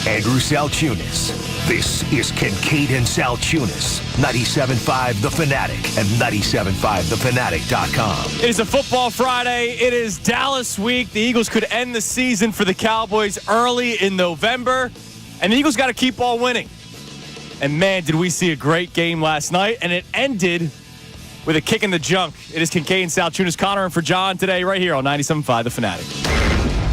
Andrew Salciunas. This is Kincade and Salciunas, 97.5 The Fanatic and 97.5thefanatic.com. It is a football Friday. It is Dallas week. The Eagles could end the season for the Cowboys early in November, and the Eagles got to keep on winning. And, man, did we see a great game last night, and it ended with a kick in the junk. It is Kincade and Salciunas. Connor and for John today right here on 97.5 The Fanatic.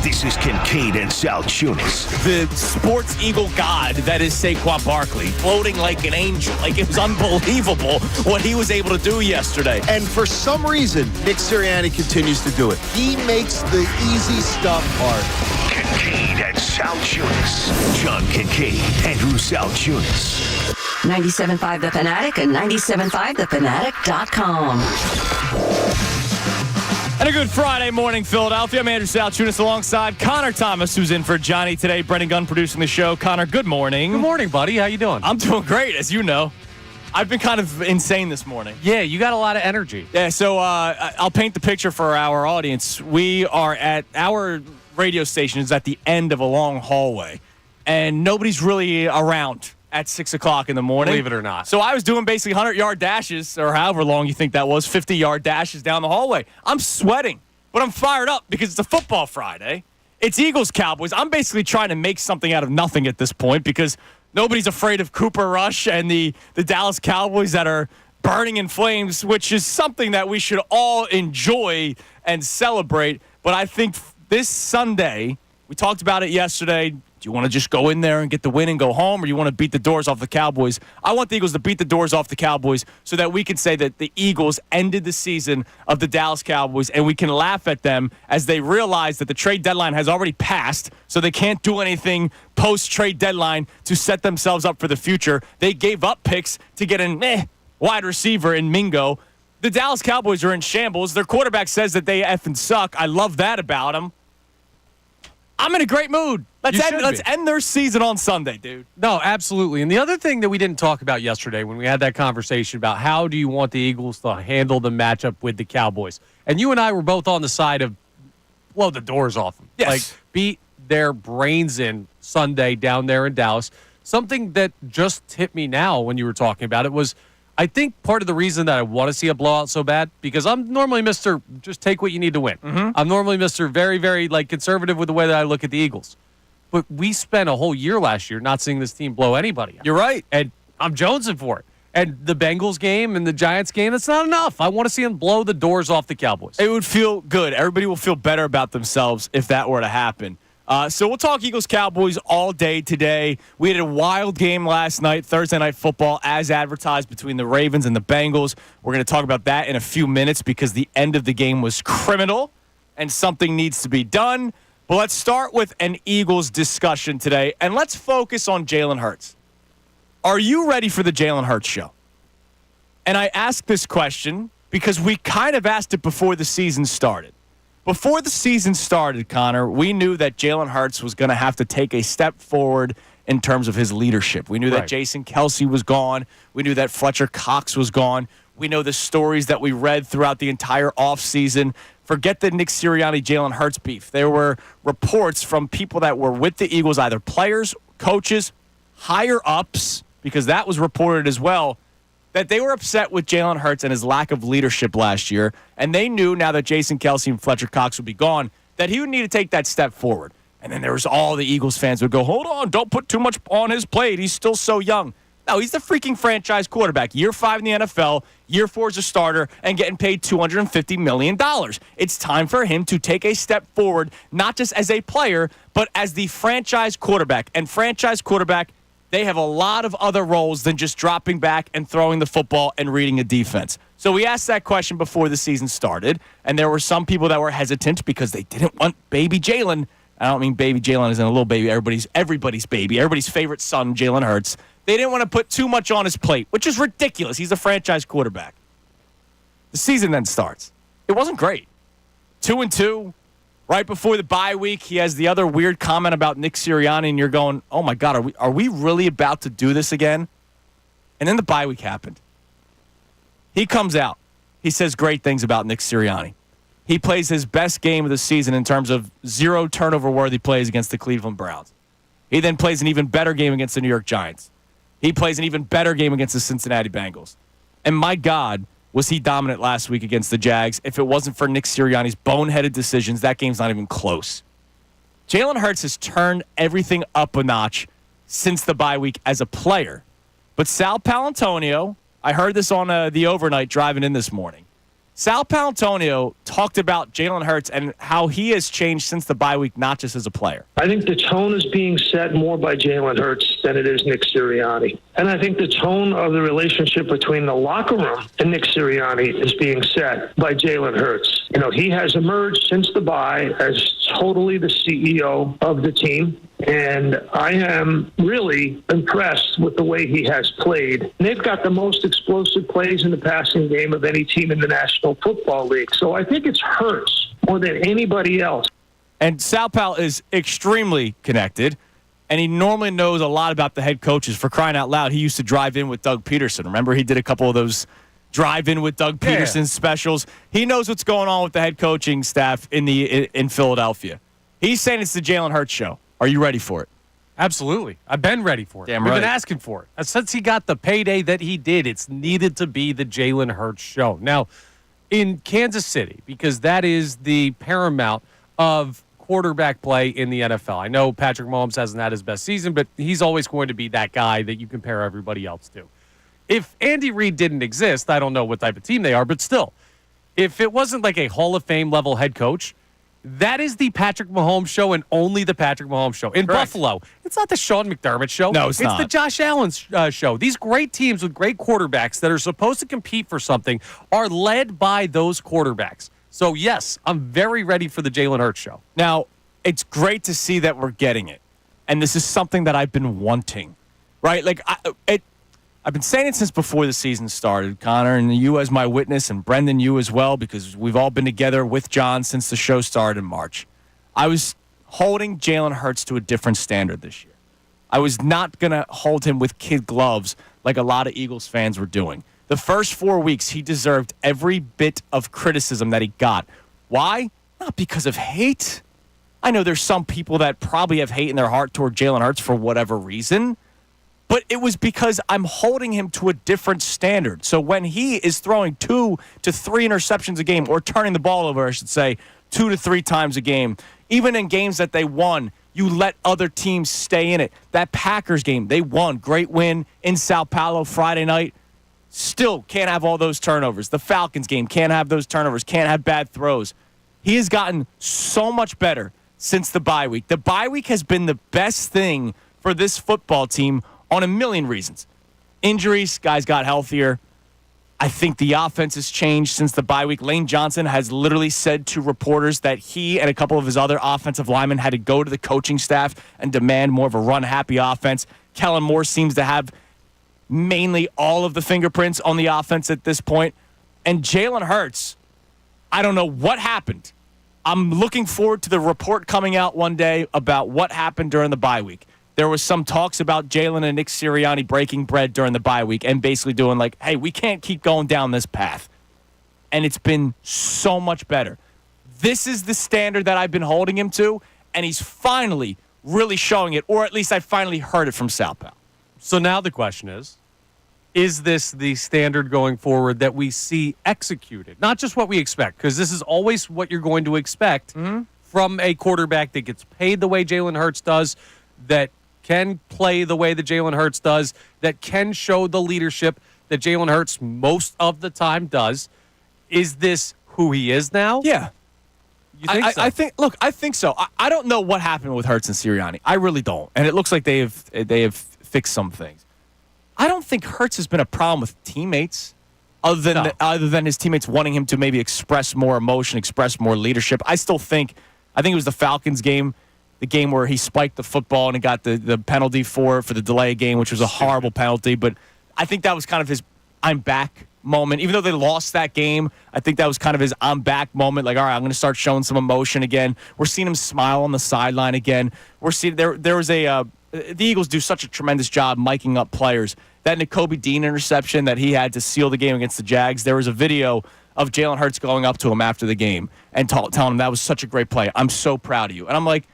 This is Kincade and Salciunas. The sports eagle god that is Saquon Barkley, floating like an angel. Like, it was unbelievable what he was able to do yesterday. And for some reason, Nick Sirianni continues to do it. He makes the easy stuff hard. Kincade and Salciunas. John Kincade, Andrew Salciunas. 97.5 The Fanatic and 97.5thefanatic.com. And a good Friday morning, Philadelphia. I'm Andrew Salciunas alongside Connor Thomas, who's in for Johnny today. Brendan Gunn producing the show. Connor, good morning. Good morning, buddy. How you doing? I'm doing great, as you know. I've been kind of insane this morning. Yeah, you got a lot of energy. Yeah, so I'll paint the picture for our audience. We are at our radio station is at the end of a long hallway, and nobody's really around at 6 o'clock in the morning. Believe it or not. So I was doing basically 100-yard dashes, or however long you think that was, 50-yard dashes down the hallway. I'm sweating, but I'm fired up because it's a football Friday. It's Eagles-Cowboys. I'm basically trying to make something out of nothing at this point because nobody's afraid of Cooper Rush and the Dallas Cowboys that are burning in flames, which is something that we should all enjoy and celebrate. But I think this Sunday, we talked about it yesterday, do you want to just go in there and get the win and go home, or do you want to beat the doors off the Cowboys? I want the Eagles to beat the doors off the Cowboys so that we can say that the Eagles ended the season of the Dallas Cowboys, and we can laugh at them as they realize that the trade deadline has already passed, so they can't do anything post-trade deadline to set themselves up for the future. They gave up picks to get an wide receiver in Mingo. The Dallas Cowboys are in shambles. Their quarterback says that they effing suck. I love that about them. I'm in a great mood. Let's end their season on Sunday, dude. No, absolutely. And the other thing that we didn't talk about yesterday when we had that conversation about how do you want the Eagles to handle the matchup with the Cowboys, and you and I were both on the side of blow the doors off them. Yes. Like, beat their brains in Sunday down there in Dallas. Something that just hit me now when you were talking about it was, I think part of the reason that I want to see a blowout so bad, because I'm normally Mr. just take what you need to win. Mm-hmm. I'm normally Mr. very, very conservative with the way that I look at the Eagles. But we spent a whole year last year not seeing this team blow anybody out. You're right. And I'm jonesing for it. And the Bengals game and the Giants game, that's not enough. I want to see them blow the doors off the Cowboys. It would feel good. Everybody will feel better about themselves if that were to happen. So we'll talk Eagles-Cowboys all day today. We had a wild game last night, Thursday Night Football, as advertised between the Ravens and the Bengals. We're going to talk about that in a few minutes because the end of the game was criminal and something needs to be done. But let's start with an Eagles discussion today, and let's focus on Jalen Hurts. Are you ready for the Jalen Hurts show? And I ask this question because we kind of asked it before the season started. Before the season started, Connor, we knew that Jalen Hurts was going to have to take a step forward in terms of his leadership. We knew that Jason Kelce was gone. We knew that Fletcher Cox was gone. We know the stories that we read throughout the entire offseason. Forget the Nick Sirianni, Jalen Hurts beef. There were reports from people that were with the Eagles, either players, coaches, higher-ups, because that was reported as well, that they were upset with Jalen Hurts and his lack of leadership last year, and they knew now that Jason Kelce and Fletcher Cox would be gone, that he would need to take that step forward. And then there was all the Eagles fans would go, hold on, don't put too much on his plate. He's still so young. No, he's the freaking franchise quarterback. Year 5 in the NFL, year 4 as a starter, and getting paid $250 million. It's time for him to take a step forward, not just as a player, but as the franchise quarterback. And franchise quarterback, they have a lot of other roles than just dropping back and throwing the football and reading a defense. So we asked that question before the season started, and there were some people that were hesitant because they didn't want baby Jalen. I don't mean baby Jalen as in a little baby. Everybody's baby, everybody's favorite son, Jalen Hurts. They didn't want to put too much on his plate, which is ridiculous. He's a franchise quarterback. The season then starts. It wasn't great. 2-2. Right before the bye week, he has the other weird comment about Nick Sirianni, and you're going, oh, my God, are we really about to do this again? And then the bye week happened. He comes out. He says great things about Nick Sirianni. He plays his best game of the season in terms of 0 turnover-worthy plays against the Cleveland Browns. He then plays an even better game against the New York Giants. He plays an even better game against the Cincinnati Bengals. And my God, was he dominant last week against the Jags. If it wasn't for Nick Sirianni's boneheaded decisions, that game's not even close. Jalen Hurts has turned everything up a notch since the bye week as a player. But Sal Paolantonio, I heard this on the overnight driving in this morning. Sal Paolantonio talked about Jalen Hurts and how he has changed since the bye week, not just as a player. I think the tone is being set more by Jalen Hurts than it is Nick Sirianni. And I think the tone of the relationship between the locker room and Nick Sirianni is being set by Jalen Hurts. You know, he has emerged since the bye as totally the CEO of the team. And I am really impressed with the way he has played. And they've got the most explosive plays in the passing game of any team in the National Football League. So I think it's Hurts more than anybody else. And Sal Pal is extremely connected, and he normally knows a lot about the head coaches. For crying out loud, he used to drive in with Doug Peterson. Remember, he did a couple of those drive-in with Doug Peterson specials. He knows what's going on with the head coaching staff in Philadelphia. He's saying it's the Jalen Hurts show. Are you ready for it? Absolutely. I've been ready for it. Damn We've right. been asking for it. Since he got the payday that he did, it's needed to be the Jalen Hurts show. Now, in Kansas City, because that is the paramount of quarterback play in the NFL. I know Patrick Mahomes hasn't had his best season, but he's always going to be that guy that you compare everybody else to. If Andy Reid didn't exist, I don't know what type of team they are, but still, if it wasn't like a Hall of Fame level head coach, that is the Patrick Mahomes show and only the Patrick Mahomes show. In Correct. Buffalo, it's not the Sean McDermott show. No, it's not. the Josh Allen show. These great teams with great quarterbacks that are supposed to compete for something are led by those quarterbacks. So, yes, I'm very ready for the Jalen Hurts show. Now, it's great to see that we're getting it. And this is something that I've been wanting, right? Like, I've been saying it since before the season started, Connor, and you as my witness, and Brendan, you as well, because we've all been together with John since the show started in March. I was holding Jalen Hurts to a different standard this year. I was not going to hold him with kid gloves like a lot of Eagles fans were doing. The first 4 weeks, he deserved every bit of criticism that he got. Why? Not because of hate. I know there's some people that probably have hate in their heart toward Jalen Hurts for whatever reason. But it was because I'm holding him to a different standard. So when he is throwing 2 to 3 interceptions a game, or turning the ball over, I should say, 2 to 3 times a game, even in games that they won, you let other teams stay in it. That Packers game, they won. Great win in Sao Paulo Friday night. Still can't have all those turnovers. The Falcons game, can't have those turnovers, can't have bad throws. He has gotten so much better since the bye week. The bye week has been the best thing for this football team on a million reasons. Injuries, guys got healthier. I think the offense has changed since the bye week. Lane Johnson has literally said to reporters that he and a couple of his other offensive linemen had to go to the coaching staff and demand more of a run-happy offense. Kellen Moore seems to have mainly all of the fingerprints on the offense at this point. And Jalen Hurts, I don't know what happened. I'm looking forward to the report coming out one day about what happened during the bye week. There was some talks about Jalen and Nick Sirianni breaking bread during the bye week and basically doing like, hey, we can't keep going down this path. And it's been so much better. This is the standard that I've been holding him to, and he's finally really showing it, or at least I finally heard it from Sal Pal. So now the question is this the standard going forward that we see executed? Not just what we expect, because this is always what you're going to expect from a quarterback that gets paid the way Jalen Hurts does, that can play the way that Jalen Hurts does, that can show the leadership that Jalen Hurts most of the time does. Is this who he is now? Yeah. You think so? I think so. I don't know what happened with Hurts and Sirianni. I really don't. And it looks like they have fixed some things. I don't think Hurts has been a problem with teammates other than his teammates wanting him to maybe express more emotion, express more leadership. I think it was the Falcons game, the game where he spiked the football and he got the penalty for the delay game, which was a horrible penalty. But I think that was kind of his I'm back moment. Even though they lost that game, I think that was kind of his I'm back moment. Like, all right, I'm going to start showing some emotion again. We're seeing him smile on the sideline again. We're seeing there was the Eagles do such a tremendous job miking up players. That Nakobe Dean interception that he had to seal the game against the Jags, there was a video of Jalen Hurts going up to him after the game and telling him that was such a great play. I'm so proud of you. And I'm like,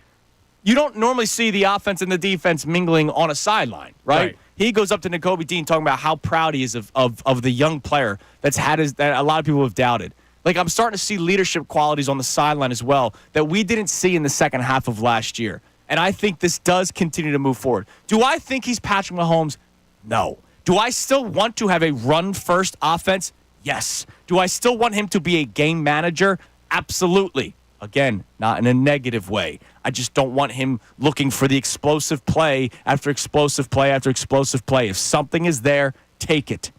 you don't normally see the offense and the defense mingling on a sideline, right? He goes up to Nakobe Dean talking about how proud he is of the young player that a lot of people have doubted. Like, I'm starting to see leadership qualities on the sideline as well that we didn't see in the second half of last year. And I think this does continue to move forward. Do I think he's Patrick Mahomes? No. Do I still want to have a run-first offense? Yes. Do I still want him to be a game manager? Absolutely. Again, not in a negative way. I just don't want him looking for the explosive play after explosive play after explosive play. If something is there, take it.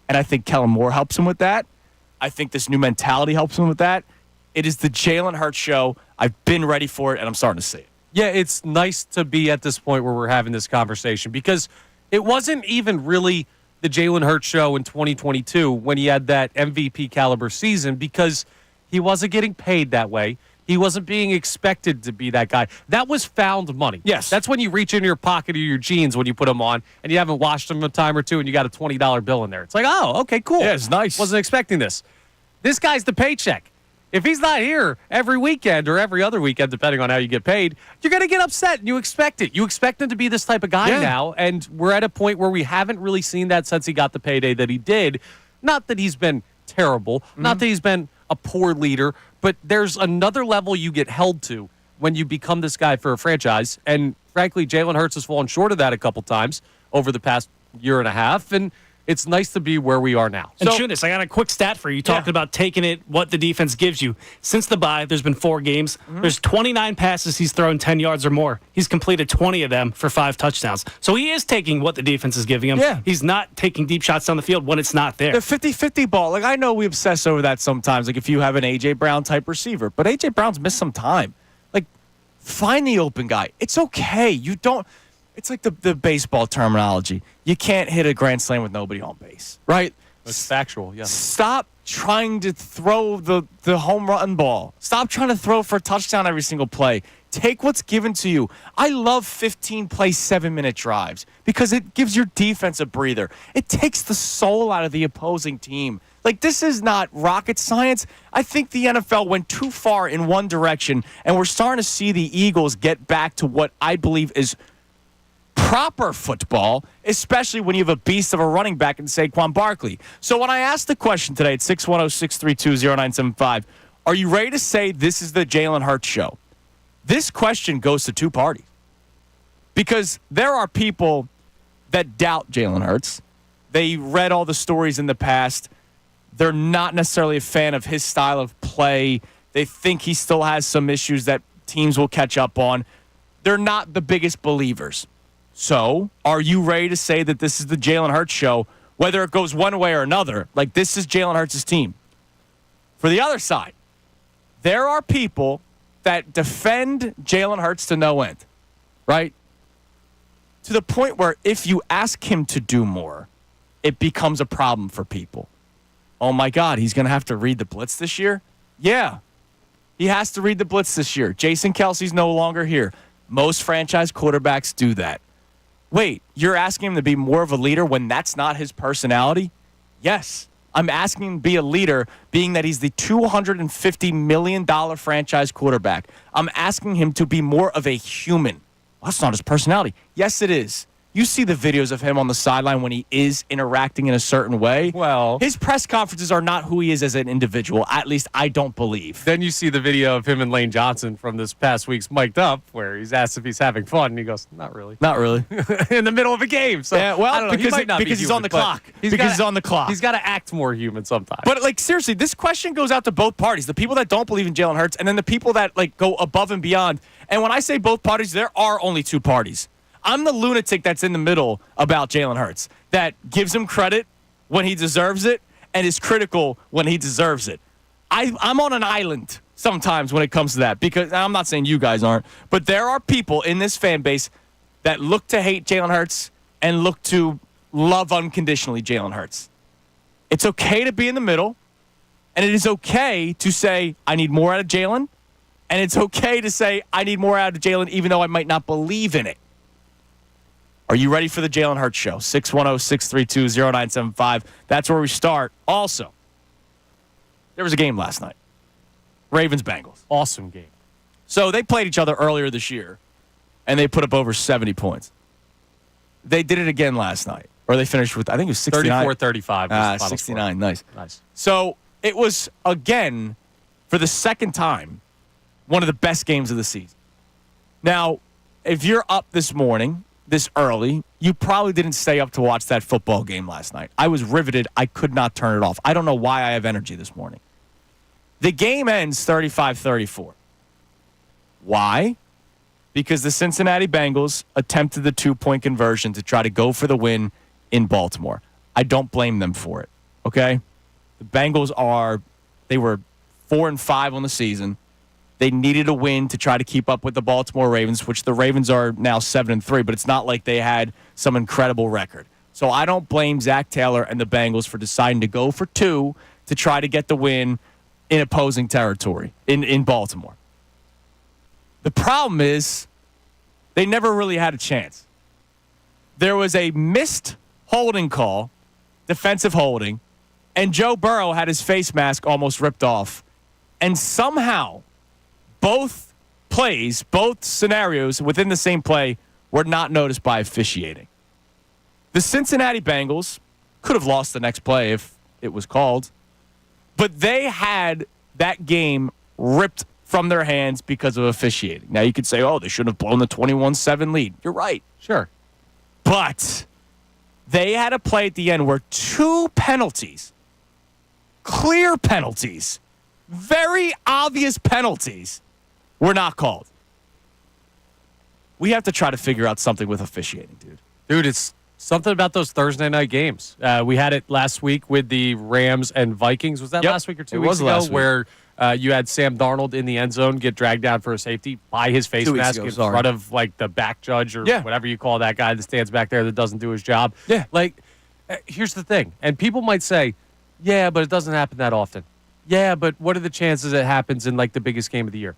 And I think Kellen Moore helps him with that. I think this new mentality helps him with that. It is the Jalen Hurts show. I've been ready for it, and I'm starting to see it. Yeah, it's nice to be at this point where we're having this conversation because it wasn't even really the Jalen Hurts show in 2022 when he had that MVP caliber season because he wasn't getting paid that way. He wasn't being expected to be that guy. That was found money. Yes. That's when you reach into your pocket or your jeans when you put them on and you haven't washed them a time or two and you got a $20 bill in there. It's like, oh, okay, cool. Yeah, it's nice. Wasn't expecting this. This guy's the paycheck. If he's not here every weekend or every other weekend, depending on how you get paid, you're going to get upset and you expect it. You expect him to be this type of guy now, and we're at a point where we haven't really seen that since he got the payday that he did. Not that he's been terrible, not that he's been a poor leader, but there's another level you get held to when you become this guy for a franchise, and frankly, Jalen Hurts has fallen short of that a couple times over the past year and a half, and it's nice to be where we are now. And Chunas, I got a quick stat for you. You talked about taking it, what the defense gives you. Since the bye, there's been 4 games. There's 29 passes he's thrown 10 yards or more. He's completed 20 of them for 5 touchdowns. So he is taking what the defense is giving him. Yeah. He's not taking deep shots down the field when it's not there. The 50-50 ball. Like, I know we obsess over that sometimes, like if you have an A.J. Brown type receiver. But A.J. Brown's missed some time. Like, find the open guy. It's okay. You don't... It's like the baseball terminology. You can't hit a grand slam with nobody on base, right? It's factual, yeah. Stop trying to throw the home run ball. Stop trying to throw for a touchdown every single play. Take what's given to you. I love 15-play, 7-minute drives because it gives your defense a breather. It takes the soul out of the opposing team. Like, this is not rocket science. I think the NFL went too far in one direction, and we're starting to see the Eagles get back to what I believe is proper football, especially when you have a beast of a running back in Saquon Barkley. So when I asked the question today at 610-632-0975, are you ready to say this is the Jalen Hurts show? This question goes to two parties. Because there are people that doubt Jalen Hurts. They read all the stories in the past. They're not necessarily a fan of his style of play. They think he still has some issues that teams will catch up on. They're not the biggest believers. So, are you ready to say that this is the Jalen Hurts show, whether it goes one way or another? Like, this is Jalen Hurts' team. For the other side, there are people that defend Jalen Hurts to no end, right? To the point where if you ask him to do more, it becomes a problem for people. Oh, my God, he's going to have to read the blitz this year? Yeah, he has to read the blitz this year. Jason Kelsey's no longer here. Most franchise quarterbacks do that. Wait, you're asking him to be more of a leader when that's not his personality? Yes. I'm asking him to be a leader, being that he's the $250 million franchise quarterback. I'm asking him to be more of a human. Well, that's not his personality. Yes, it is. You see the videos of him on the sideline when he is interacting in a certain way. Well, his press conferences are not who he is as an individual. At least I don't believe. then you see the video of him and Lane Johnson from this past week's Mic'd Up, where he's asked if he's having fun, and he goes, "Not really." Not really. In the middle of a game. So Yeah, well, I don't know. because He might not be he's human, on the but clock. Because he's on the clock. He's got to act more human sometimes. But, like, seriously, this question goes out to both parties. The people that don't believe in Jalen Hurts and then the people that, like, go above and beyond. And when I say both parties, there are only two parties. I'm the lunatic that's in the middle about Jalen Hurts that gives him credit when he deserves it and is critical when he deserves it. I'm on an island sometimes when it comes to that because I'm not saying you guys aren't, but there are people in this fan base that look to hate Jalen Hurts and look to love unconditionally Jalen Hurts. It's okay to be in the middle, and it is okay to say, I need more out of Jalen, and it's okay to say, I need more out of Jalen even though I might not believe in it. Are you ready for the Jalen Hurts show? 610-632-0975. That's where we start. Also, there was a game last night. Ravens-Bengals. Awesome game. So they played each other earlier this year. and they put up over 70 points. They did it again last night. Or they finished with, I think it was 69. 34-35. 69, nice. Nice. So it was, again, for the second time, one of the best games of the season. Now, if you're up this morning, this early, you probably didn't stay up to watch that football game last night. I was riveted. I could not turn it off. I don't know why I have energy this morning. The game ends 35-34. Why? Because the Cincinnati Bengals attempted the 2-point conversion to try to go for the win in Baltimore. I don't blame them for it, okay? The Bengals they were 4-5 on the season. They needed a win to try to keep up with the Baltimore Ravens, which the Ravens are now 7-3, but it's not like they had some incredible record. So I don't blame Zach Taylor and the Bengals for deciding to go for 2 to try to get the win in opposing territory in Baltimore. The problem is they never really had a chance. There was a missed holding call, defensive holding, and Joe Burrow had his face mask almost ripped off. And somehow, both plays, both scenarios within the same play were not noticed by officiating. The Cincinnati Bengals could have lost the next play if it was called, but they had that game ripped from their hands because of officiating. Now, you could say, oh, they should have blown the 21-7 lead. You're right. Sure. But they had a play at the end where 2 penalties, clear penalties, very obvious penalties, were not called. We have to try to figure out something with officiating, dude. Dude, it's something about those Thursday night games. We had it last week with the Rams and Vikings. Was that last week or 2 weeks ago? Where you had Sam Darnold in the end zone get dragged down for a safety by his face mask in front of like the back judge or whatever you call that guy that stands back there that doesn't do his job. Yeah. Like, here's the thing. And people might say, yeah, but it doesn't happen that often. Yeah, but what are the chances it happens in like the biggest game of the year?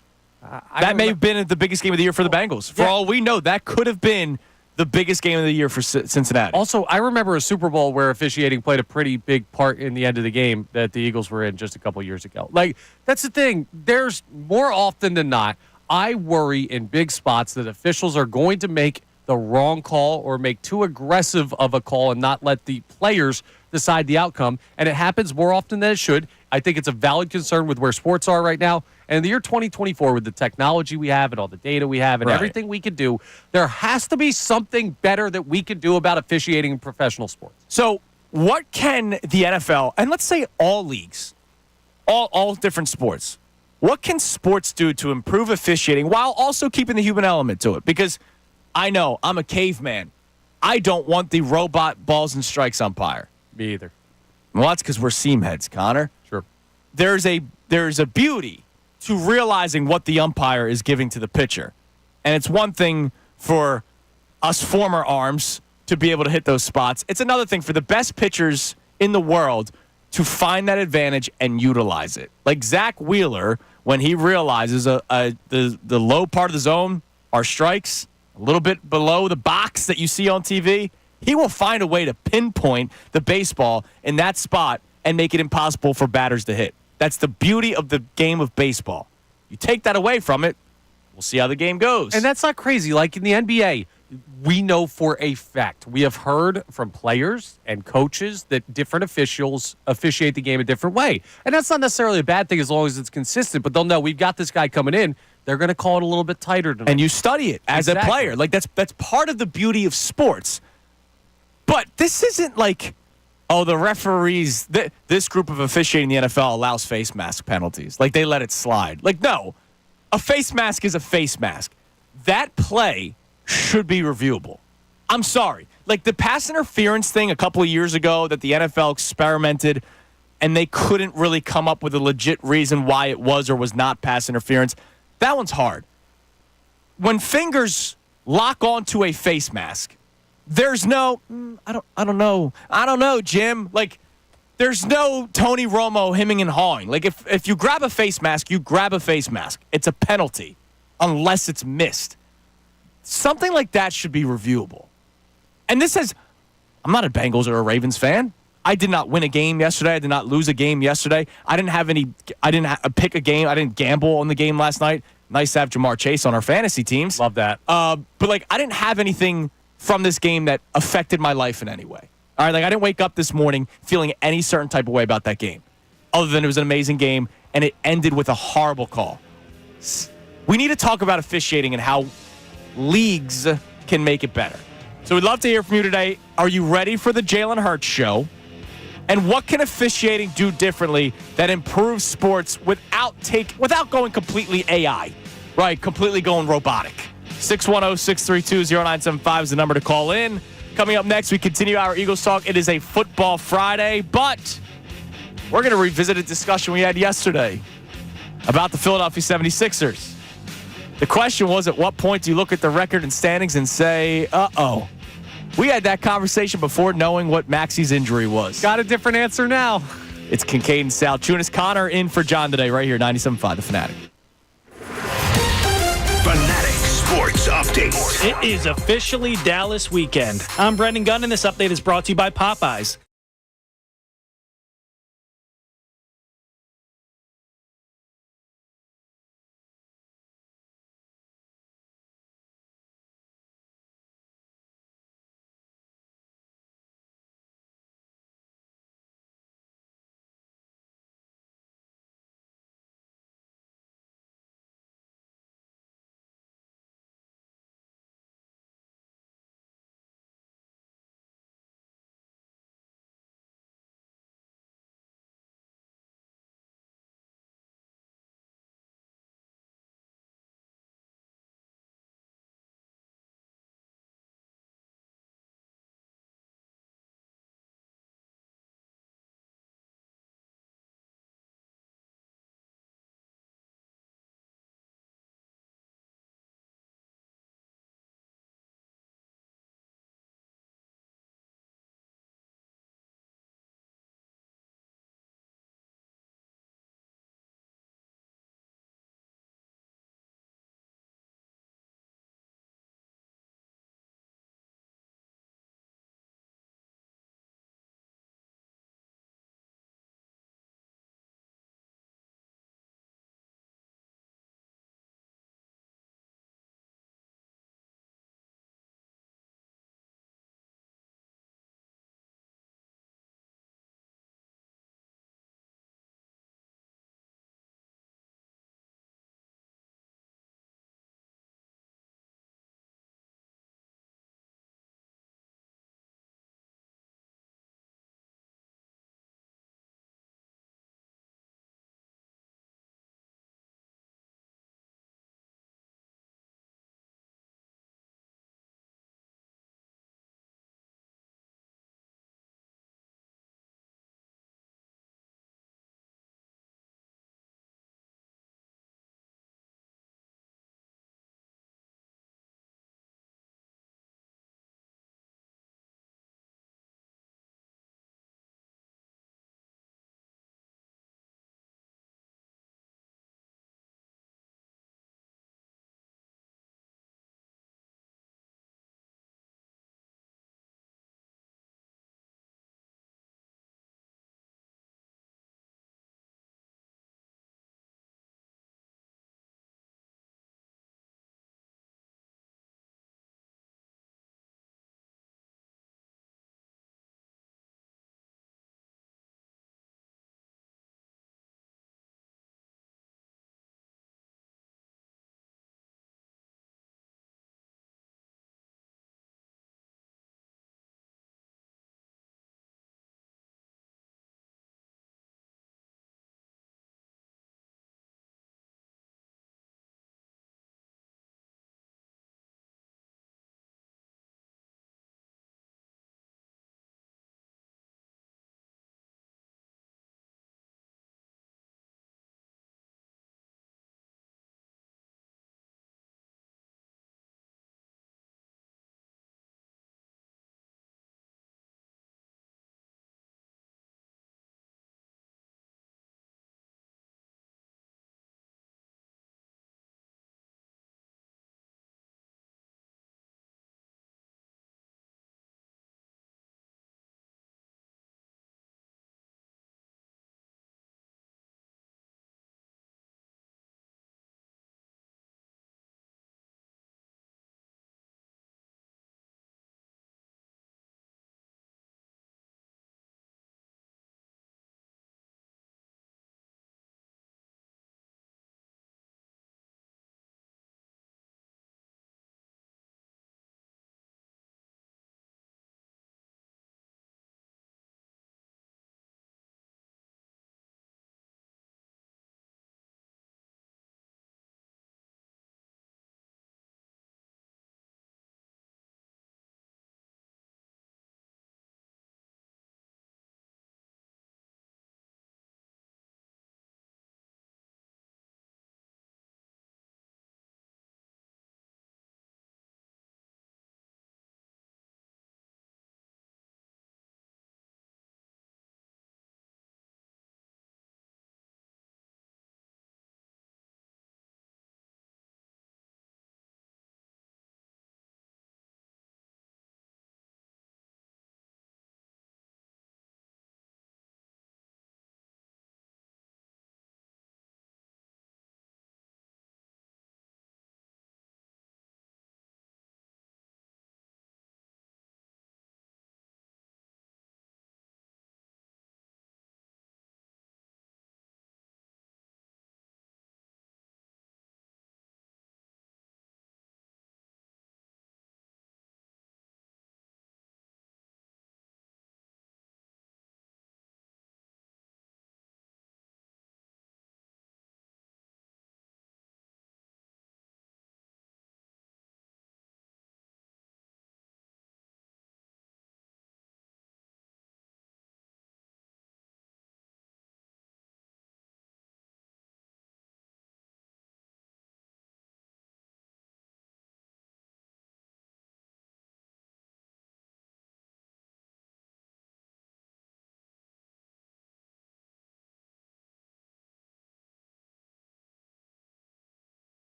That may have been the biggest game of the year for the Bengals. For all we know, that could have been the biggest game of the year for Cincinnati. Also, I remember a Super Bowl where officiating played a pretty big part in the end of the game that the Eagles were in just a couple years ago. Like, that's the thing. There's more often than not, I worry in big spots that officials are going to make the wrong call or make too aggressive of a call and not let the players decide the outcome. And it happens more often than it should. I think it's a valid concern with where sports are right now. And in the year 2024, with the technology we have and all the data we have and everything we can do, there has to be something better that we can do about officiating in professional sports. So what can the NFL, and let's say all leagues, all different sports, what can sports do to improve officiating while also keeping the human element to it? Because I know I'm a caveman. I don't want the robot balls and strikes umpire. Me either. Well, that's because we're seam heads, Connor. Sure. There's a beauty to realizing what the umpire is giving to the pitcher. And it's one thing for us former arms to be able to hit those spots. It's another thing for the best pitchers in the world to find that advantage and utilize it. Like Zach Wheeler, when he realizes the low part of the zone are strikes, a little bit below the box that you see on TV, he will find a way to pinpoint the baseball in that spot and make it impossible for batters to hit. That's the beauty of the game of baseball. You take that away from it, we'll see how the game goes. And that's not crazy. Like in the NBA, we know for a fact, we have heard from players and coaches that different officials officiate the game a different way. And that's not necessarily a bad thing as long as it's consistent, but they'll know we've got this guy coming in. They're going to call it a little bit tighter tonight. And you study it as a player. Like that's part of the beauty of sports. But this isn't like, oh, the referees, this group of officiating in the NFL allows face mask penalties. Like they let it slide. Like, no, a face mask is a face mask. That play should be reviewable. I'm sorry. Like the pass interference thing a couple of years ago that the NFL experimented and they couldn't really come up with a legit reason why it was or was not pass interference. That one's hard. When fingers lock onto a face mask, there's no, I don't know, Jim. Like, there's no Tony Romo hemming and hawing. Like, if you grab a face mask, you grab a face mask. It's a penalty unless it's missed. Something like that should be reviewable. And this says, I'm not a Bengals or a Ravens fan. I did not win a game yesterday. I did not lose a game yesterday. I didn't pick a game. I didn't gamble on the game last night. Nice to have Jamar Chase on our fantasy teams. Love that. But like, I didn't have anything from this game that affected my life in any way. All right, like I didn't wake up this morning feeling any certain type of way about that game, other than it was an amazing game and it ended with a horrible call. We need to talk about officiating and how leagues can make it better. So we'd love to hear from you today. Are you ready for the Jalen Hurts show? And what can officiating do differently that improves sports without going completely AI, right? Completely going robotic. 610-632-0975 is the number to call in. Coming up next, we continue our Eagles talk. It is a football Friday, but we're going to revisit a discussion we had yesterday about the Philadelphia 76ers. The question was, at what point do you look at the record and standings and say, uh-oh? We had that conversation before knowing what Maxi's injury was. Got a different answer now. It's Kincade and Salciunas. Connor in for John today, right here, 97.5 The Fanatic. Fanatic Sports Update. It is officially Dallas weekend. I'm Brendan Gunn, and this update is brought to you by Popeyes.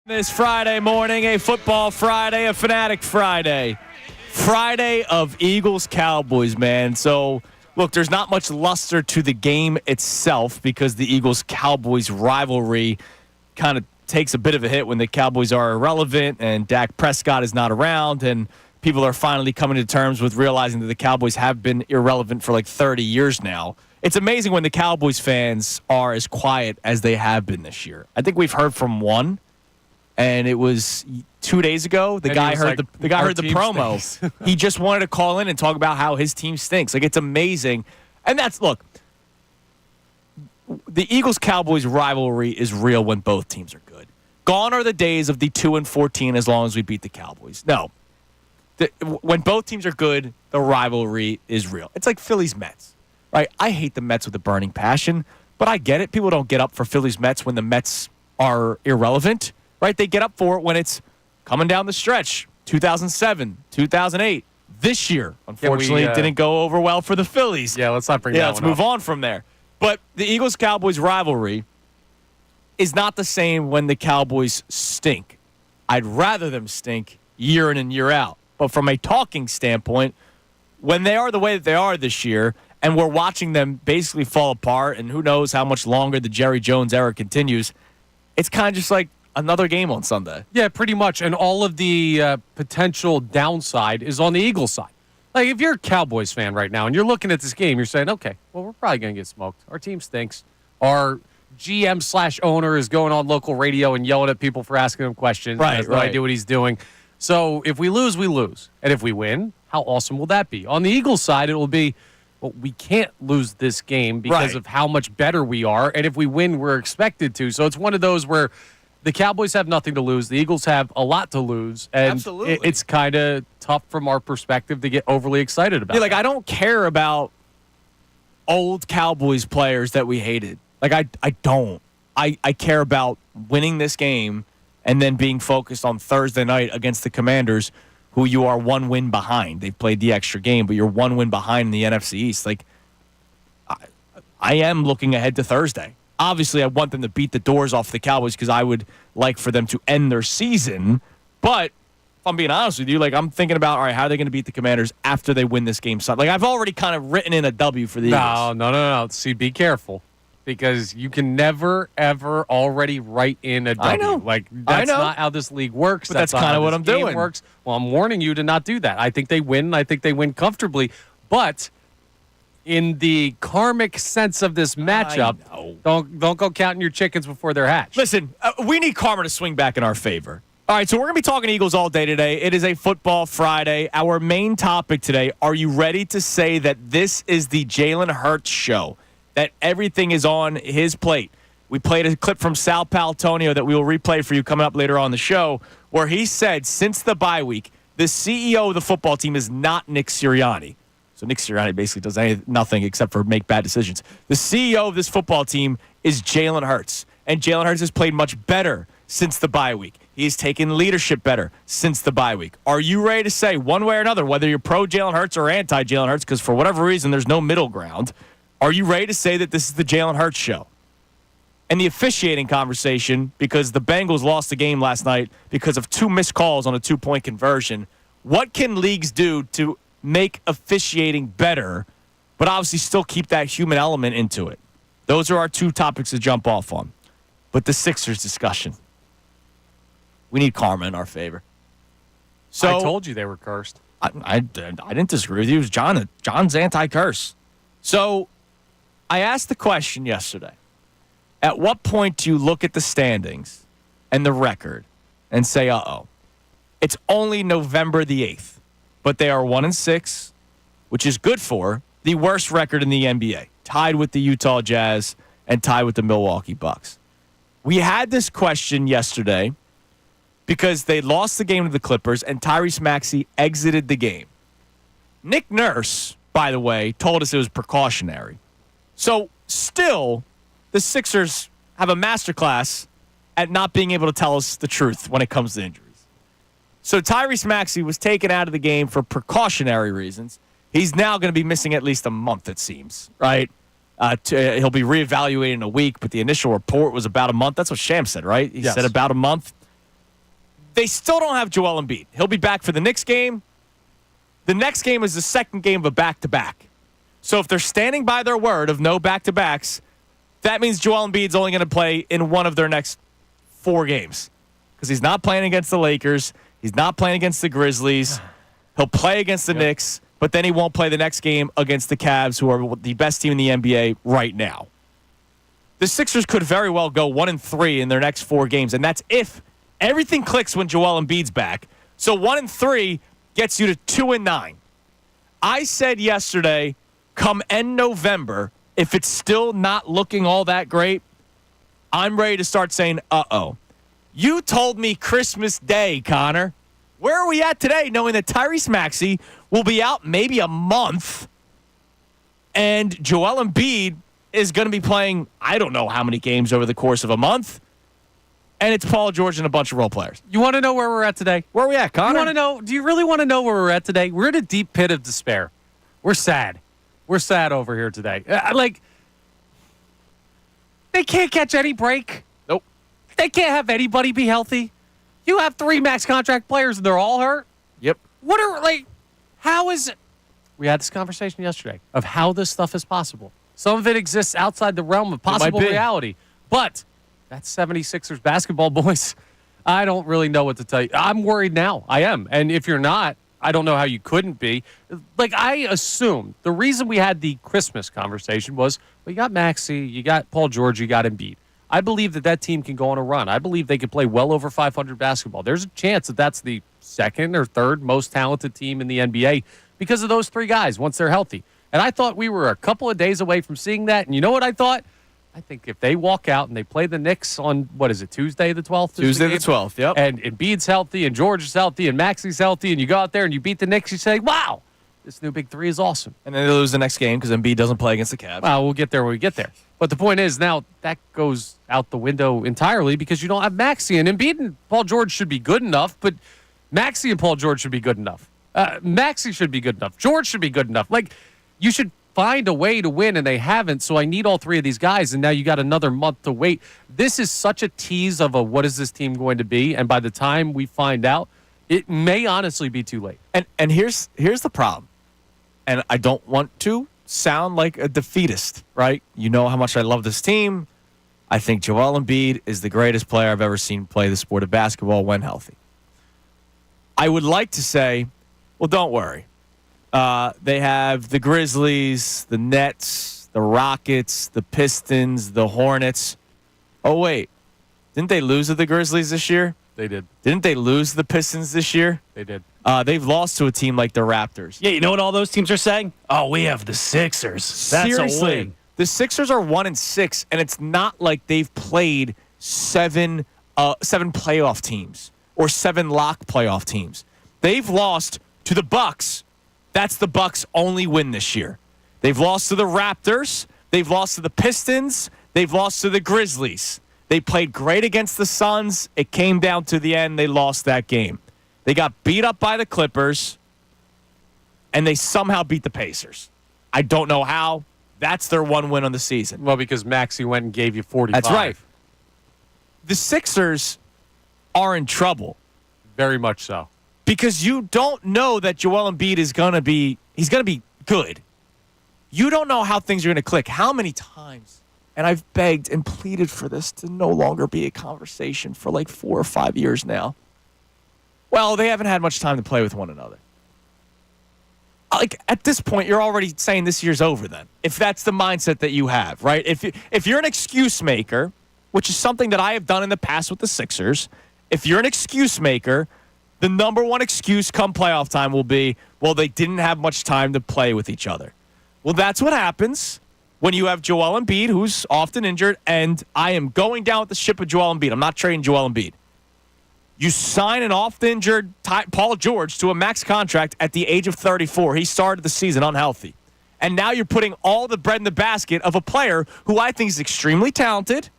This Friday morning, a football Friday, a Fanatic Friday. Friday of Eagles-Cowboys, man. So, look, there's not much luster to the game itself because the Eagles-Cowboys rivalry kind of takes a bit of a hit when the Cowboys are irrelevant and Dak Prescott is not around and people are finally coming to terms with realizing that the Cowboys have been irrelevant for like 30 years now. It's amazing when the Cowboys fans are as quiet as they have been this year. I think we've heard from one, and it was 2 days ago. The guy heard the promo. He just wanted to call in and talk about how his team stinks. Like, it's amazing. And look, the Eagles-Cowboys rivalry is real when both teams are good. Gone are the days of the 2-14 as long as we beat the Cowboys. No. When both teams are good, the rivalry is real. It's like Phillies-Mets, right? I hate the Mets with a burning passion, but I get it. People don't get up for Phillies-Mets when the Mets are irrelevant, right? They get up for it when it's coming down the stretch. 2007, 2008. This year, unfortunately, it didn't go over well for the Phillies. Yeah, let's not bring that one up. Let's move on from there. But the Eagles-Cowboys rivalry is not the same when the Cowboys stink. I'd rather them stink year in and year out. But from a talking standpoint, when they are the way that they are this year, and we're watching them basically fall apart, and who knows how much longer the Jerry Jones era continues, it's kind of just like another game on Sunday. Yeah, pretty much. And all of the potential downside is on the Eagles side. Like, if you're a Cowboys fan right now and you're looking at this game, you're saying, okay, well, we're probably going to get smoked. Our team stinks. Our GM/owner is going on local radio and yelling at people for asking him questions. Right, He has no idea what he's doing. So if we lose, we lose. And if we win, how awesome will that be? On the Eagles side, it will be, well, we can't lose this game because of how much better we are. And if we win, we're expected to. So it's one of those where the Cowboys have nothing to lose. The Eagles have a lot to lose. And Absolutely. It's kind of tough from our perspective to get overly excited about. Yeah, like, I don't care about old Cowboys players that we hated. Like, I don't. I care about winning this game and then being focused on Thursday night against the Commanders, who you are one win behind. They've played the extra game, but you're one win behind in the NFC East. Like, I am looking ahead to Thursday. Obviously, I want them to beat the doors off the Cowboys because I would like for them to end their season. But if I'm being honest with you, like, I'm thinking about, all right, how are they going to beat the Commanders after they win this game? Like, I've already kind of written in a W for the Eagles. No. See, be careful. Because you can never, ever already write in a W. I know. Like, that's not how this league works. But that's kind of what I'm doing. Works. Well, I'm warning you to not do that. I think they win. I think they win comfortably. But in the karmic sense of this matchup, don't go counting your chickens before they're hatched. Listen, we need karma to swing back in our favor. All right, so we're going to be talking Eagles all day today. It is a football Friday. Our main topic today, are you ready to say that this is the Jalen Hurts show? That everything is on his plate. We played a clip from Sal Paolantonio that we will replay for you coming up later on the show, where he said since the bye week, the CEO of the football team is not Nick Sirianni. So Nick Sirianni basically does nothing except for make bad decisions. The CEO of this football team is Jalen Hurts, and Jalen Hurts has played much better since the bye week. He's taken leadership better since the bye week. Are you ready to say one way or another, whether you're pro Jalen Hurts or anti Jalen Hurts, because for whatever reason there's no middle ground, are you ready to say that this is the Jalen Hurts show? And the officiating conversation, because the Bengals lost the game last night because of 2 missed calls on a 2-point conversion. What can leagues do to make officiating better, but obviously still keep that human element into it? Those are our 2 topics to jump off on. But the Sixers discussion. We need karma in our favor. So I told you they were cursed. I didn't disagree with you. It was John's anti-curse. So I asked the question yesterday, at what point do you look at the standings and the record and say, uh-oh, it's only November the 8th, but they are 1-6, which is good for the worst record in the NBA, tied with the Utah Jazz and tied with the Milwaukee Bucks. We had this question yesterday because they lost the game to the Clippers and Tyrese Maxey exited the game. Nick Nurse, by the way, told us it was precautionary. So, still, the Sixers have a masterclass at not being able to tell us the truth when it comes to injuries. So, Tyrese Maxey was taken out of the game for precautionary reasons. He's now going to be missing at least a month, it seems, right? He'll be reevaluated in a week, but the initial report was about a month. That's what Sham said, right? He said about a month. They still don't have Joel Embiid. He'll be back for the Knicks game. The next game is the second game of a back-to-back. So if they're standing by their word of no back-to-backs, that means Joel Embiid's only going to play in one of their next 4 games. Because he's not playing against the Lakers. He's not playing against the Grizzlies. He'll play against the Knicks, but then he won't play the next game against the Cavs, who are the best team in the NBA right now. The Sixers could very well go 1-3 in their next 4 games, and that's if everything clicks when Joel Embiid's back. So 1-3 gets you to 2-9. I said yesterday, come end November, if it's still not looking all that great, I'm ready to start saying, uh-oh. You told me Christmas Day, Connor. Where are we at today, knowing that Tyrese Maxey will be out maybe a month, and Joel Embiid is going to be playing I don't know how many games over the course of a month, and it's Paul George and a bunch of role players. You want to know where we're at today? Where are we at, Connor? You want to know? Do you really want to know where we're at today? We're in a deep pit of despair. We're sad. We're sad over here today. They can't catch any break. Nope. They can't have anybody be healthy. You have 3 max contract players and they're all hurt. Yep. How is it? We had this conversation yesterday of how this stuff is possible. Some of it exists outside the realm of possible reality. But that's 76ers basketball, boys. I don't really know what to tell you. I'm worried now. I am. And if you're not, I don't know how you couldn't be. I assume the reason we had the Christmas conversation was, well, you got Maxey, you got Paul George, you got Embiid. I believe that team can go on a run. I believe they could play well over 500 basketball. There's a chance that that's the second or third most talented team in the NBA because of those 3 guys once they're healthy. And I thought we were a couple of days away from seeing that. And you know what I thought? I think if they walk out and they play the Knicks on, Tuesday the 12th? Tuesday the 12th, yep. And Embiid's healthy and George is healthy and Maxey's healthy and you go out there and you beat the Knicks, you say, wow, this new big 3 is awesome. And then they lose the next game because Embiid doesn't play against the Cavs. Well, we'll get there when we get there. But the point is now that goes out the window entirely because you don't have Maxey. And Embiid and Paul George should be good enough, but Maxey and Paul George should be good enough. Maxey should be good enough. George should be good enough. You should find a way to win, and they haven't. So I need all 3 of these guys, and now you got another month to wait. This is such a tease of what is this team going to be, and by the time we find out, it may honestly be too late. And here's the problem, and I don't want to sound like a defeatist, right? You know how much I love this team. I think Joel Embiid is the greatest player I've ever seen play the sport of basketball when healthy. I would like to say, well, don't worry. They have the Grizzlies, the Nets, the Rockets, the Pistons, the Hornets. Oh, wait. Didn't they lose to the Grizzlies this year? They did. Didn't they lose to the Pistons this year? They did. They've lost to a team like the Raptors. Yeah, you know what all those teams are saying? Oh, we have the Sixers. That's Seriously, a win. the Sixers are 1-6, and it's not like they've played 7 playoff teams or 7 lock playoff teams. They've lost to the Bucks. That's the Bucks' only win this year. They've lost to the Raptors. They've lost to the Pistons. They've lost to the Grizzlies. They played great against the Suns. It came down to the end. They lost that game. They got beat up by the Clippers, and they somehow beat the Pacers. I don't know how. That's their 1 win on the season. Well, because Maxey went and gave you 45. That's right. The Sixers are in trouble. Very much so. Because you don't know that Joel Embiid is going to be good. You don't know how things are going to click. How many times, and I've begged and pleaded for this to no longer be a conversation for 4 or 5 years now. Well, they haven't had much time to play with one another. At this point, you're already saying this year's over then, if that's the mindset that you have, right? If you're an excuse maker, which is something that I have done in the past with the Sixers, if you're an excuse maker, the number one excuse come playoff time will be, well, they didn't have much time to play with each other. Well, that's what happens when you have Joel Embiid, who's often injured, and I am going down with the ship of Joel Embiid. I'm not trading Joel Embiid. You sign an oft-injured Paul George to a max contract at the age of 34. He started the season unhealthy. And now you're putting all the bread in the basket of a player who I think is extremely talented.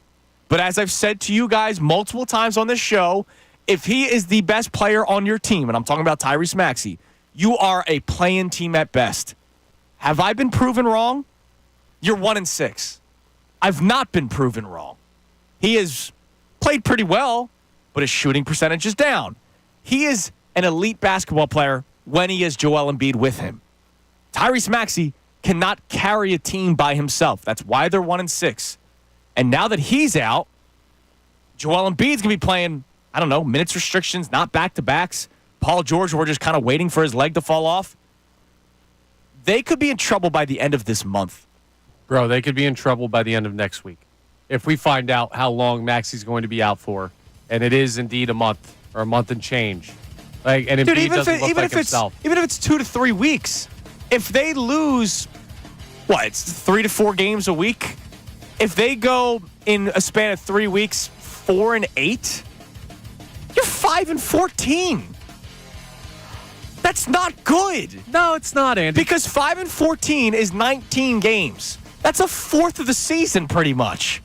But as I've said to you guys multiple times on this show, if he is the best player on your team, and I'm talking about Tyrese Maxey, you are a play-in team at best. Have I been proven wrong? You're 1-6. I've not been proven wrong. He has played pretty well, but his shooting percentage is down. he is an elite basketball player when he has Joel Embiid with him. Tyrese Maxey cannot carry a team by himself. That's why they're 1-6. And now that he's out, Joel Embiid's going to be playing, I don't know, minutes restrictions, not back-to-backs. Paul George, we're just kind of waiting for his leg to fall off. They could be in trouble by the end of this month. Bro, they could be in trouble by the end of next week if we find out how long Maxey's going to be out for, and it is indeed a month or a month and change. Like, and Dude, Embiid even doesn't look like himself. even if it's 2 to 3 weeks, if they lose, it's 3 to 4 games a week. If they go in a span of 3 weeks, 4-8, you're 5-14. That's not good. No, it's not, Andy. Because 5-14 is 19 games. That's a fourth of the season, pretty much.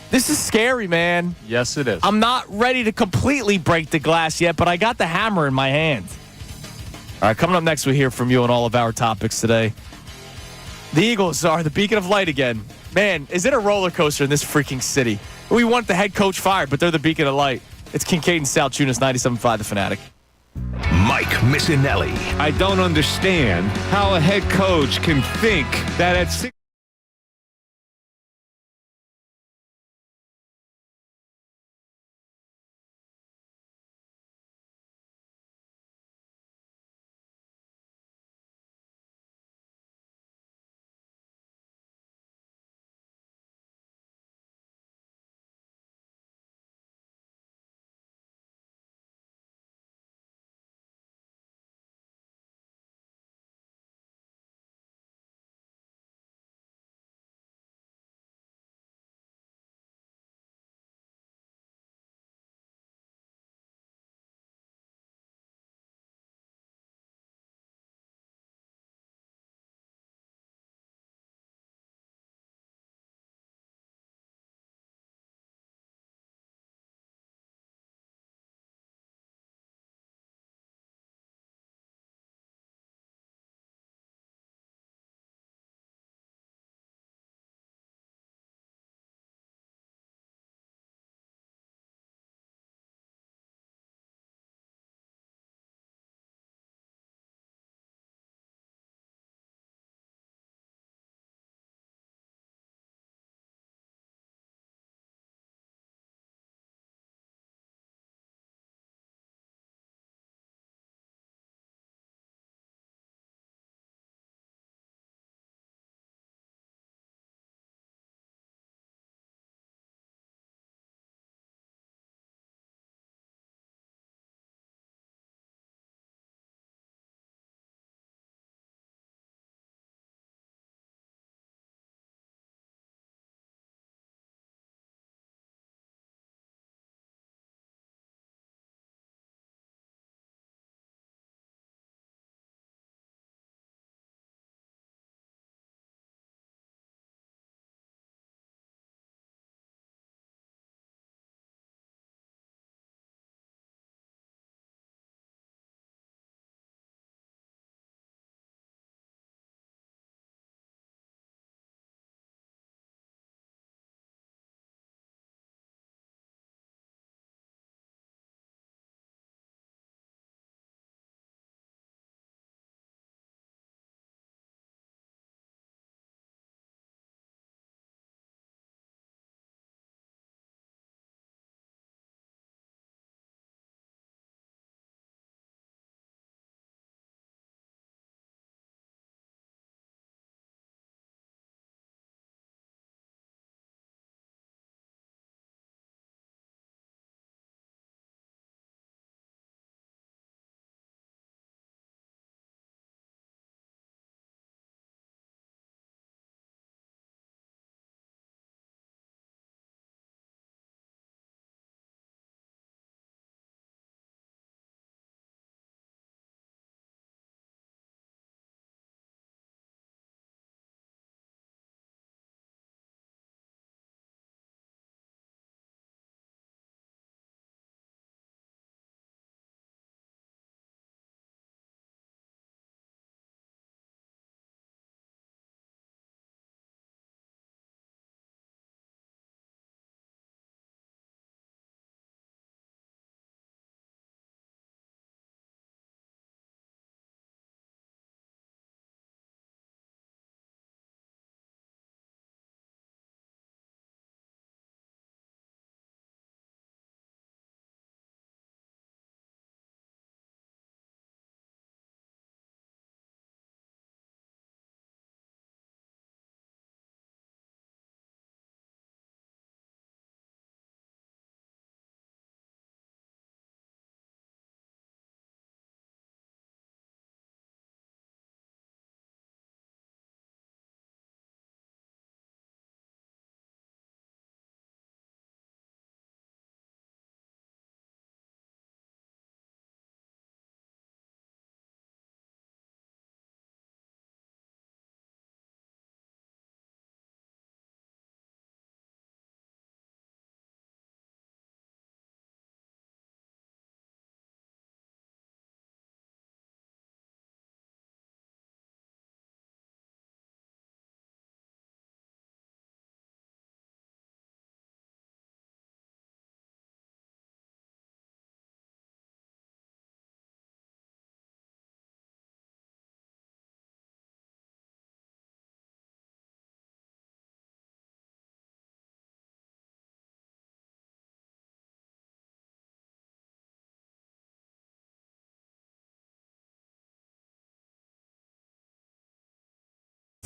This is scary, man. Yes, it is. I'm not ready to completely break the glass yet, but I got the hammer in my hand. All right, coming up next, we hear from you on all of our topics today. The Eagles are the beacon of light again. Man, is it a roller coaster in this freaking city? We want the head coach fired, but they're the beacon of light. It's Kincade and Salciunas, 97.5 The Fanatic. Mike Missanelli. I don't understand how a head coach can think that at 6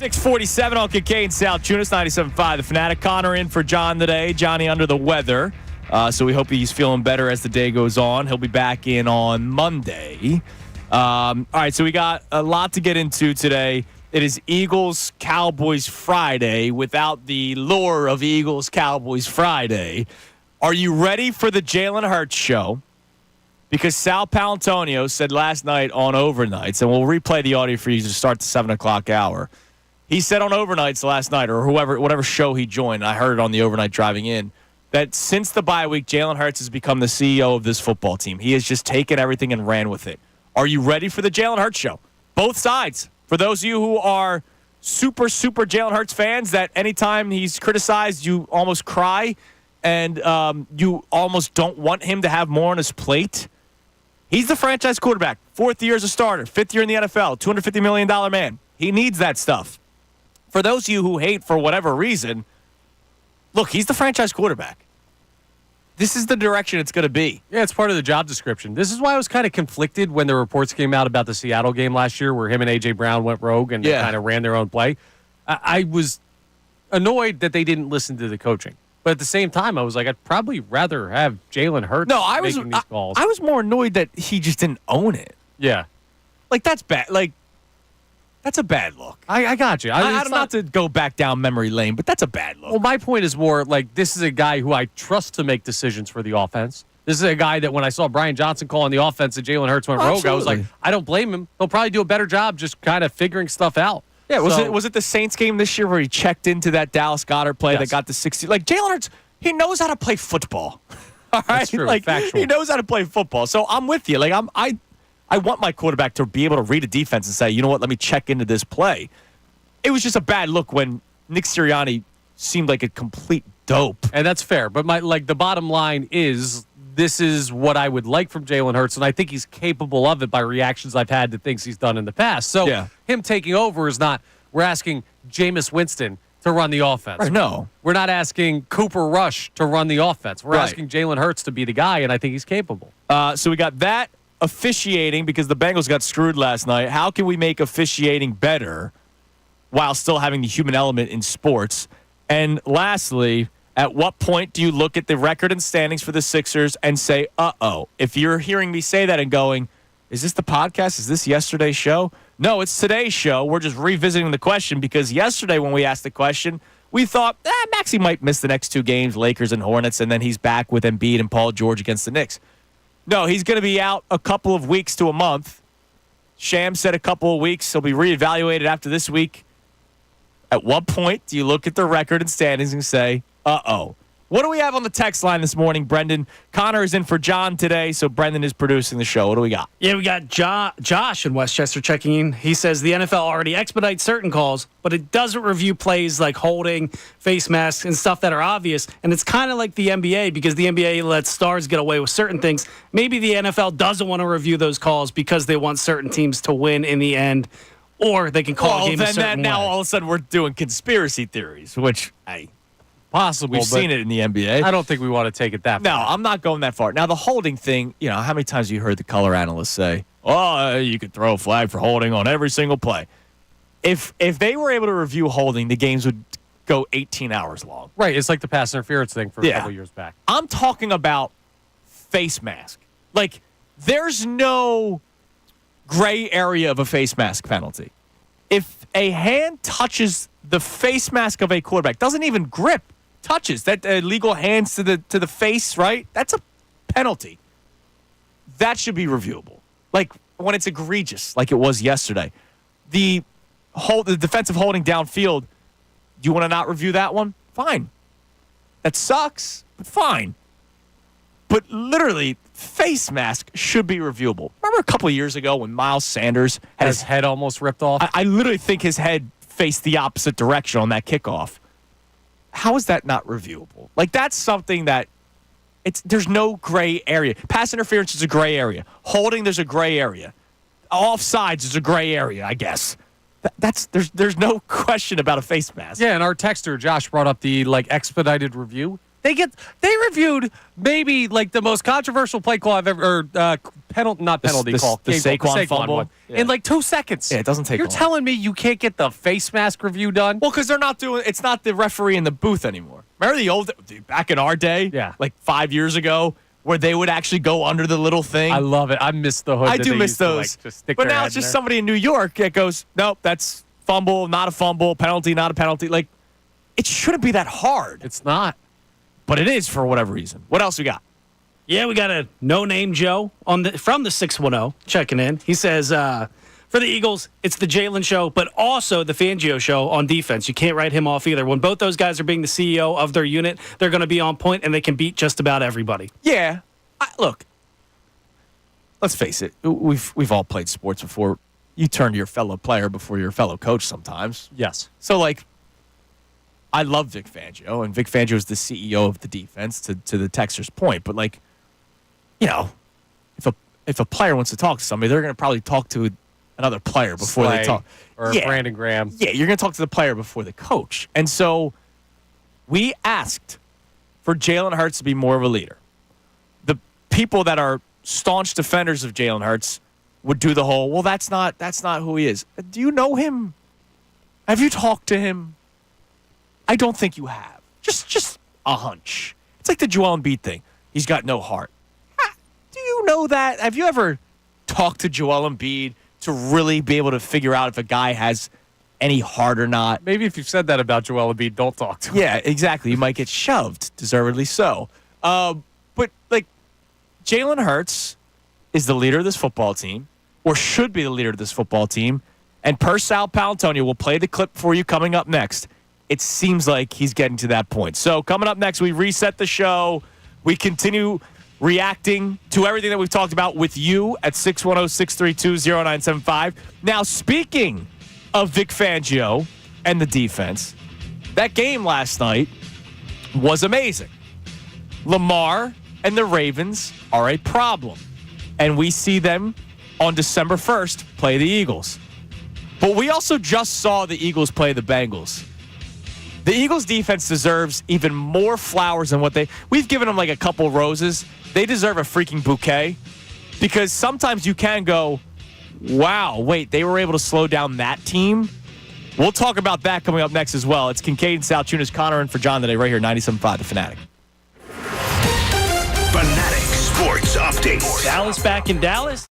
6:47 on Kincade Salciunas, 97.5 The Fanatic. Connor in for John today. Johnny under the weather. So we hope he's feeling better as the day goes on. He'll be back in on Monday. All right, so we got a lot to get into today. It is Eagles-Cowboys Friday without the lure of Eagles-Cowboys Friday. Are you ready for the Jalen Hurts show? Because Sal Paolantonio said last night on Overnights, and we'll replay the audio for you to start the 7 o'clock hour. He said on Overnights last night, or whatever show he joined, I heard it on the overnight driving in, that since the bye week, Jalen Hurts has become the CEO of this football team. He has just taken everything and ran with it. Are you ready for the Jalen Hurts show? Both sides. For those of you who are super Jalen Hurts fans, that anytime he's criticized, you almost cry and you almost don't want him to have more on his plate. He's the franchise quarterback. 4th year as a starter. 5th year in the NFL. $250 million man. He needs that stuff. For those of you who hate for whatever reason, look, he's the franchise quarterback. This is the direction it's going to be. Yeah, it's part of the job description. This is why I was kind of conflicted when the reports came out about the Seattle game last year where him and A.J. Brown went rogue and kind of ran their own play. I was annoyed that they didn't listen to the coaching. But at the same time, I was like, I'd probably rather have Jalen Hurts making these calls. I was more annoyed that he just didn't own it. Yeah. Like, that's bad. Like, that's a bad look. I got you. I don't not to go back down memory lane, but that's a bad look. Well, my point is more like this is a guy who I trust to make decisions for the offense. This is a guy that when I saw Brian Johnson calling the offense and Jalen Hurts went rogue, I was like, I don't blame him. He'll probably do a better job just kind of figuring stuff out. Yeah, was it the Saints game this year where he checked into that Dallas Goedert play that got the 60? Like, Jalen Hurts, he knows how to play football. All right? That's true. Like, factual. He knows how to play football. So I'm with you. Like, I want my quarterback to be able to read a defense and say, you know what, let me check into this play. It was just a bad look when Nick Sirianni seemed like a complete dope. And that's fair. But the bottom line is this is what I would like from Jalen Hurts, and I think he's capable of it by reactions I've had to things he's done in the past. So him taking over is not, we're asking Jameis Winston to run the offense. Right, no. We're not asking Cooper Rush to run the offense. We're asking Jalen Hurts to be the guy, and I think he's capable. So we got that. Officiating, because the Bengals got screwed last night. How can we make officiating better while still having the human element in sports? And lastly, at what point do you look at the record and standings for the Sixers and say, uh-oh? If you're hearing me say that and going, is this the podcast? Is this yesterday's show? No, it's today's show. We're just revisiting the question because yesterday when we asked the question, we thought, Maxey might miss the next 2 games, Lakers and Hornets, and then he's back with Embiid and Paul George against the Knicks. No, he's going to be out a couple of weeks to a month. Sham said a couple of weeks. He'll be reevaluated after this week. At what point do you look at the record and standings and say, uh-oh? What do we have on the text line this morning, Brendan? Connor is in for John today, so Brendan is producing the show. What do we got? Yeah, we got Josh in Westchester checking in. He says the NFL already expedites certain calls, but it doesn't review plays like holding, face masks, and stuff that are obvious. And it's kind of like the NBA because the NBA lets stars get away with certain things. Maybe the NFL doesn't want to review those calls because they want certain teams to win in the end, or they can call a game a certain way. Now all of a sudden we're doing conspiracy theories, which possible. We've seen it in the NBA. I don't think we want to take it that far. No, I'm not going that far. Now, the holding thing, how many times have you heard the color analysts say, oh, you could throw a flag for holding on every single play? If they were able to review holding, the games would go 18 hours long. Right. It's like the pass interference thing for a couple years back. I'm talking about face mask. Like, there's no gray area of a face mask penalty. If a hand touches the face mask of a quarterback, doesn't even grip, touches that illegal hands to the face, right? That's a penalty. That should be reviewable. Like when it's egregious, like it was yesterday. The defensive holding downfield, do you want to not review that one? Fine. That sucks, but fine. But literally, face mask should be reviewable. Remember a couple of years ago when Miles Sanders had his head almost ripped off? I literally think his head faced the opposite direction on that kickoff. How is that not reviewable? Like, that's something that there's no gray area. Pass interference is a gray area. Holding, there's a gray area. Offsides is a gray area, I guess. There's no question about a face mask. Yeah, and our texter Josh brought up the expedited review. They reviewed maybe the most controversial play call I've ever not penalty call. The game call, Saquon fumble one. In like 2 seconds. Yeah, it doesn't take You're long. telling me you can't get the face mask review done? Well, because they're not doing. It's not the referee in the booth anymore. Remember back in our day? Yeah. Like 5 years ago, where they would actually go under the little thing. I love it. I miss the hood. I that do they miss used to, those. just stick But their now head it's in just there. somebody in New York that goes, nope, that's fumble, not a fumble, penalty, not a penalty. Like, it shouldn't be that hard. It's not. But it is for whatever reason. What else we got? Yeah, we got a no-name Joe from the 610 checking in. He says, for the Eagles, it's the Jalen show, but also the Fangio show on defense. You can't write him off either. When both those guys are being the CEO of their unit, they're going to be on point, and they can beat just about everybody. Yeah. Look, let's face it. We've all played sports before. You turn to your fellow player before your fellow coach sometimes. Yes. So, like, I love Vic Fangio, and Vic Fangio is the CEO of the defense, to the texter's point. But, like, you know, if a player wants to talk to somebody, they're going to probably talk to another player before they talk. Or Brandon Graham. Yeah, you're going to talk to the player before the coach. And so we asked for Jalen Hurts to be more of a leader. The people that are staunch defenders of Jalen Hurts would do the whole, well, that's not who he is. Do you know him? Have you talked to him? I don't think you have. Just a hunch. It's like the Joel Embiid thing. He's got no heart. Do you know that? Have you ever talked to Joel Embiid to really be able to figure out if a guy has any heart or not? Maybe if you've said that about Joel Embiid, don't talk to him. Yeah, exactly. You might get shoved, deservedly so. But, like, Jalen Hurts is the leader of this football team, or should be the leader of this football team, and per Sal Palantonio, we'll play the clip for you coming up next. It seems like he's getting to that point. So coming up next, we reset the show. We continue reacting to everything that we've talked about with you at 610-632-0975. Now, speaking of Vic Fangio and the defense, that game last night was amazing. Lamar and the Ravens are a problem, and we see them on December 1st play the Eagles. But we also just saw the Eagles play the Bengals. The Eagles defense deserves even more flowers than we've given them like a couple roses. They deserve a freaking bouquet, because sometimes you can go, wow, wait, they were able to slow down that team? We'll talk about that coming up next as well. It's Kincade Salciunas, Connor, and for John today right here, 97.5 The Fanatic. Fanatic Sports Update. Dallas back in Dallas.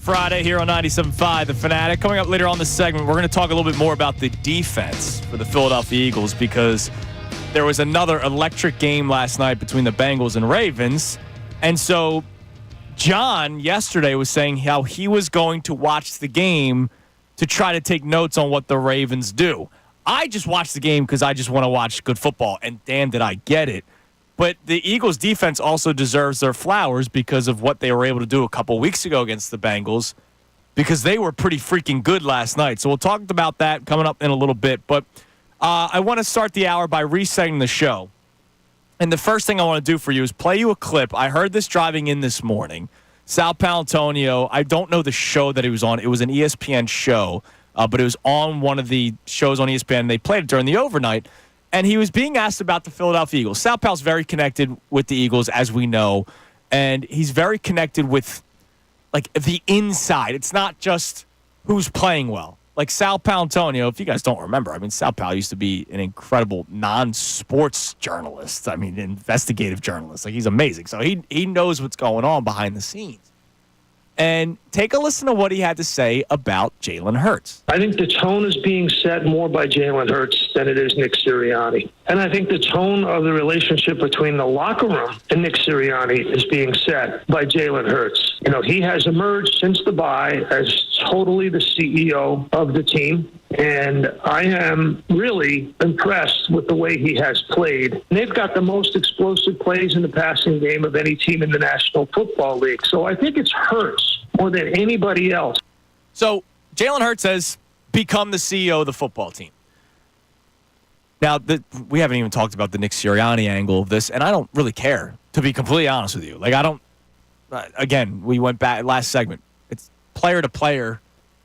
Friday here on 97.5, The Fanatic. Coming up later on this segment, we're going to talk a little bit more about the defense for the Philadelphia Eagles because there was another electric game last night between the Bengals and Ravens. And so John yesterday was saying how he was going to watch the game to try to take notes on what the Ravens do. I just watched the game because I just want to watch good football, and damn did I get it. But the Eagles' defense also deserves their flowers because of what they were able to do a couple weeks ago against the Bengals, because they were pretty freaking good last night. So we'll talk about that coming up in a little bit. But I want to start the hour by resetting the show. And the first thing I want to do for you is play you a clip. I heard this driving in this morning. Sal Paolantonio, I don't know the show that he was on. It was an ESPN show, but it was on one of the shows on ESPN. They played it during the overnight. And he was being asked about the Philadelphia Eagles. Sal Pal's very connected with the Eagles, as we know. And he's very connected with, like, the inside. It's not just who's playing well. Like Sal Paolantonio, if you guys don't remember, I mean, Sal Pal used to be an incredible non-sports journalist. I mean, investigative journalist. Like, he's amazing. So he knows what's going on behind the scenes. And take a listen to what he had to say about Jalen Hurts. I think the tone is being set more by Jalen Hurts than it is Nick Sirianni. And I think the tone of the relationship between the locker room and Nick Sirianni is being set by Jalen Hurts. You know, he has emerged since the bye as totally the CEO of the team. And I am really impressed with the way he has played. And they've got the most explosive plays in the passing game of any team in the National Football League. So I think it's Hurts more than anybody else. So Jalen Hurts has become the CEO of the football team. Now, we haven't even talked about the Nick Sirianni angle of this, and I don't really care, to be completely honest with you. Like, I don't again, we went back last segment. It's player to player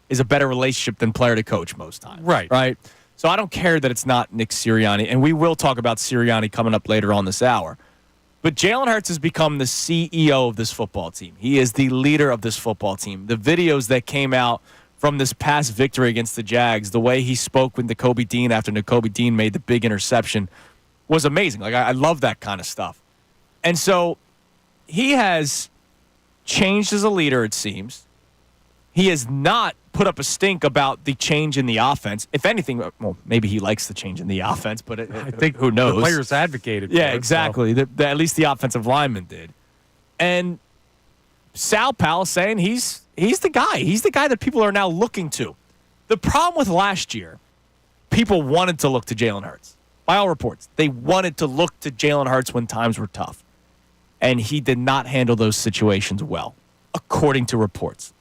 is a better relationship than player to coach most times. Right. So I don't care that it's not Nick Sirianni, and we will talk about Sirianni coming up later on this hour. But Jalen Hurts has become the CEO of this football team. He is the leader of this football team. The videos that came out from this past victory against the Jags, the way he spoke with Nakobe Dean after Nakobe Dean made the big interception was amazing. Like, I love that kind of stuff. And so he has changed as a leader, it seems. He has not put up a stink about the change in the offense. If anything, well, maybe he likes the change in the offense, but I think who knows? The players advocated for it. Yeah, it, exactly. So. At least the offensive lineman did. And Sal Pal is saying he's the guy. He's the guy that people are now looking to. The problem with last year, people wanted to look to Jalen Hurts. By all reports, they wanted to look to Jalen Hurts when times were tough. And he did not handle those situations well, according to reports.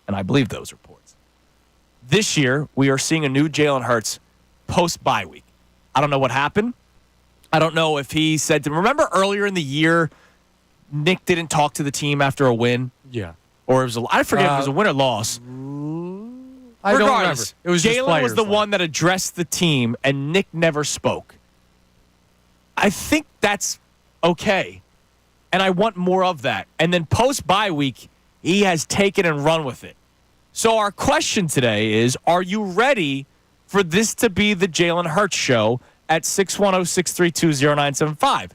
And I believe those reports. This year, we are seeing a new Jalen Hurts post-bye week. I don't know what happened. I don't know if he said to him. Remember earlier in the year, Nick didn't talk to the team after a win? Yeah. Or I forget if it was a win or loss. I don't remember. It was Jalen was the one that addressed the team, and Nick never spoke. I think that's okay. And I want more of that. And then post-bye week, he has taken and run with it. So our question today is, are you ready for this to be the Jalen Hurts show at 610-632-0975?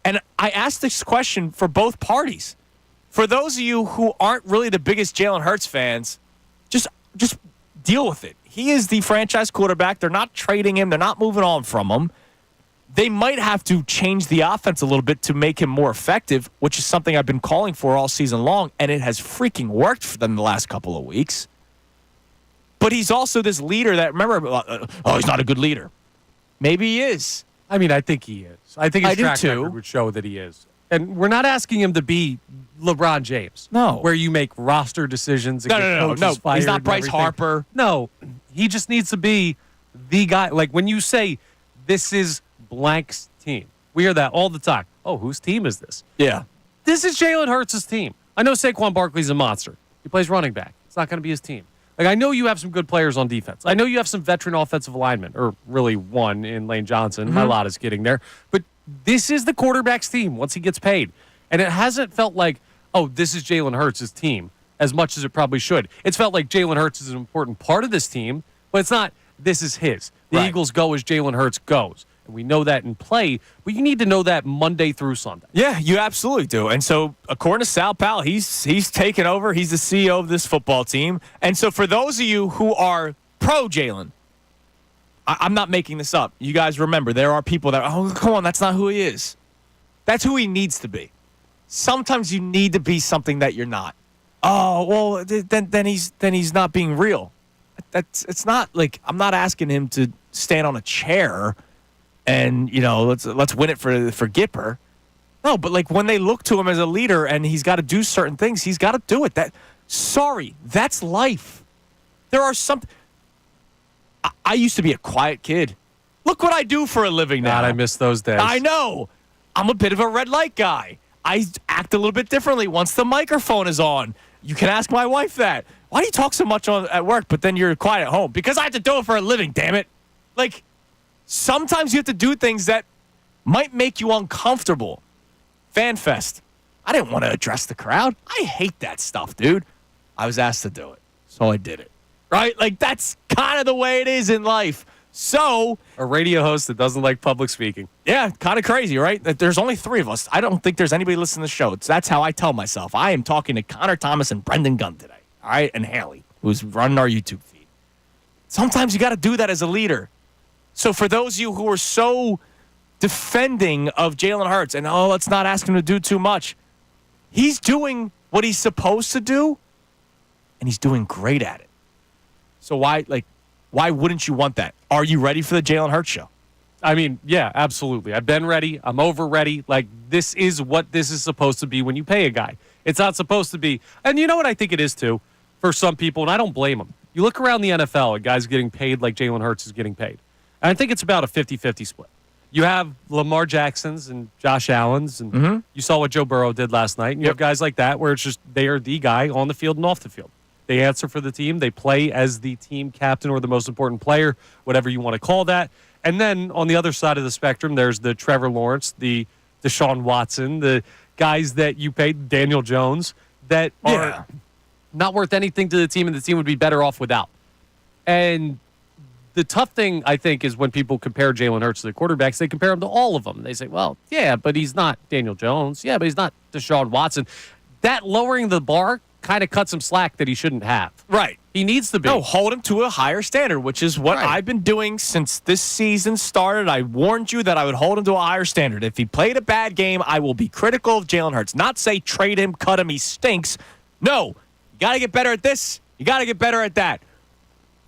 And I asked this question for both parties. For those of you who aren't really the biggest Jalen Hurts fans, just deal with it. He is the franchise quarterback. They're not trading him. They're not moving on from him. They might have to change the offense a little bit to make him more effective, which is something I've been calling for all season long, and it has freaking worked for them the last couple of weeks. But he's also this leader that, remember, he's not a good leader. Maybe he is. I mean, I think he is. I think his track too. record would show that he is. And we're not asking him to be LeBron James. No. Where you make roster decisions and get coaches fired. He's not Bryce everything. Harper. No. He just needs to be the guy. Like, when you say, this is blank's team, we hear that all the time. Oh, whose team is this? Yeah. This is Jalen Hurts' team. I know Saquon Barkley's a monster. He plays running back. It's not going to be his team. Like, I know you have some good players on defense. I know you have some veteran offensive linemen, or really one in Lane Johnson. Mailata's getting there. But this is the quarterback's team once he gets paid. And it hasn't felt like, oh, this is Jalen Hurts' team as much as it probably should. It's felt like Jalen Hurts is an important part of this team, but it's not, this is his. The Eagles go as Jalen Hurts goes. We know that in play, but you need to know that Monday through Sunday. Yeah, you absolutely do. And so, according to Sal Powell, he's taken over. He's the CEO of this football team. And so, for those of you who are pro Jalen, I'm not making this up. You guys remember, there are people that, oh, come on, that's not who he is. That's who he needs to be. Sometimes you need to be something that you're not. Oh, well, then he's not being real. It's not like I'm not asking him to stand on a chair and, let's win it for Gipper. No, but like when they look to him as a leader and he's got to do certain things, he's got to do it. That's life. There are some. I used to be a quiet kid. Look what I do for a living now. God, I miss those days. I know. I'm a bit of a red light guy. I act a little bit differently once the microphone is on. You can ask my wife that. Why do you talk so much at work, but then you're quiet at home? Because I have to do it for a living, damn it. Like, sometimes you have to do things that might make you uncomfortable. FanFest. I didn't want to address the crowd. I hate that stuff, dude. I was asked to do it, so I did it. Right? Like, that's kind of the way it is in life. So, a radio host that doesn't like public speaking. Yeah, kind of crazy, right? That there's only 3 of us. I don't think there's anybody listening to the show. That's how I tell myself. I am talking to Connor Thomas and Brendan Gunn today, all right? And Haley, who's running our YouTube feed. Sometimes you got to do that as a leader. So for those of you who are so defending of Jalen Hurts and, let's not ask him to do too much, he's doing what he's supposed to do, and he's doing great at it. So why wouldn't you want that? Are you ready for the Jalen Hurts show? I mean, yeah, absolutely. I've been ready. I'm over ready. Like, this is what this is supposed to be when you pay a guy. It's not supposed to be. And you know what I think it is, too, for some people, and I don't blame them. You look around the NFL at guys getting paid like Jalen Hurts is getting paid. And I think it's about a 50-50 split. You have Lamar Jacksons and Josh Allens, and you saw what Joe Burrow did last night. And you have guys like that where it's just they are the guy on the field and off the field. They answer for the team. They play as the team captain or the most important player, whatever you want to call that. And then on the other side of the spectrum, there's the Trevor Lawrence, the Deshaun Watson, the guys that you paid, Daniel Jones, that are not worth anything to the team, and the team would be better off without. And the tough thing, I think, is when people compare Jalen Hurts to the quarterbacks, they compare him to all of them. They say, well, yeah, but he's not Daniel Jones. Yeah, but he's not Deshaun Watson. That lowering the bar kind of cuts him slack that he shouldn't have. Right. He needs to be. No, hold him to a higher standard, which is what I've been doing since this season started. I warned you that I would hold him to a higher standard. If he played a bad game, I will be critical of Jalen Hurts. Not say trade him, cut him, he stinks. No, you got to get better at this. You got to get better at that.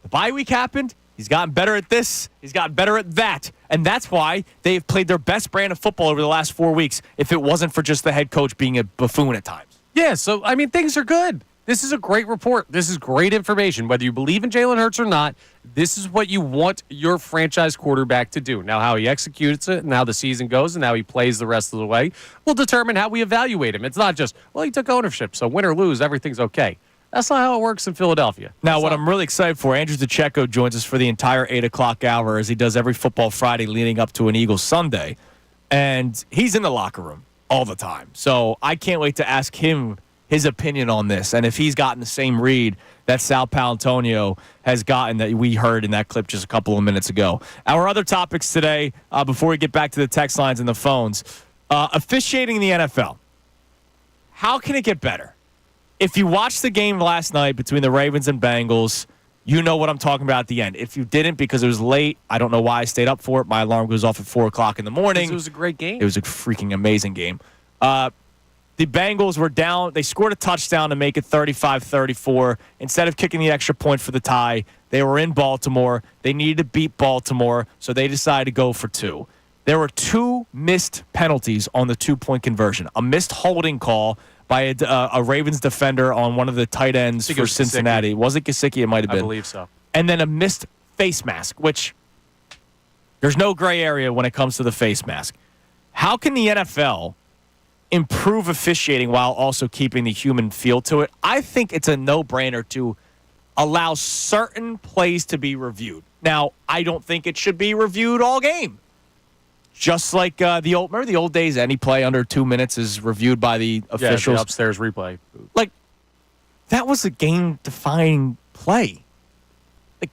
The bye week happened. He's gotten better at this. He's gotten better at that. And that's why they've played their best brand of football over the last 4 weeks, if it wasn't for just the head coach being a buffoon at times. Yeah, so, I mean, things are good. This is a great report. This is great information. Whether you believe in Jalen Hurts or not, this is what you want your franchise quarterback to do. Now, how he executes it and how the season goes and how he plays the rest of the way will determine how we evaluate him. It's not just, well, he took ownership, so win or lose, everything's okay. That's not how it works in Philadelphia. Now, what I'm really excited for, Andrew DeCecco joins us for the entire 8 o'clock hour, as he does every football Friday leading up to an Eagles Sunday. And he's in the locker room all the time. So I can't wait to ask him his opinion on this, and if he's gotten the same read that Sal Paolantonio has gotten that we heard in that clip just a couple of minutes ago. Our other topics today, before we get back to the text lines and the phones, officiating in the NFL. How can it get better? If you watched the game last night between the Ravens and Bengals, you know what I'm talking about at the end. If you didn't, because it was late, I don't know why I stayed up for it. My alarm goes off at 4 o'clock in the morning. It was a great game. It was a freaking amazing game. The Bengals were down. They scored a touchdown to make it 35-34. Instead of kicking the extra point for the tie, they were in Baltimore. They needed to beat Baltimore, so they decided to go for 2. There were 2 missed penalties on the 2-point conversion. A missed holding call by a Ravens defender on one of the tight ends for Cincinnati. Was it Gesicki? It might have been. I believe so. And then a missed face mask, which there's no gray area when it comes to the face mask. How can the NFL improve officiating while also keeping the human feel to it? I think it's a no-brainer to allow certain plays to be reviewed. Now, I don't think it should be reviewed all game. Just like remember the old days, any play under 2 minutes is reviewed by the officials. Yeah, the upstairs replay. Like, that was a game-defining play. Like,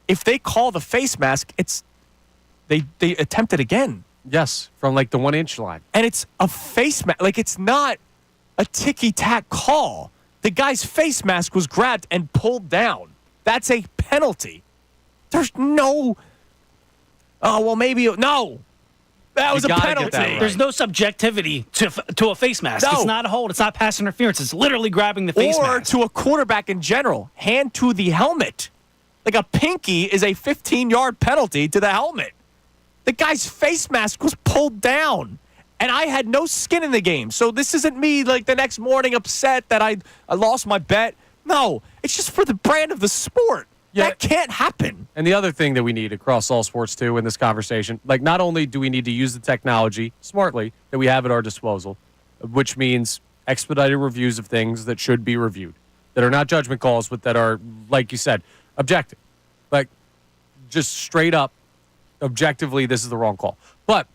if they call the face mask, they attempt it again. Yes, from like the 1 inch line. And it's a face mask. Like, it's not a ticky-tack call. The guy's face mask was grabbed and pulled down. That's a penalty. There's no, oh, well, maybe, no. That was a penalty. Right. There's no subjectivity to a face mask. No. It's not a hold. It's not pass interference. It's literally grabbing the face mask. Or to a quarterback in general, hand to the helmet. Like, a pinky is a 15-yard penalty to the helmet. The guy's face mask was pulled down, and I had no skin in the game. So this isn't me, like, the next morning upset that I lost my bet. No, it's just for the brand of the sport. Yeah. That can't happen. And the other thing that we need across all sports, too, in this conversation, like, not only do we need to use the technology smartly that we have at our disposal, which means expedited reviews of things that should be reviewed, that are not judgment calls, but that are, like you said, objective. Like, just straight up, objectively, this is the wrong call. But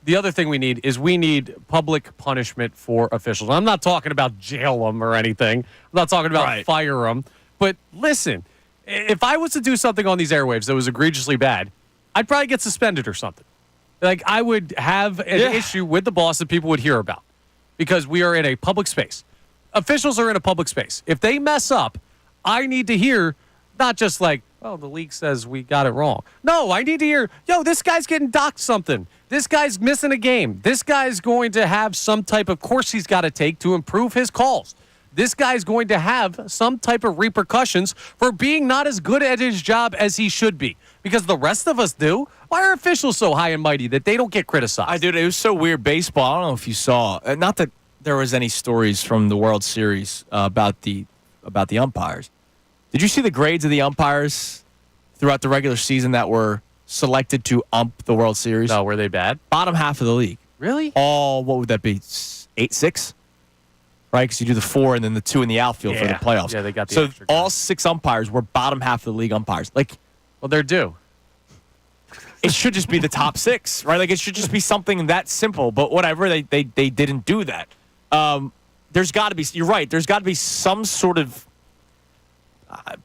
the other thing we need public punishment for officials. I'm not talking about jail them or anything. I'm not talking about fire them. But listen, if I was to do something on these airwaves that was egregiously bad, I'd probably get suspended or something. Like, I would have an issue with the boss that people would hear about because we are in a public space. Officials are in a public space. If they mess up, I need to hear not just like, oh, the league says we got it wrong. No, I need to hear, yo, this guy's getting docked something. This guy's missing a game. This guy's going to have some type of course he's got to take to improve his calls. This guy's going to have some type of repercussions for being not as good at his job as he should be. Because the rest of us do. Why are officials so high and mighty that they don't get criticized? Dude, it was so weird. Baseball, I don't know if you saw, not that there was any stories from the World Series about the umpires. Did you see the grades of the umpires throughout the regular season that were selected to ump the World Series? No, were they bad? Bottom half of the league. Really? All, what would that be? 8-6? Right? Because you do the 4 and then the 2 in the outfield for the playoffs. Yeah, they got the So extra guy. all 6 umpires were bottom half of the league umpires. Like, well, they're due. it should just be the top 6, right? Like, it should just be something that simple. But whatever, they didn't do that. There's got to be, you're right, there's got to be some sort of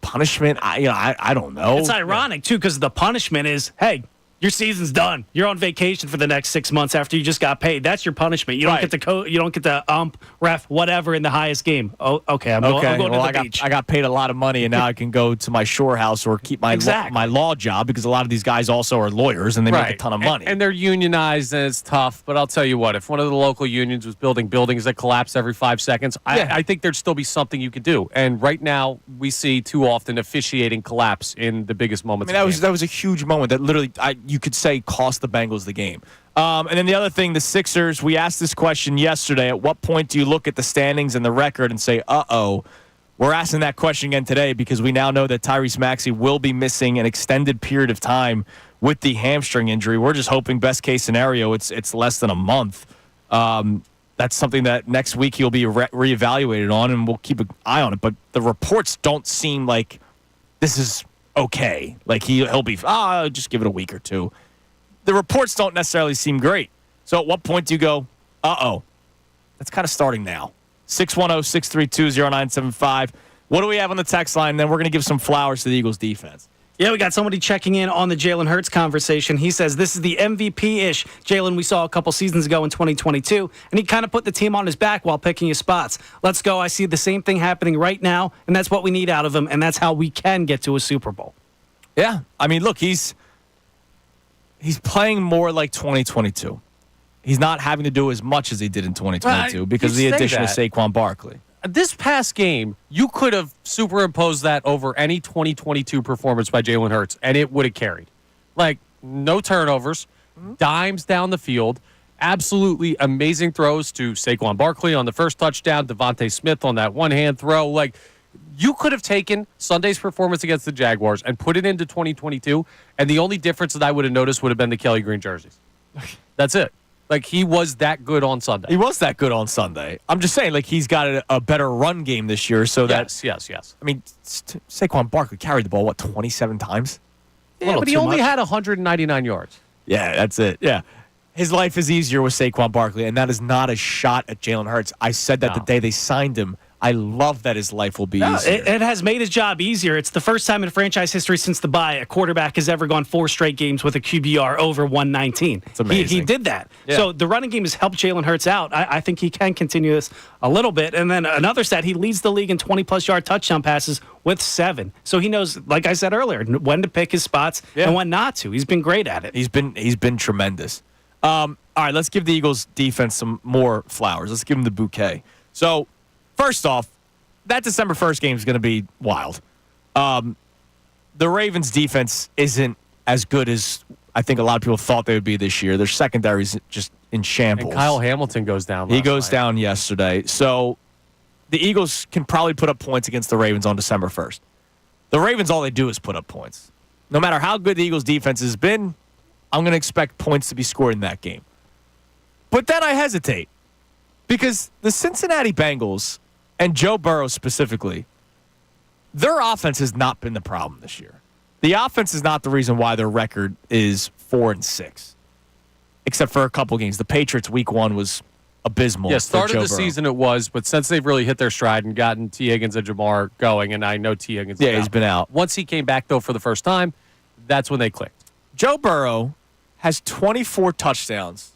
punishment. I don't know. It's ironic, too, because the punishment is, hey, your season's done. You're on vacation for the next 6 months after you just got paid. That's your punishment. You don't get to you don't get to ump, ref, whatever in the highest game. Oh, okay. I'm going to the beach. I got paid a lot of money, and now I can go to my shore house or keep my my law job because a lot of these guys also are lawyers and they make a ton of money. And they're unionized and it's tough. But I'll tell you what, if one of the local unions was building buildings that collapse every 5 seconds, I think there'd still be something you could do. And right now, we see too often officiating collapse in the biggest moments. I mean, that was a huge moment that literally you could say cost the Bengals the game. And then the other thing, the Sixers, we asked this question yesterday. At what point do you look at the standings and the record and say, uh-oh? We're asking that question again today because we now know that Tyrese Maxey will be missing an extended period of time with the hamstring injury. We're just hoping best case scenario it's less than a month. That's something that next week he'll be reevaluated on, and we'll keep an eye on it. But the reports don't seem like this is okay. Like he'll be, just give it a week or two. The reports don't necessarily seem great. So at what point do you go, uh-oh? That's kind of starting now. 610-632-0975. What do we have on the text line? Then we're going to give some flowers to the Eagles defense. Yeah, we got somebody checking in on the Jalen Hurts conversation. He says this is the MVP-ish Jalen we saw a couple seasons ago in 2022, and he kind of put the team on his back while picking his spots. Let's go. I see the same thing happening right now, and that's what we need out of him, and that's how we can get to a Super Bowl. Yeah. I mean, look, he's playing more like 2022. He's not having to do as much as he did in 2022 because of the addition of Saquon Barkley. This past game, you could have superimposed that over any 2022 performance by Jalen Hurts, and it would have carried. Like, no turnovers, dimes down the field, absolutely amazing throws to Saquon Barkley on the first touchdown, Devontae Smith on that one-hand throw. Like, you could have taken Sunday's performance against the Jaguars and put it into 2022, and the only difference that I would have noticed would have been the Kelly Green jerseys. That's it. Like, he was that good on Sunday. He was that good on Sunday. I'm just saying, like, he's got a better run game this year. So Yes. I mean, Saquon Barkley carried the ball, 27 times? Yeah, but he only had 199 yards. Yeah, that's it. Yeah. His life is easier with Saquon Barkley, and that is not a shot at Jalen Hurts. I said that the day they signed him. I love that his life will be No, easier. it has made his job easier. It's the first time in franchise history since the bye a quarterback has ever gone 4 straight games with a QBR over 119. It's amazing. He did that. Yeah. So the running game has helped Jalen Hurts out. I think he can continue this a little bit. And then another stat, he leads the league in 20-plus yard touchdown passes with 7. So he knows, like I said earlier, when to pick his spots and when not to. He's been great at it. He's been tremendous. All right, let's give the Eagles defense some more flowers. Let's give them the bouquet. So, first off, that December 1st game is going to be wild. The Ravens' defense isn't as good as I think a lot of people thought they would be this year. Their secondary is just in shambles. And Kyle Hamilton goes down. He goes night. down yesterday. So, the Eagles can probably put up points against the Ravens on December 1st. The Ravens, all they do is put up points. No matter how good the Eagles' defense has been, I'm going to expect points to be scored in that game. But then I hesitate because the Cincinnati Bengals and Joe Burrow specifically, their offense has not been the problem this year. The offense is not the reason why their record is 4-6, except for a couple games. The Patriots week 1 was abysmal. Yeah, start for of Joe the Burrow. season it was, but since they've really hit their stride and gotten T. Higgins and Jamar going, and I know T. Higgins Yeah, he's been out. Once he came back, though, for the first time, that's when they clicked. Joe Burrow has 24 touchdowns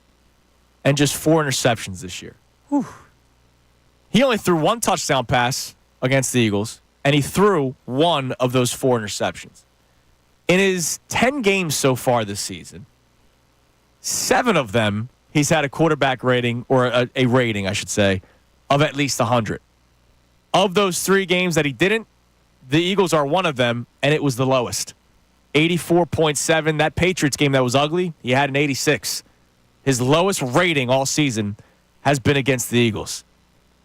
and just 4 interceptions this year. Whew. He only threw 1 touchdown pass against the Eagles, and he threw 1 of those 4 interceptions. In his 10 games so far this season, 7 of them, he's had a quarterback rating, or a rating, I should say, of at least 100. Of those 3 games that he didn't, the Eagles are one of them, and it was the lowest. 84.7. That Patriots game that was ugly, he had an 86. His lowest rating all season has been against the Eagles.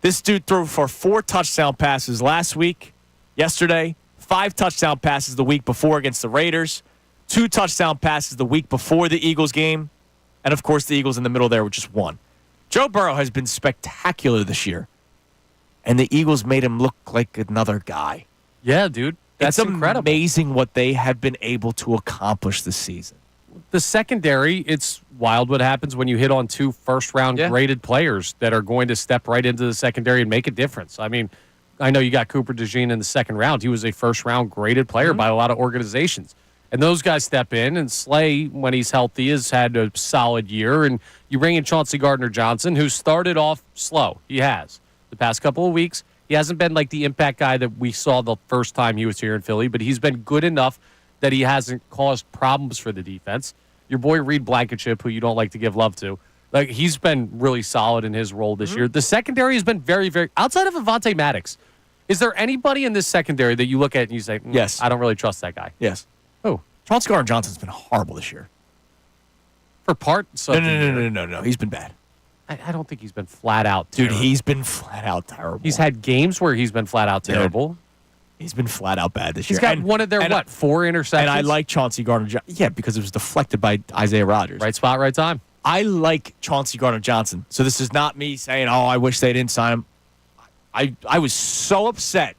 This dude threw for 4 touchdown passes last week, yesterday, 5 touchdown passes the week before against the Raiders, 2 touchdown passes the week before the Eagles game, and, of course, the Eagles in the middle there with just 1. Joe Burrow has been spectacular this year, and the Eagles made him look like another guy. Yeah, dude. That's it's incredible. Amazing what they have been able to accomplish this season. The secondary, it's wild what happens when you hit on 2 first-round graded players that are going to step right into the secondary and make a difference. I mean, I know you got Cooper DeJean in the second round. He was a first-round graded player by a lot of organizations. And those guys step in, and Slay, when he's healthy, has had a solid year. And you bring in Chauncey Gardner-Johnson, who started off slow. He has. The past couple of weeks, he hasn't been like the impact guy that we saw the first time he was here in Philly, but he's been good enough that he hasn't caused problems for the defense. Your boy Reed Blankenship, who you don't like to give love to, like he's been really solid in his role this year. The secondary has been very, very outside of Avonte Maddox. Is there anybody in this secondary that you look at and you say, Yes, I don't really trust that guy? Yes. Oh, Chauncey Gardner-Johnson's been horrible this year. for parts of the year. No. He's been bad. I don't think he's been flat out Dude, terrible. he's been flat out terrible. He's had games where he's been flat out Yeah. terrible. He's been flat out bad this He's year. got And- one of their, and- 4 interceptions? And I like Chauncey Gardner-Johnson. Yeah, because it was deflected by Isaiah Rodgers. Right spot, right time. I like Chauncey Gardner-Johnson. So this is not me saying, oh, I wish they didn't sign him. I was so upset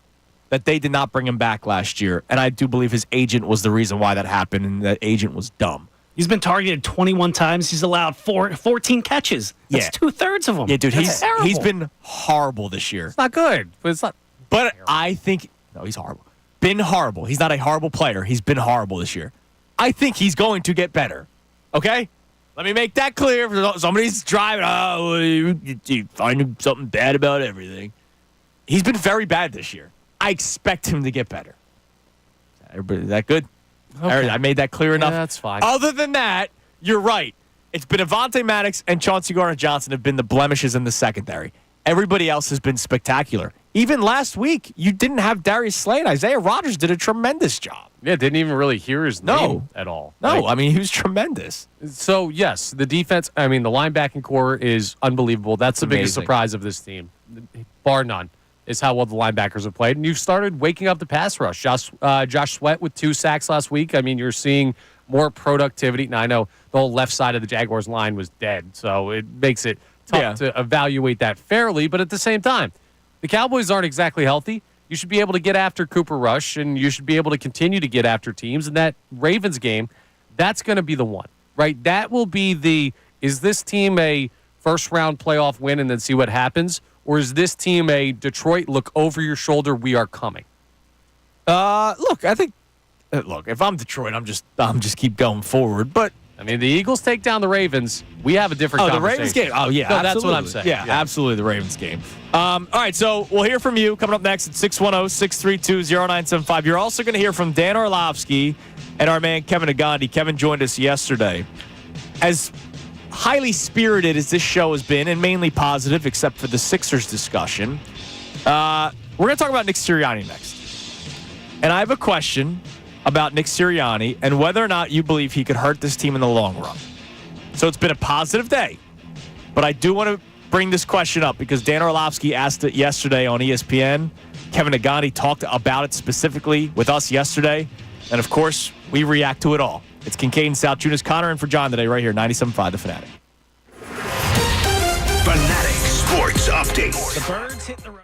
that they did not bring him back last year. And I do believe his agent was the reason why that happened, and that agent was dumb. He's been targeted 21 times. He's allowed 14 catches. That's Yeah. 2/3 of them. Yeah, dude, That's terrible. he's been horrible this year. It's not good, but it's not. But I think – no, he's horrible. Been horrible. He's not a horrible player. He's been horrible this year. I think he's going to get better. Okay? Let me make that clear. Somebody's driving. Oh, you find something bad about everything. He's been very bad this year. I expect him to get better. Everybody, is that good? Okay. I made that clear enough. that's fine. Other than that, you're right. It's been Avonte Maddox and Chauncey Gardner-Johnson have been the blemishes in the secondary. Everybody else has been spectacular. Even last week, you didn't have Darius Slade. Isaiah Rodgers did a tremendous job. Yeah, didn't even really hear his name at all. No, Like, I mean, he was tremendous. so, yes, the defense, the linebacking core is unbelievable. That's the biggest Amazing. surprise of this team, bar none, is how well the linebackers have played. And you've started waking up the pass rush. Josh Sweat with 2 sacks last week. I mean, you're seeing more productivity. Now, I know the whole left side of the Jaguars line was dead, so it makes it tough to evaluate that fairly. But at the same time, the Cowboys aren't exactly healthy. You should be able to get after Cooper Rush, and you should be able to continue to get after teams. And that Ravens game, that's going to be the one, right? That will be is this team a first-round playoff win and then see what happens? or is this team a Detroit look over your shoulder, we are coming? Look, I think. Look, if I'm Detroit, I'm just keep going forward. But I mean, the Eagles take down the Ravens. We have a different the conversation. Ravens game. Oh yeah, no, that's what I'm absolutely. saying. Yeah, absolutely, the Ravens game. All right, so we'll hear from you coming up next at 610-632-0975. You're also going to hear from Dan Orlovsky and our man Kevin Agandi. Kevin joined us yesterday. As highly spirited as this show has been, and mainly positive, except for the Sixers discussion, we're going to talk about Nick Sirianni next. And I have a question about Nick Sirianni and whether or not you believe he could hurt this team in the long run. So it's been a positive day, but I do want to bring this question up because Dan Orlovsky asked it yesterday on ESPN. Kevin Agandi talked about it specifically with us yesterday, and of course, we react to it all. It's Kincade and Salciunas, Connor in for John today right here, 97.5 The Fanatic. Fanatic Sports Update. The Birds hit the road.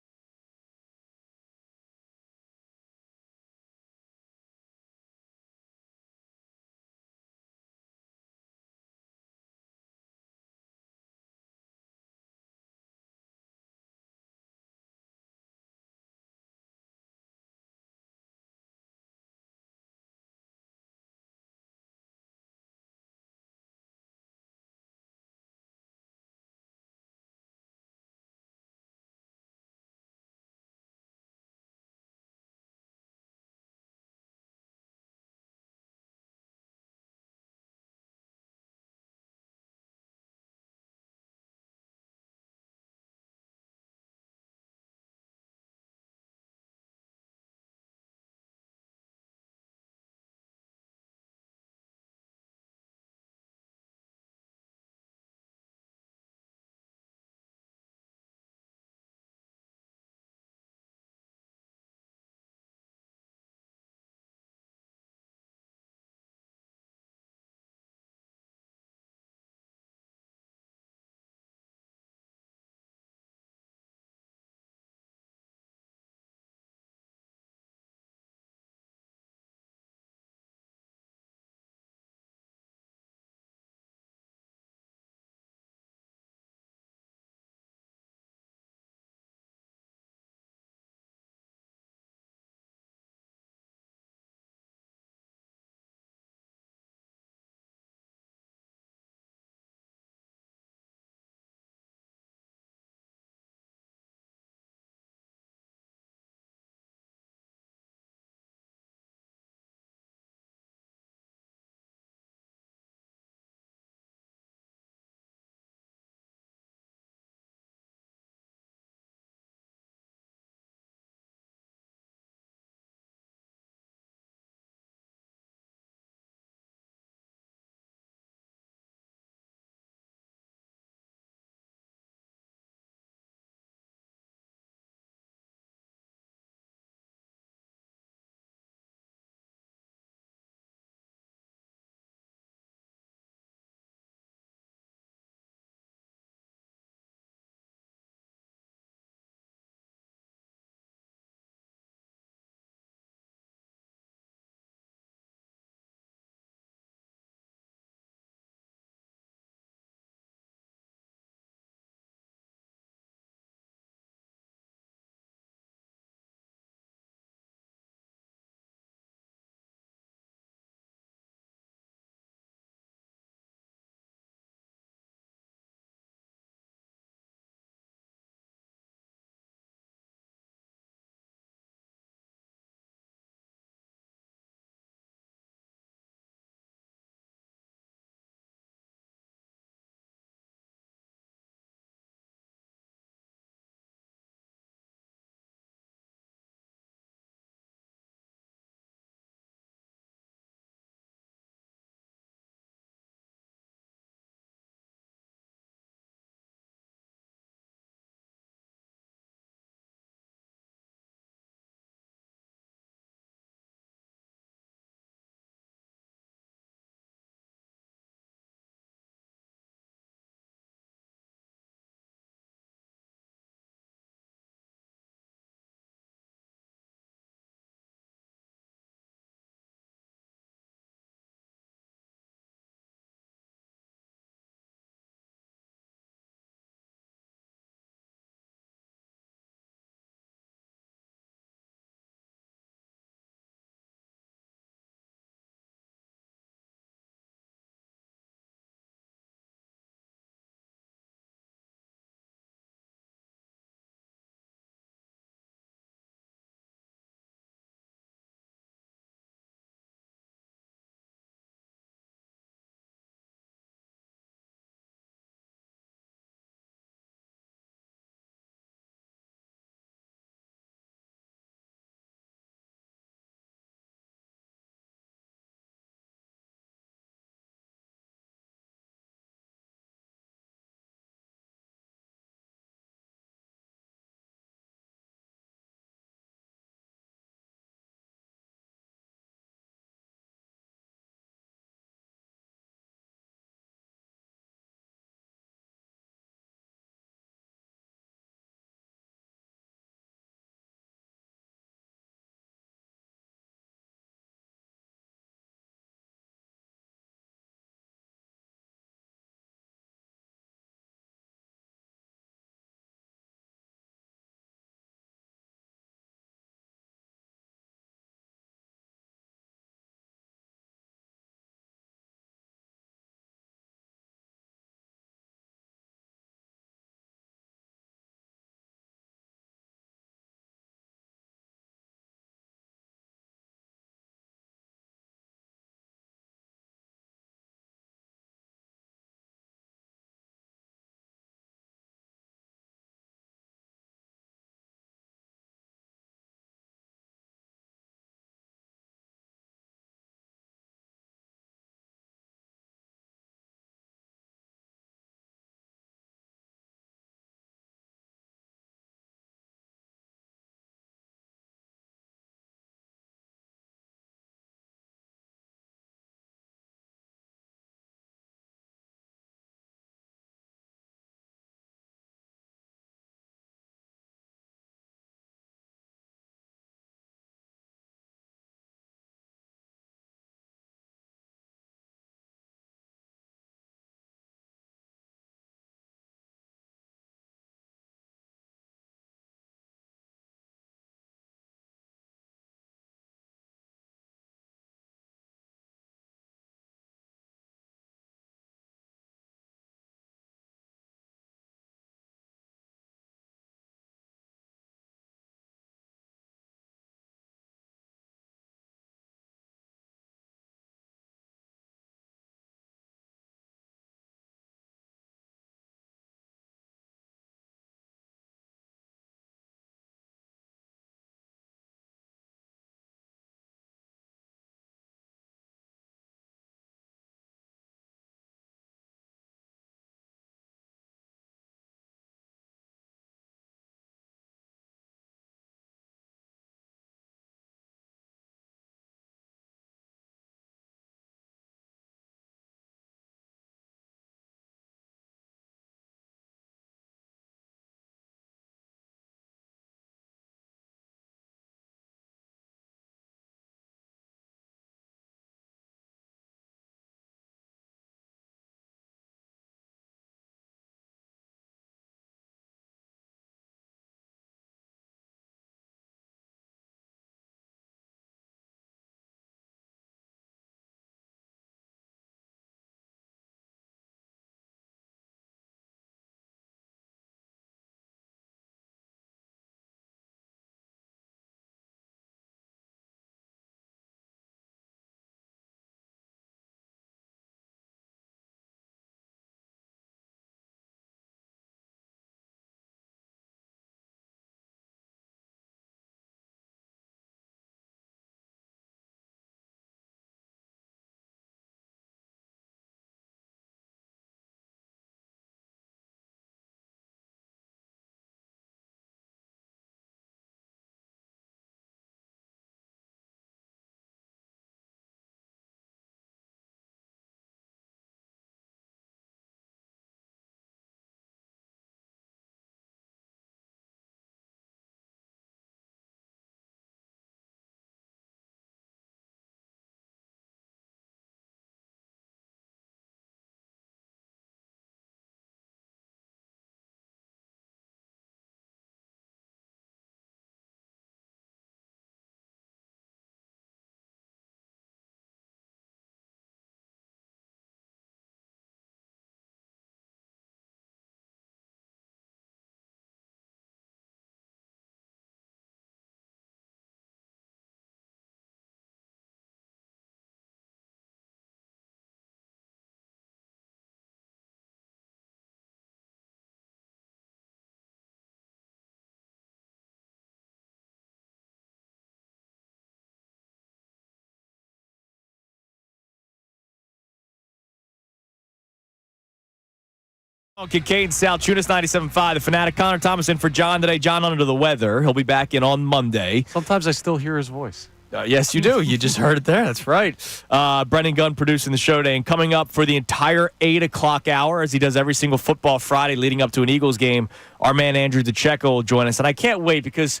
Kincade Salciunas, 97.5. The Fanatic. Connor Thomas in for John today. John under the weather. He'll be back in on Monday. Sometimes I still hear his voice. Yes, you do. You just heard it there. That's right. Brendan Gunn producing the show today. And coming up for the entire 8 o'clock hour, as he does every single football Friday leading up to an Eagles game, our man Andrew DeCecco will join us. And I can't wait because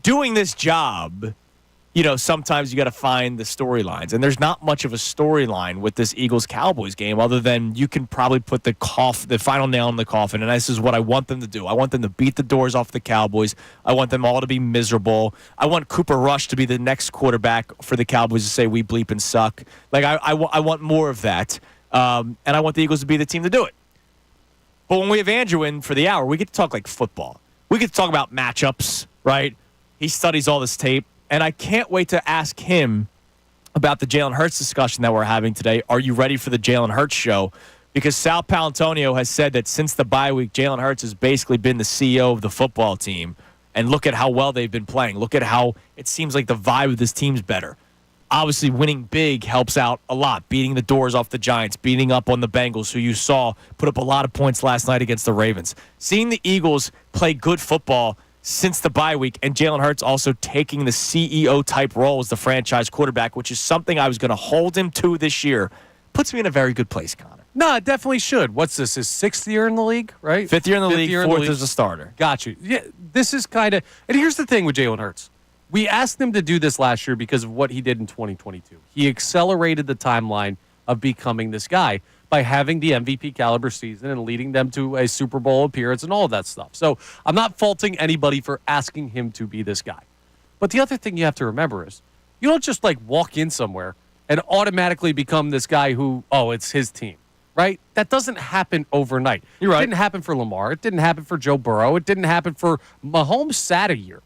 doing this job, sometimes you got to find the storylines. And there's not much of a storyline with this Eagles-Cowboys game other than you can probably put the final nail in the coffin. And this is what I want them to do. I want them to beat the doors off the Cowboys. I want them all to be miserable. I want Cooper Rush to be the next quarterback for the Cowboys to say, we bleep and suck. Like, I want more of that. And I want the Eagles to be the team to do it. But when we have Andrew in for the hour, we get to talk like football. We get to talk about matchups, right? He studies all this tape. And I can't wait to ask him about the Jalen Hurts discussion that we're having today. Are you ready for the Jalen Hurts show? Because Sal Paolantonio has said that since the bye week, Jalen Hurts has basically been the CEO of the football team. And look at how well they've been playing. Look at how it seems like the vibe of this team's better. Obviously, winning big helps out a lot. Beating the doors off the Giants, beating up on the Bengals, who you saw put up a lot of points last night against the Ravens. Seeing the Eagles play good football since the bye week, and Jalen Hurts also taking the CEO-type role as the franchise quarterback, which is something I was going to hold him to this year, puts me in a very good place, Connor. No, it definitely should. What's this, his 6th year in the league, right? 5th year in the league, 4th as a starter. Got you. Yeah, this is kind of – and here's the thing with Jalen Hurts. We asked him to do this last year because of what he did in 2022. He accelerated the timeline of becoming this guy by having the MVP caliber season and leading them to a Super Bowl appearance and all of that stuff. So I'm not faulting anybody for asking him to be this guy. But the other thing you have to remember is you don't just walk in somewhere and automatically become this guy who, it's his team, right? That doesn't happen overnight. You're right. It didn't happen for Lamar. It didn't happen for Joe Burrow. It didn't happen for Mahomes. Sat a year.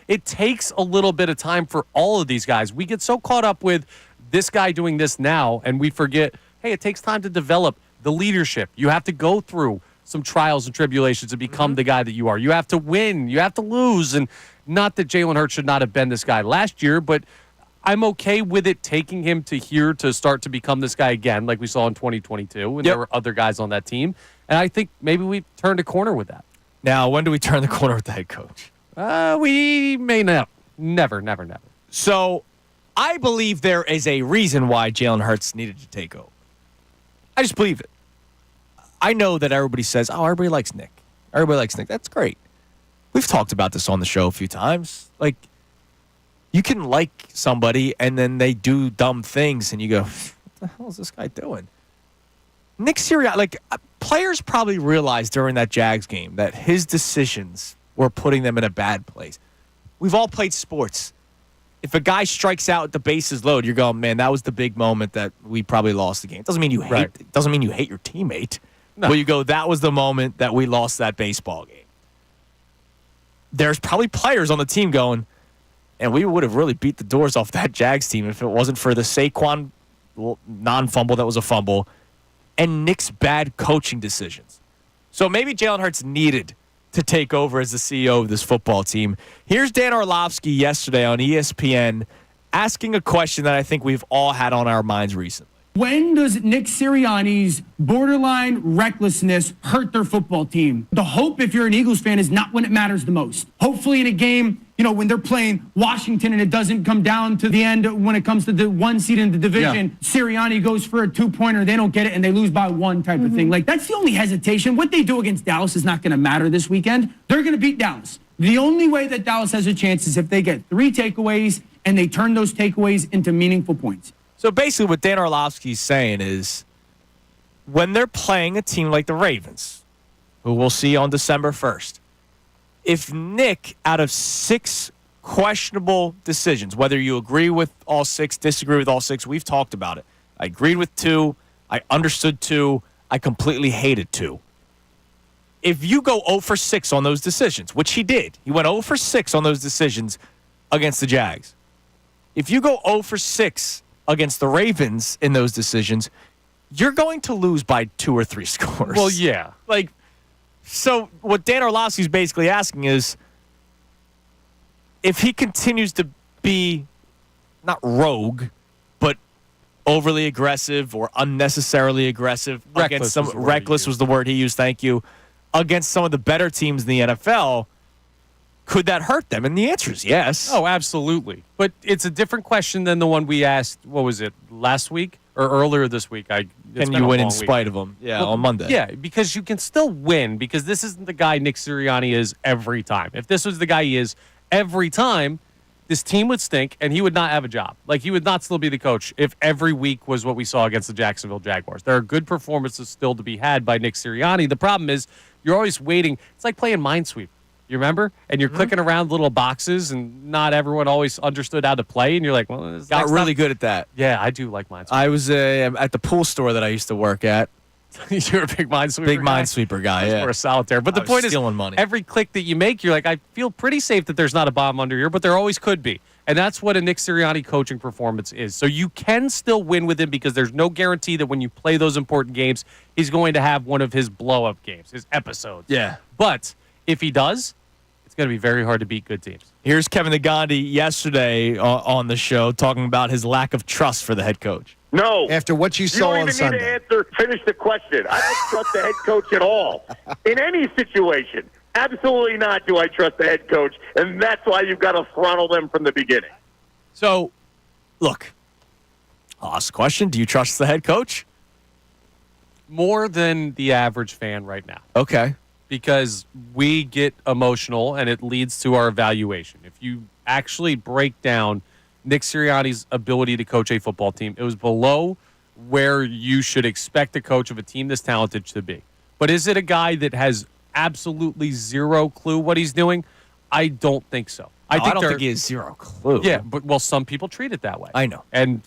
It takes a little bit of time for all of these guys. We get so caught up with this guy doing this now and we forget, hey, it takes time to develop the leadership. You have to go through some trials and tribulations to become the guy that you are. You have to win. You have to lose. And not that Jalen Hurts should not have been this guy last year, but I'm okay with it taking him to here to start to become this guy again, like we saw in 2022, and there were other guys on that team. And I think maybe we turned a corner with that. Now, when do we turn the corner with the head coach? We may not. Never. So I believe there is a reason why Jalen Hurts needed to take over. I just believe it. I know that everybody says, everybody likes Nick. Everybody likes Nick. That's great. We've talked about this on the show a few times. You can like somebody and then they do dumb things and you go, what the hell is this guy doing? Nick Sirianni, players probably realized during that Jags game that his decisions were putting them in a bad place. We've all played sports. If a guy strikes out at the bases loaded, you're going, man, that was the big moment that we probably lost the game. It doesn't mean you hate. It doesn't mean you hate your teammate. No. But you go, that was the moment that we lost that baseball game. There's probably players on the team going, and we would have really beat the doors off that Jags team if it wasn't for the Saquon non-fumble that was a fumble and Nick's bad coaching decisions. So maybe Jalen Hurts needed to take over as the CEO of this football team. Here's Dan Orlovsky yesterday on ESPN asking a question that I think we've all had on our minds recently. When does Nick Sirianni's borderline recklessness hurt their football team? The hope, if you're an Eagles fan, is not when it matters the most. Hopefully in a game, when they're playing Washington and it doesn't come down to the end when it comes to the 1 seed in the division, Sirianni goes for a 2-pointer, they don't get it, and they lose by 1 type of thing. That's the only hesitation. What they do against Dallas is not going to matter this weekend. They're going to beat Dallas. The only way that Dallas has a chance is if they get 3 takeaways and they turn those takeaways into meaningful points. So basically what Dan Orlovsky's saying is when they're playing a team like the Ravens, who we'll see on December 1st, if Nick, out of 6 questionable decisions, whether you agree with all 6, disagree with all 6, we've talked about it. I agreed with 2. I understood 2. I completely hated 2. If you go 0 for 6 on those decisions, which he did, he went 0 for 6 on those decisions against the Jags. If you go 0 for 6 against the Ravens in those decisions, you're going to lose by 2 or 3 scores. Well, yeah. So what Dan Orlovsky's basically asking is, if he continues to be not rogue, but overly aggressive or unnecessarily aggressive against some reckless was the word he used. Thank you. Against some of the better teams in the NFL, could that hurt them? And the answer is yes. Oh, absolutely. But it's a different question than the one we asked, what was it, last week or earlier this week? Can you win in spite of them? Yeah, on Monday. Yeah, because you can still win because this isn't the guy Nick Sirianni is every time. If this was the guy he is every time, this team would stink and he would not have a job. Like, he would not still be the coach if every week was what we saw against the Jacksonville Jaguars. There are good performances still to be had by Nick Sirianni. The problem is you're always waiting. It's like playing Minesweeper. You remember? And you're clicking around little boxes, and not everyone always understood how to play. And you're like, well, this got really good at that. Yeah, I do like Minesweeper. I was at the pool store that I used to work at. You're a big Minesweeper Big guy? Minesweeper guy, yeah. Or a solitaire. But the point is, money. every click that you make, you're like, I feel pretty safe that there's not a bomb under here, but there always could be. And that's what a Nick Sirianni coaching performance is. So you can still win with him because there's no guarantee that when you play those important games, he's going to have one of his blow-up games, his episodes. Yeah. But if he does, it's going to be very hard to beat good teams. Here's Kevin Nagandi yesterday on the show talking about his lack of trust for the head coach. No. After what you saw on Sunday. You don't even need to answer. Finish the question. I don't trust the head coach at all. In any situation. Absolutely not do I trust the head coach, and that's why you've got to throttle them from the beginning. So, look, I'll ask the question. Do you trust the head coach? More than the average fan right now. Okay. Because we get emotional, and it leads to our evaluation. If you actually break down Nick Sirianni's ability to coach a football team, it was below where you should expect a coach of a team this talented to be. But is it a guy that has absolutely zero clue what he's doing? I don't think so. I don't think he has zero clue. Yeah, but some people treat it that way. I know. And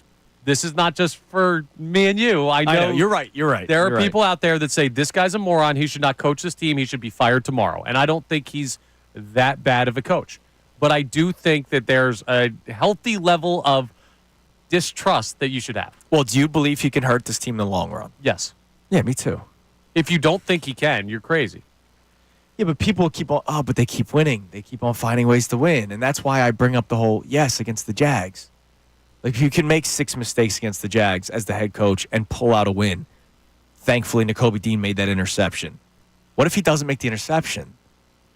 this is not just for me and you. I know. You're right. There are people out there that say, this guy's a moron. He should not coach this team. He should be fired tomorrow. And I don't think he's that bad of a coach. But I do think that there's a healthy level of distrust that you should have. Well, do you believe he can hurt this team in the long run? Yes. Yeah, me too. If you don't think he can, you're crazy. Yeah, but people keep on, but they keep winning. They keep on finding ways to win. And that's why I bring up the whole, yes, against the Jags. Like, you can make 6 mistakes against the Jags as the head coach and pull out a win. Thankfully, Nakobe Dean made that interception. What if he doesn't make the interception?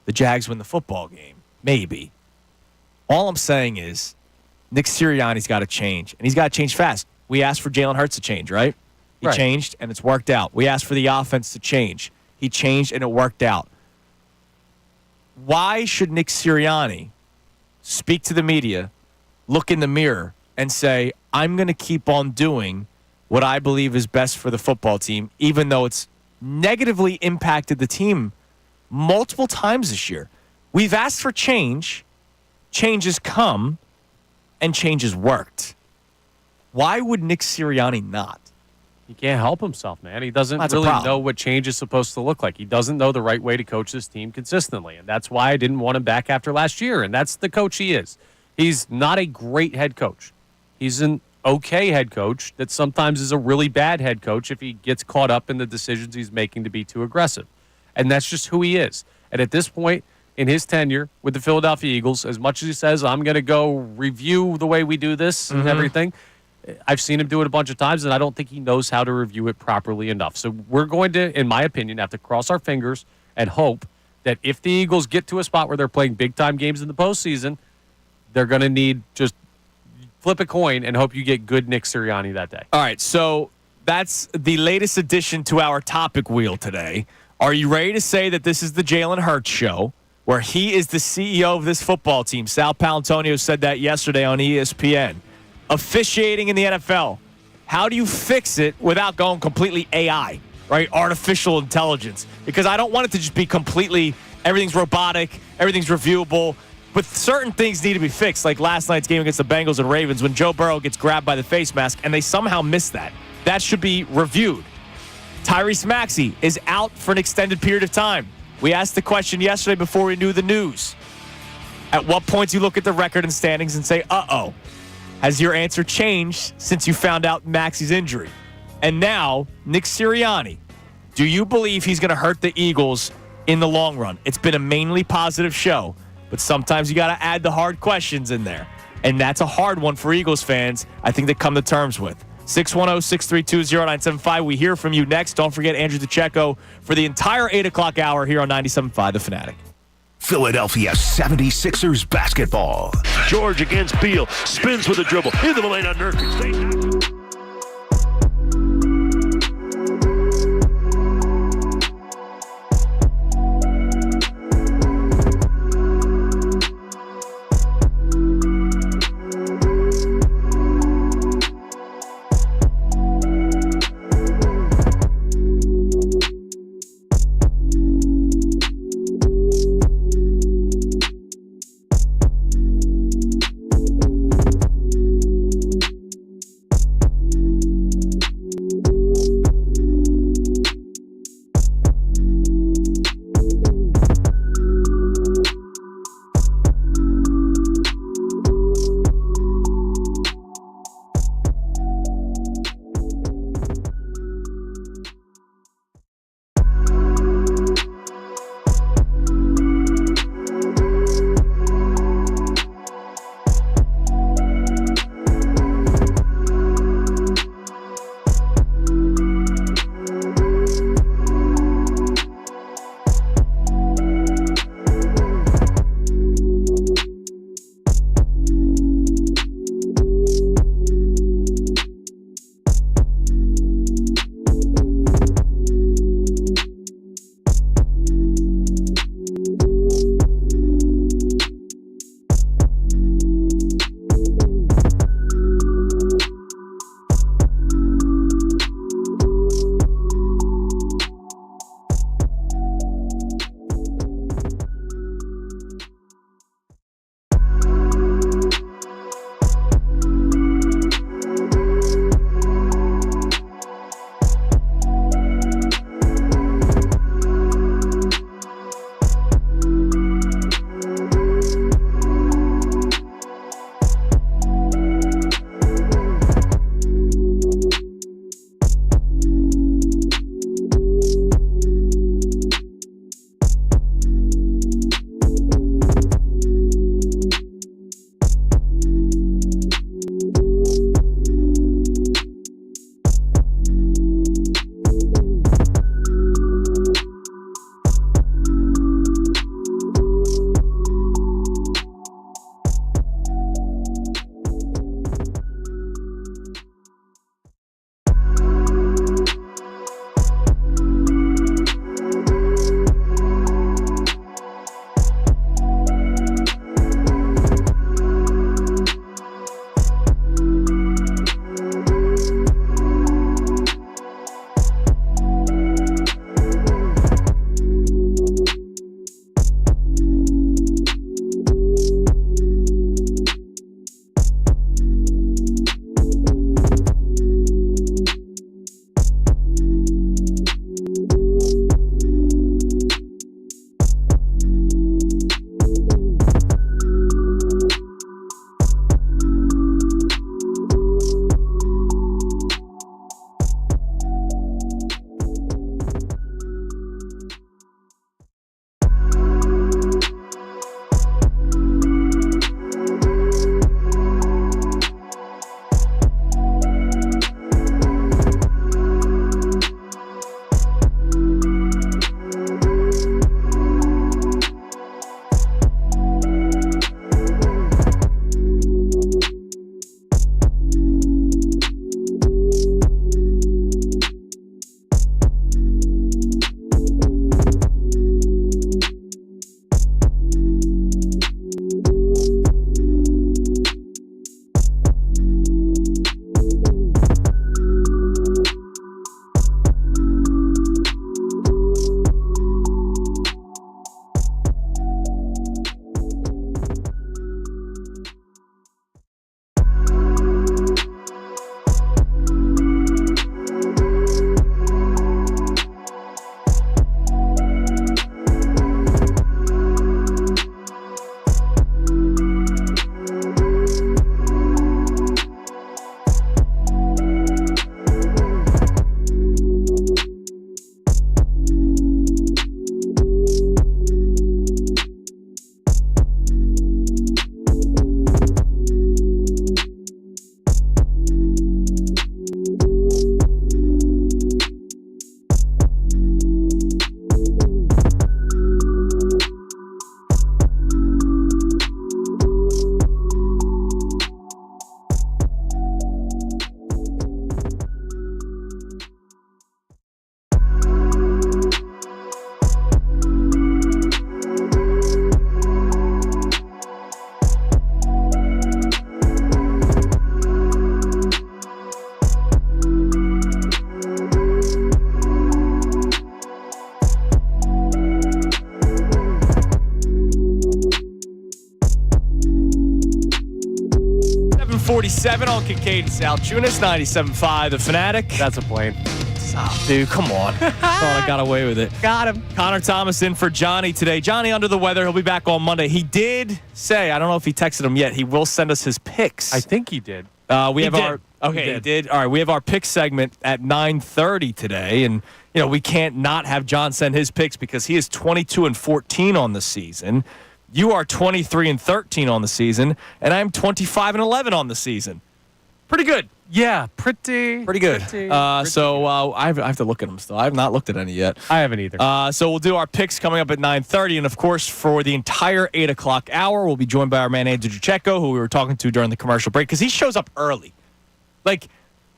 The Jags win the football game. Maybe. All I'm saying is Nick Sirianni's got to change, and he's got to change fast. We asked for Jalen Hurts to change, right? He changed, and it's worked out. We asked for the offense to change. He changed, and it worked out. Why should Nick Sirianni speak to the media, look in the mirror, and say, I'm going to keep on doing what I believe is best for the football team, even though it's negatively impacted the team multiple times this year? We've asked for change. Change has come, and change has worked. Why would Nick Sirianni not? He can't help himself, man. He doesn't really know what change is supposed to look like. He doesn't know the right way to coach this team consistently, and that's why I didn't want him back after last year, and that's the coach he is. He's not a great head coach. He's an okay head coach that sometimes is a really bad head coach if he gets caught up in the decisions he's making to be too aggressive, and that's just who he is. And at this point in his tenure with the Philadelphia Eagles, as much as he says, I'm going to go review the way we do this and everything, I've seen him do it a bunch of times, and I don't think he knows how to review it properly enough. So we're going to, in my opinion, have to cross our fingers and hope that if the Eagles get to a spot where they're playing big-time games in the postseason, they're going to need just flip a coin and hope you get good Nick Sirianni that day. All right, so that's the latest addition to our topic wheel today. Are you ready to say that this is the Jalen Hurts show, where he is the CEO of this football team? Sal Palantonio said that yesterday on ESPN. Officiating in the NFL. How do you fix it without going completely AI, right? Artificial intelligence. Because I don't want it to just be completely, everything's robotic, everything's reviewable, but certain things need to be fixed, like last night's game against the Bengals and Ravens when Joe Burrow gets grabbed by the face mask and they somehow missed that. That should be reviewed. Tyrese Maxey is out for an extended period of time. We asked the question yesterday before we knew the news. At what point do you look at the record and standings and say, uh-oh? Has your answer changed since you found out Maxey's injury? And now, Nick Sirianni, do you believe he's going to hurt the Eagles in the long run? It's been a mainly positive show, but sometimes you got to add the hard questions in there. And that's a hard one for Eagles fans, I think, to come to terms with. 610-632-0975. We hear from you next. Don't forget Andrew DeCecco for the entire 8 o'clock hour here on 97.5 The Fanatic. Philadelphia 76ers basketball. George against Beal. Spins with a dribble. Into the lane on Nurkic. 9:47 on Kincade Salciunas, 97.5 The Fanatic. That's a plane. Stop, dude. Come on. Thought I got away with it. Got him. Connor Thomas in for Johnny today. Johnny under the weather. He'll be back on Monday. He did say, I don't know if he texted him yet, he will send us his picks. I think he did. We have did. our okay. He did. All right. We have our pick segment at 9:30 today, and we can't not have John send his picks because he is 22-14 on the season. You are 23-13 on the season, and I'm 25-11 on the season. Pretty good. Yeah, pretty good. pretty So good. I have to look at them still. I have not looked at any yet. I haven't either. So we'll do our picks coming up at 9:30, and of course for the entire 8 o'clock hour, we'll be joined by our man Andrew Jucheco, who we were talking to during the commercial break, because he shows up early. Like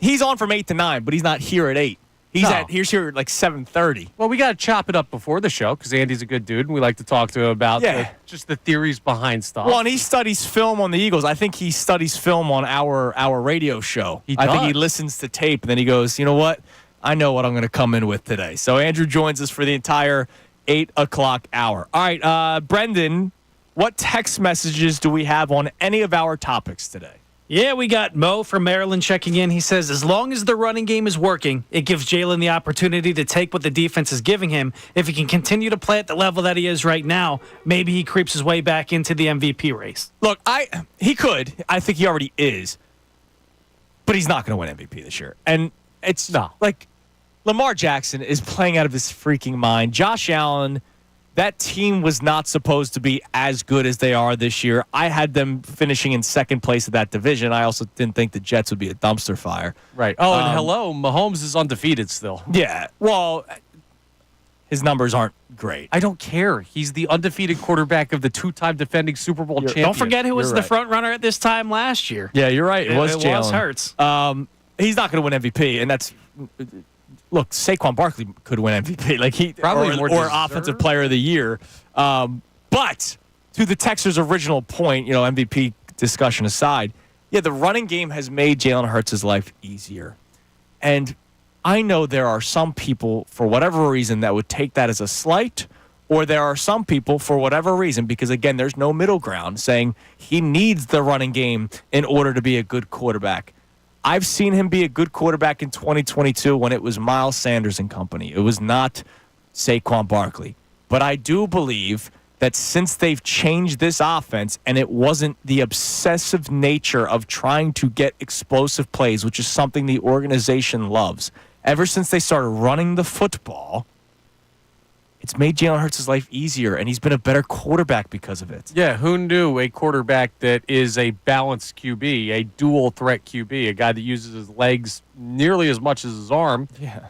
he's on from 8 to 9, but he's not here at 8. He's here at like 7:30. Well, we got to chop it up before the show because Andy's a good dude, and we like to talk to him about just the theories behind stuff. Well, and he studies film on the Eagles. I think he studies film on our radio show. I think he listens to tape, and then he goes, you know what? I know what I'm going to come in with today. So Andrew joins us for the entire 8 o'clock hour. All right, Brendan, what text messages do we have on any of our topics today? Yeah, we got Mo from Maryland checking in. He says, as long as the running game is working, it gives Jalen the opportunity to take what the defense is giving him. If he can continue to play at the level that he is right now, maybe he creeps his way back into the MVP race. Look, he could. I think he already is. But he's not going to win MVP this year. And it's like Lamar Jackson is playing out of his freaking mind. Josh Allen, that team was not supposed to be as good as they are this year. I had them finishing in second place of that division. I also didn't think the Jets would be a dumpster fire. Right. Oh, and Mahomes is undefeated still. Yeah. Well, his numbers aren't great. I don't care. He's the undefeated quarterback of the two-time defending Super Bowl champion. Don't forget who was You're the right. front runner at this time last year. Yeah, you're right. It was Jalen. Hurts. He's not going to win MVP, and that's look. Saquon Barkley could win MVP, like he probably or Offensive Player of the Year. But to the Texans' original point, MVP discussion aside, the running game has made Jalen Hurts' life easier, and I know there are some people for whatever reason that would take that as a slight. Or there are some people, for whatever reason, because, again, there's no middle ground, saying he needs the running game in order to be a good quarterback. I've seen him be a good quarterback in 2022 when it was Miles Sanders and company. It was not Saquon Barkley. But I do believe that since they've changed this offense and it wasn't the obsessive nature of trying to get explosive plays, which is something the organization loves, ever since they started running the football, it's made Jalen Hurts' life easier, and he's been a better quarterback because of it. Yeah, who knew a quarterback that is a balanced QB, a dual-threat QB, a guy that uses his legs nearly as much as his arm,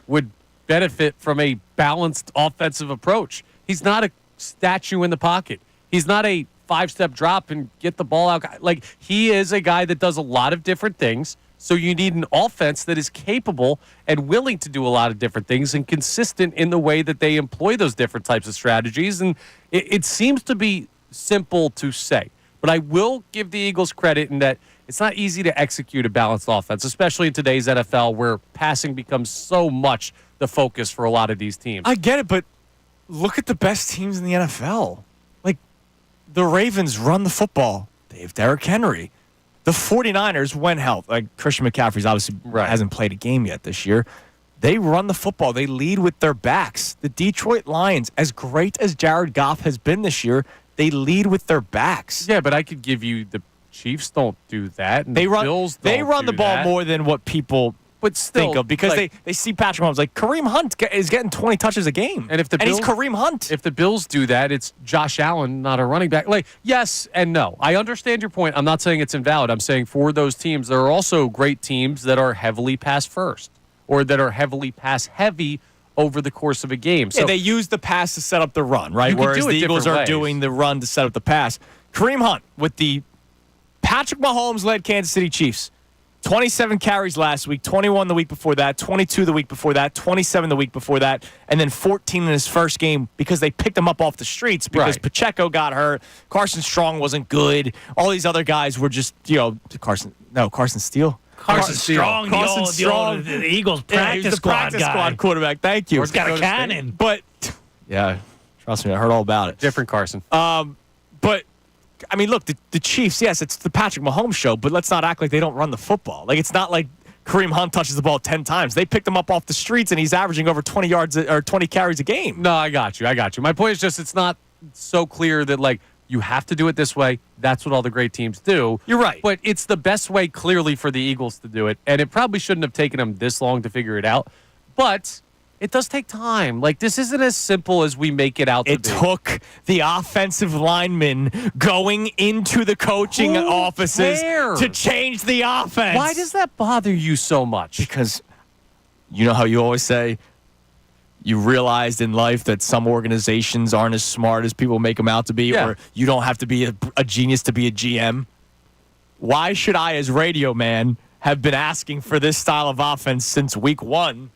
would benefit from a balanced offensive approach. He's not a statue in the pocket. He's not a five-step drop and get the ball out. Like, he is a guy that does a lot of different things. So you need an offense that is capable and willing to do a lot of different things and consistent in the way that they employ those different types of strategies. And it seems to be simple to say. But I will give the Eagles credit in that it's not easy to execute a balanced offense, especially in today's NFL where passing becomes so much the focus for a lot of these teams. I get it, but look at the best teams in the NFL. Like, the Ravens run the football. They have Derrick Henry. The 49ers, when health, like Christian McCaffrey's obviously hasn't played a game yet this year, they run the football. They lead with their backs. The Detroit Lions, as great as Jared Goff has been this year, they lead with their backs. Yeah, but I could give you the Chiefs don't do that. And they run, Bills don't they run do the ball that. more than what people think of because like, they see Patrick Mahomes. Like, Kareem Hunt is getting 20 touches a game. And he's Kareem Hunt. If the Bills do that, it's Josh Allen, not a running back. Like, yes and no. I understand your point. I'm not saying it's invalid. I'm saying for those teams, there are also great teams that are heavily pass first or that are heavily pass heavy over the course of a game. So they use the pass to set up the run, right? You can Whereas do it the Eagles are different ways. doing the run to set up the pass. Kareem Hunt with the Patrick Mahomes-led Kansas City Chiefs. 27 carries last week, 21 the week before that, 22 the week before that, 27 the week before that, and then 14 in his first game because they picked him up off the streets because Pacheco got hurt. Carson Strong wasn't good. All these other guys were just, Carson Steele. Carson Strong, the Eagles practice squad guy. Quarterback. Thank you. He's got a cannon. But, yeah, trust me, I heard all about it. Different Carson. But I mean, look, the Chiefs, yes, it's the Patrick Mahomes show, but let's not act like they don't run the football. Like, it's not like Kareem Hunt touches the ball 10 times. They picked him up off the streets, and he's averaging over 20 yards or 20 carries a game. No, I got you. My point is just it's not so clear that, like, you have to do it this way. That's what all the great teams do. You're right. But it's the best way, clearly, for the Eagles to do it, and it probably shouldn't have taken them this long to figure it out. But it does take time. Like, this isn't as simple as we make it out to be. It took the offensive linemen going into the coaching offices to change the offense. Why does that bother you so much? Because you know how you always say, you realized in life that some organizations aren't as smart as people make them out to be, or you don't have to be a genius to be a GM. Why should I, as radio man, have been asking for this style of offense since week 1?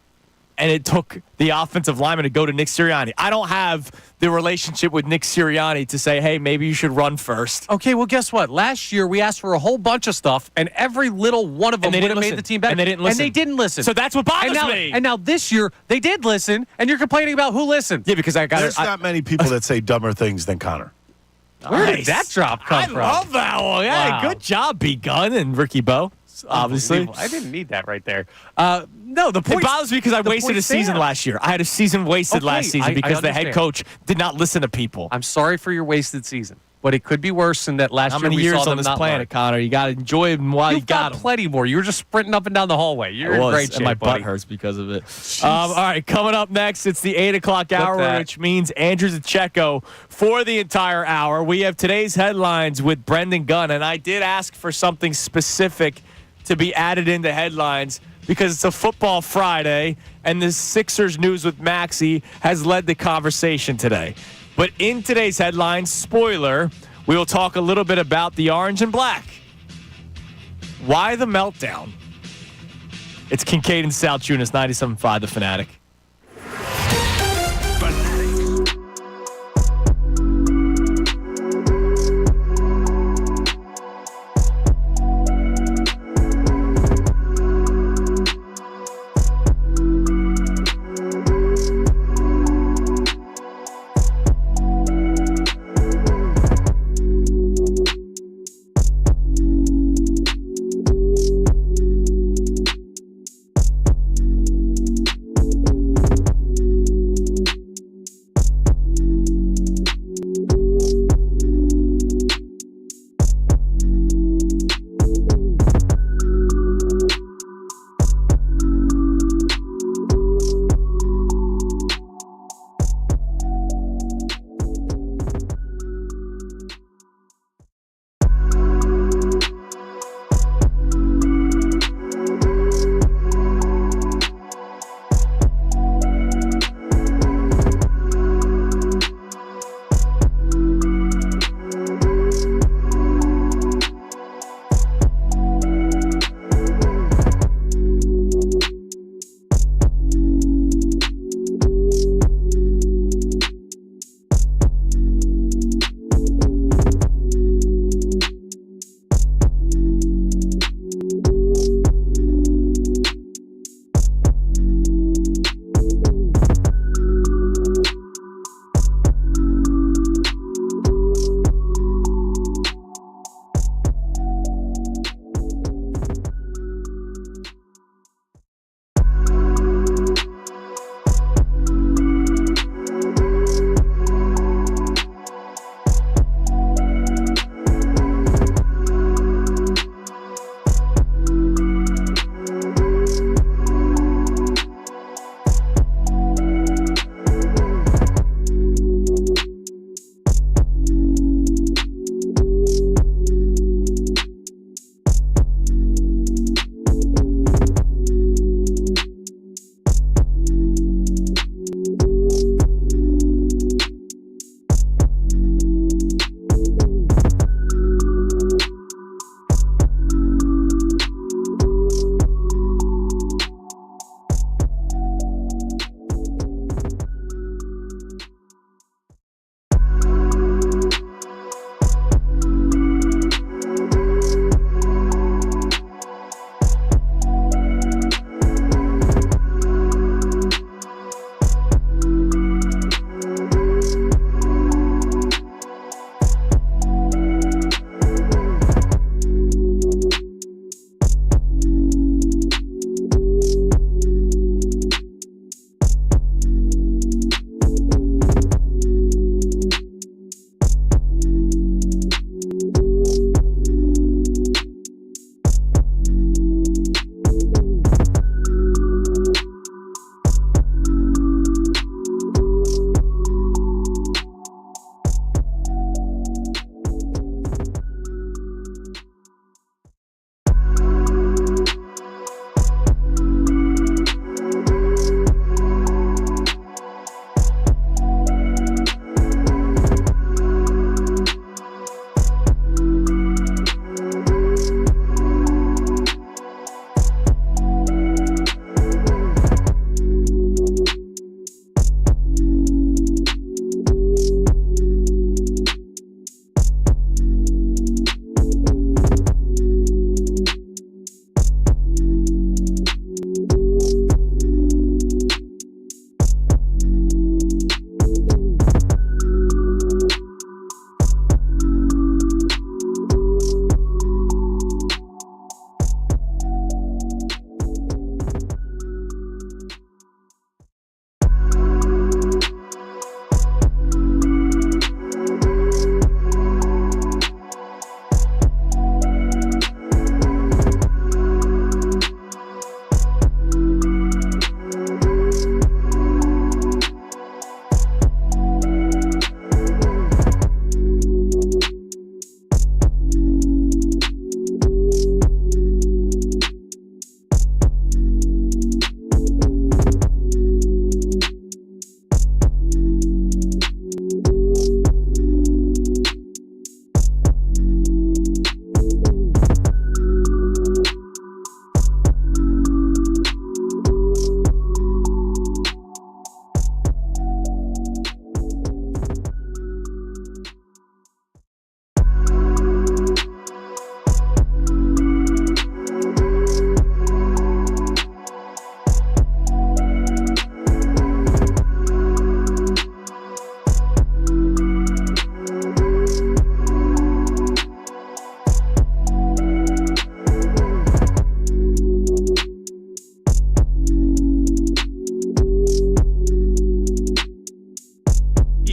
And it took the offensive lineman to go to Nick Sirianni. I don't have the relationship with Nick Sirianni to say, hey, maybe you should run first. Okay, well, guess what? Last year, we asked for a whole bunch of stuff, and every little one of them would have made the team better. And they didn't listen. And they didn't listen. So that's what bothers me. And now this year, they did listen, and you're complaining about who listened. Yeah, because There's not many people that say dumber things than Connor. Where did that drop come from? I love that one. Yeah, good job, B. Gunn and Ricky Bo. Obviously. I didn't need that right there. No, the point. It bothers me because I wasted a season last year. I had a season wasted last season because the head coach did not listen to people. I'm sorry for your wasted season, but it could be worse than that last year. How many we years saw on them this planet, Connor? You got to enjoy them while you got them. Plenty more. You were just sprinting up and down the hallway. You're in great shape, and my buddy. butt hurts because of it. All right, coming up next, it's the 8 o'clock hour, which means Andrew Zacchecko for the entire hour. We have today's headlines with Brendan Gunn, and I did ask for something specific to be added into headlines because it's a football Friday, and the Sixers news with Maxey has led the conversation today. But in today's headlines, spoiler, we will talk a little bit about the orange and black. Why the meltdown? It's Kincade and Salciunas, 97.5 The Fanatic.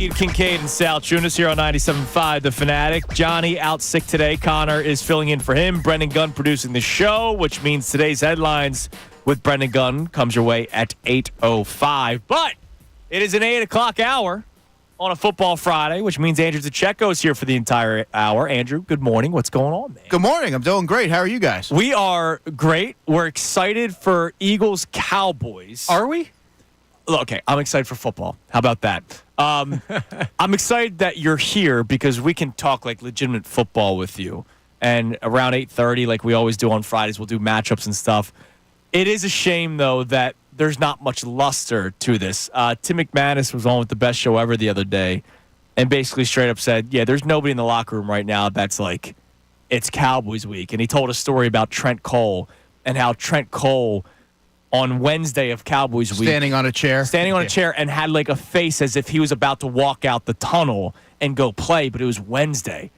Indeed, Kincade and Salciunas here on 97.5 The Fanatic. Johnny out sick today. Connor is filling in for him. Brendan Gunn producing the show, which means today's headlines with Brendan Gunn comes your way at 8:05. But it is an 8 o'clock hour on a football Friday, which means Andrew DeCecco is here for the entire hour. Andrew, good morning. What's going on, man? Good morning. I'm doing great. How are you guys? We are great. We're excited for Eagles-Cowboys. Are we? Okay, I'm excited for football. How about that? I'm excited that you're here because we can talk like legitimate football with you. And around 8:30, like we always do on Fridays, we'll do matchups and stuff. It is a shame, though, that there's not much luster to this. Tim McManus was on with the best show ever the other day and basically straight up said, yeah, there's nobody in the locker room right now that's like, it's Cowboys week. And he told a story about Trent Cole and how Trent Cole on Wednesday of Cowboys week. Standing on a chair and had like a face as if he was about to walk out the tunnel and go play, but it was Wednesday.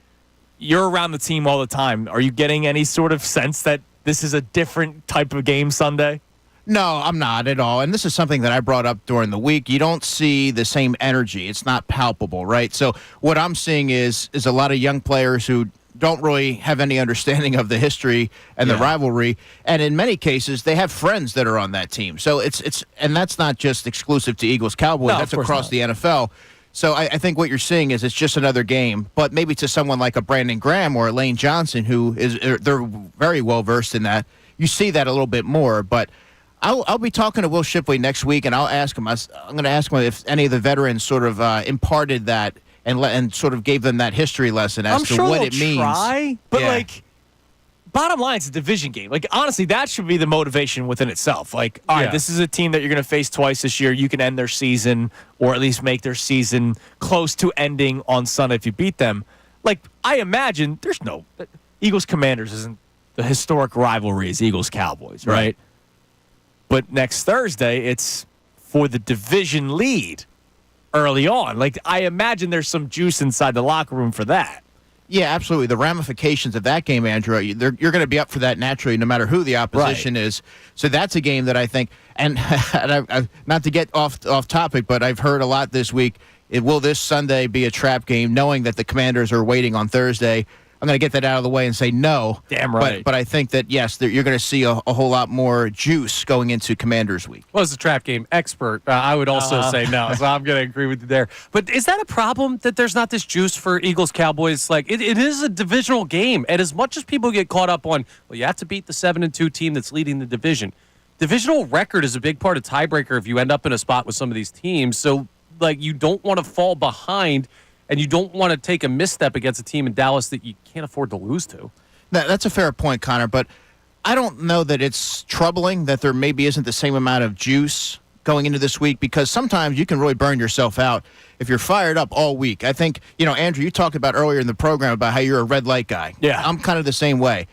You're around the team all the time. Are you getting any sort of sense that this is a different type of game Sunday? No, I'm not at all. And this is something that I brought up during the week. You don't see the same energy. It's not palpable, right? So what I'm seeing is a lot of young players who don't really have any understanding of the history and the rivalry. And in many cases, they have friends that are on that team. So and that's not just exclusive to Eagles Cowboys. No, that's across the NFL. So I think what you're seeing is it's just another game, but maybe to someone like a Brandon Graham or a Lane Johnson, they're very well versed in that. You see that a little bit more, but I'll be talking to Will Shipley next week, and I'll ask him. I'm going to ask him if any of the veterans sort of imparted that and sort of gave them that history lesson as to what it means. Try, but like, bottom line, it's a division game. Like, honestly, that should be the motivation within itself. Like, all right, this is a team that you're going to face twice this year. You can end their season or at least make their season close to ending on Sunday if you beat them. Like, I imagine there's no Eagles-Commanders isn't the historic rivalry as Eagles-Cowboys, right? But next Thursday, it's for the division lead early on. Like, I imagine there's some juice inside the locker room for that. Yeah, absolutely. The ramifications of that game, Andrew, you're going to be up for that naturally no matter who the opposition is. So that's a game that I think, and not to get off topic, but I've heard a lot this week, will this Sunday be a trap game, knowing that the Commanders are waiting on Thursday? I'm going to get that out of the way and say no. Damn right. But I think that, yes, you're going to see a whole lot more juice going into Commanders week. Well, as a trap game expert, I would also say no. So I'm going to agree with you there. But is that a problem that there's not this juice for Eagles-Cowboys? Like, it is a divisional game. And as much as people get caught up on, well, you have to beat the 7-2 team that's leading the division. Divisional record is a big part of tiebreaker if you end up in a spot with some of these teams. So, like, you don't want to fall behind. And you don't want to take a misstep against a team in Dallas that you can't afford to lose to. That's a fair point, Connor, but I don't know that it's troubling that there maybe isn't the same amount of juice going into this week, because sometimes you can really burn yourself out if you're fired up all week. I think, Andrew, you talked about earlier in the program about how you're a red light guy. Yeah. I'm kind of the same way.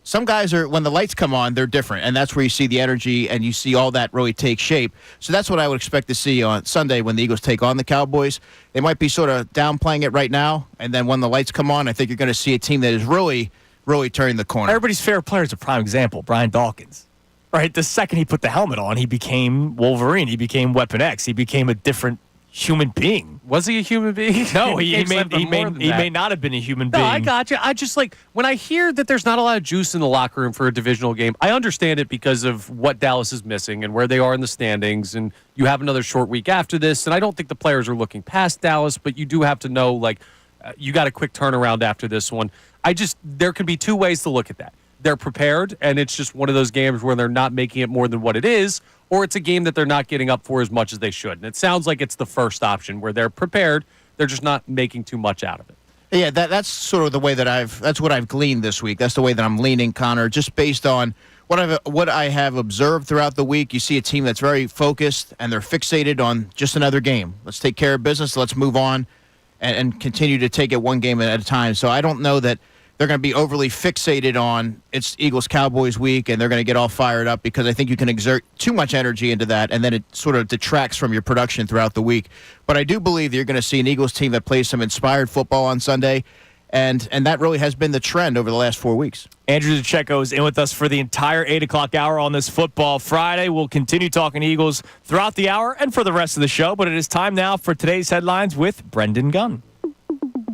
Some guys when the lights come on, they're different, and that's where you see the energy and you see all that really take shape. So that's what I would expect to see on Sunday when the Eagles take on the Cowboys. They might be sort of downplaying it right now, and then when the lights come on, I think you're going to see a team that is really, really turning the corner. Everybody's favorite player is a prime example, Brian Dawkins. Right? The second he put the helmet on, he became Wolverine. He became Weapon X. He became a different human being. Was he a human being? No, he may not have been a human being. No, I got you. I just when I hear that there's not a lot of juice in the locker room for a divisional game, I understand it because of what Dallas is missing and where they are in the standings, and you have another short week after this, and I don't think the players are looking past Dallas, but you do have to know, you got a quick turnaround after this one. There could be two ways to look at that. They're prepared, and it's just one of those games where they're not making it more than what it is, or it's a game that they're not getting up for as much as they should. And it sounds like it's the first option, where they're prepared, they're just not making too much out of it. Yeah, that's sort of the way that that's what I've gleaned this week. That's the way that I'm leaning, Connor, just based on what I have observed throughout the week. You see a team that's very focused, and they're fixated on just another game. Let's take care of business, let's move on, and continue to take it one game at a time. So I don't know that they're going to be overly fixated on it's Eagles-Cowboys week, and they're going to get all fired up, because I think you can exert too much energy into that, and then it sort of detracts from your production throughout the week. But I do believe that you're going to see an Eagles team that plays some inspired football on Sunday, And that really has been the trend over the last 4 weeks. Andrew DeCecco is in with us for the entire 8 o'clock hour on this Football Friday. We'll continue talking Eagles throughout the hour and for the rest of the show, but it is time now for today's headlines with Brendan Gunn.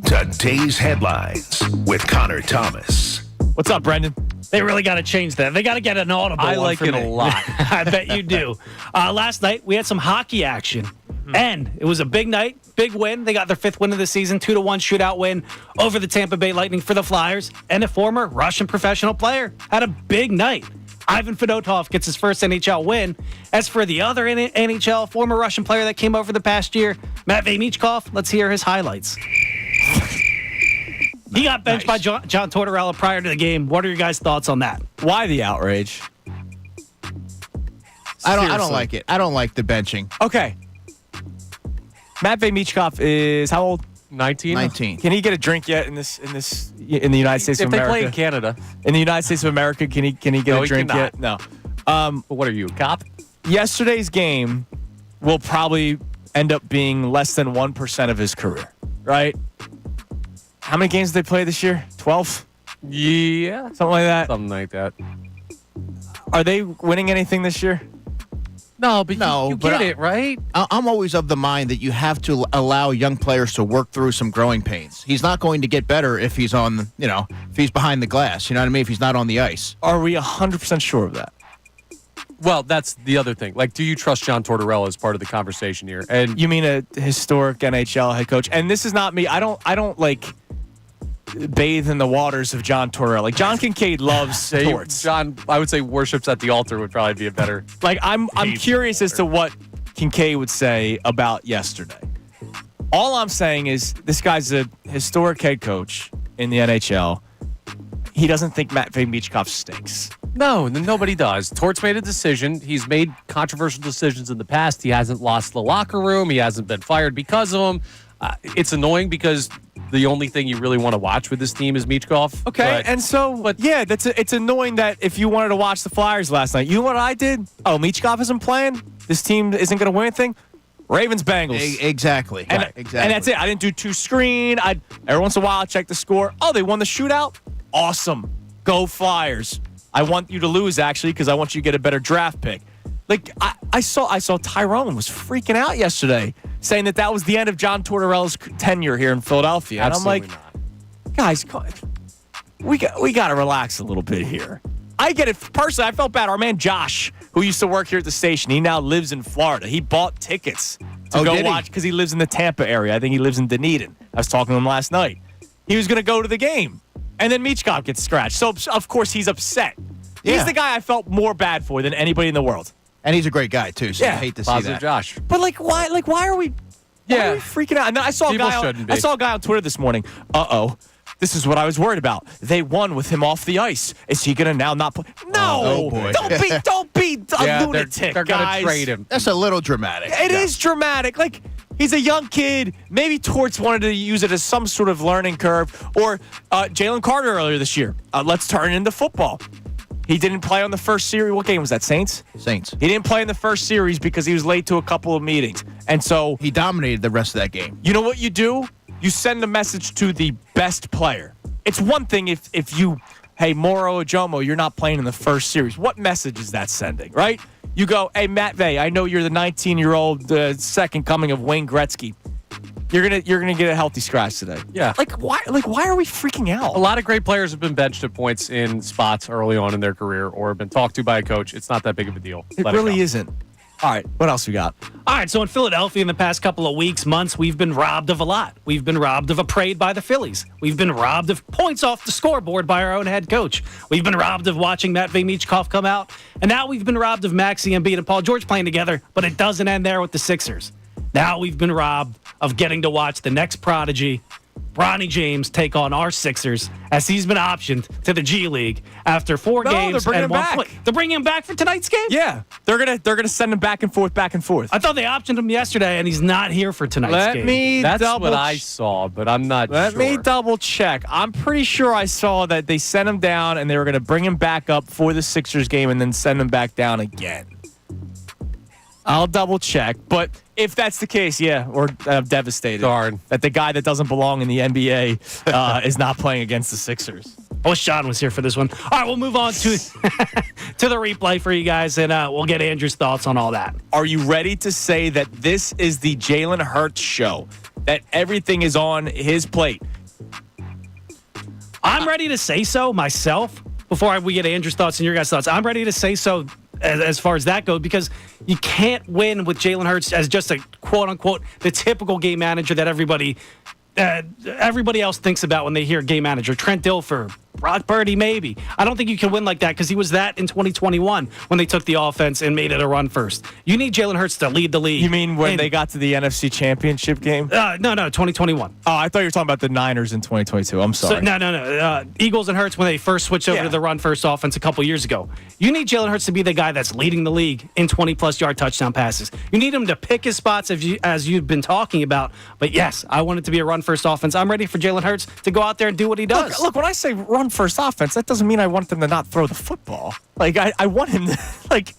Today's headlines with Connor Thomas. What's up, Brendan? They really got to change that. They got to get an audible. I one like for it me. a lot. I bet you do. Last night, we had some hockey action, and it was a big night, big win. They got their 5th win of the season, 2-1 shootout win over the Tampa Bay Lightning for the Flyers, and a former Russian professional player had a big night. Ivan Fedotov gets his first NHL win. As for the other NHL former Russian player that came over the past year, Matvei Michkov, let's hear his highlights. He got benched by John Tortorella prior to the game. What are your guys' thoughts on that? Why the outrage? I don't like it. I don't like the benching. Okay. Matvei Michkov is how old? 19? Can he get a drink yet in the United States of America? If they play in Canada. In the United States of America, can he get a drink yet? No. What are you, a cop? Yesterday's game will probably end up being less than 1% of his career, right? How many games did they play this year? 12? Yeah. Something like that? Something like that. Are they winning anything this year? No, but you get it, right? I'm always of the mind that you have to allow young players to work through some growing pains. He's not going to get better if he's on, if he's behind the glass. You know what I mean? If he's not on the ice. Are we 100% sure of that? Well, that's the other thing. Like, do you trust John Tortorella as part of the conversation here? And you mean a historic NHL head coach? And this is not me. I don't like bathe in the waters of John Tortorella. Like John Kincade loves torts. John, I would say worships at the altar would probably be a better. Like I'm curious as to what Kincade would say about yesterday. All I'm saying is this guy's a historic head coach in the NHL. He doesn't think Matvei Michkov stinks. No, nobody does. Tort's made a decision. He's made controversial decisions in the past. He hasn't lost the locker room. He hasn't been fired because of them. It's annoying because the only thing you really want to watch with this team is Michkov. Okay, it's annoying that if you wanted to watch the Flyers last night, you know what I did? Oh, Michkov isn't playing? This team isn't going to win anything? Ravens-Bengals. Exactly. And, exactly. And that's it. I didn't do two screen. Every once in a while, I check the score. Oh, they won the shootout? Awesome. Go Flyers. I want you to lose, actually, because I want you to get a better draft pick. Like, I saw Tyrone was freaking out yesterday, saying that was the end of John Tortorella's tenure here in Philadelphia. Absolutely and I'm like, guys, we got to relax a little bit here. I get it. Personally, I felt bad. Our man Josh, who used to work here at the station, he now lives in Florida. He bought tickets to go watch because he lives in the Tampa area. I think he lives in Dunedin. I was talking to him last night. He was going to go to the game, and then Michkov gets scratched. So, of course, he's upset. Yeah. He's the guy I felt more bad for than anybody in the world. And he's a great guy, too, so I hate to see that. Josh. But, why are we freaking out? And I saw a guy on Twitter this morning. This is what I was worried about. They won with him off the ice. Is he going to now not play? No! Oh, boy. Don't be a lunatic, they're going guys. to trade him. That's a little dramatic. It is dramatic. Like, he's a young kid. Maybe Torts wanted to use it as some sort of learning curve. Or Jalen Carter earlier this year. Let's turn it into football. He didn't play on the first series. What game was that, Saints? Saints. He didn't play in the first series because he was late to a couple of meetings. And so he dominated the rest of that game. You know what you do? You send a message to the best player. It's one thing if you, hey, Moro Ojomo, you're not playing in the first series. What message is that sending, right? You go, hey, Matvei, I know you're the 19-year-old second coming of Wayne Gretzky. You're gonna get a healthy scratch today. Yeah. Why are we freaking out? A lot of great players have been benched at points in spots early on in their career or have been talked to by a coach. It's not that big of a deal. It really isn't. All right, what else we got? All right, so in Philadelphia in the past couple of weeks, months, we've been robbed of a lot. We've been robbed of a parade by the Phillies. We've been robbed of points off the scoreboard by our own head coach. We've been robbed of watching Matvei Michkov come out. And now we've been robbed of Maxey Embiid and Paul George playing together, but it doesn't end there with the Sixers. Now we've been robbed of getting to watch the next prodigy, Bronny James, take on our Sixers as he's been optioned to the G League after 4 games and 1 point. They're bringing him back for tonight's game? Yeah, they're gonna send him back and forth. I thought they optioned him yesterday, and he's not here for tonight's game. That's what I saw, but I'm not sure. Let me double check. I'm pretty sure I saw that they sent him down, and they were gonna bring him back up for the Sixers game, and then send him back down again. I'll double check, but If that's the case, yeah, or I'm devastated. Darn. That the guy that doesn't belong in the NBA is not playing against the Sixers. I wish Sean was here for this one. All right, we'll move on to to the replay for you guys, and we'll get Andrew's thoughts on all that. Are you ready to say that this is the Jalen Hurts show? That everything is on his plate? I'm ready to say so myself before we get Andrew's thoughts and your guys' thoughts. I'm ready to say so as far as that goes, because you can't win with Jalen Hurts as just a quote-unquote the typical game manager that everybody else thinks about when they hear game manager. Trent Dilfer, Brock Purdy, maybe. I don't think you can win like that because he was that in 2021 when they took the offense and made it a run first. You need Jalen Hurts to lead the league. You mean when they got to the NFC Championship game? No, 2021. Oh, I thought you were talking about the Niners in 2022. I'm sorry. No. Eagles and Hurts when they first switched over to the run-first offense a couple years ago. You need Jalen Hurts to be the guy that's leading the league in 20-plus yard touchdown passes. You need him to pick his spots as you've been talking about. But, yes, I want it to be a run-first offense. I'm ready for Jalen Hurts to go out there and do what he does. Look, when I say run-first offense, that doesn't mean I want them to not throw the football. Like, I want him to, like,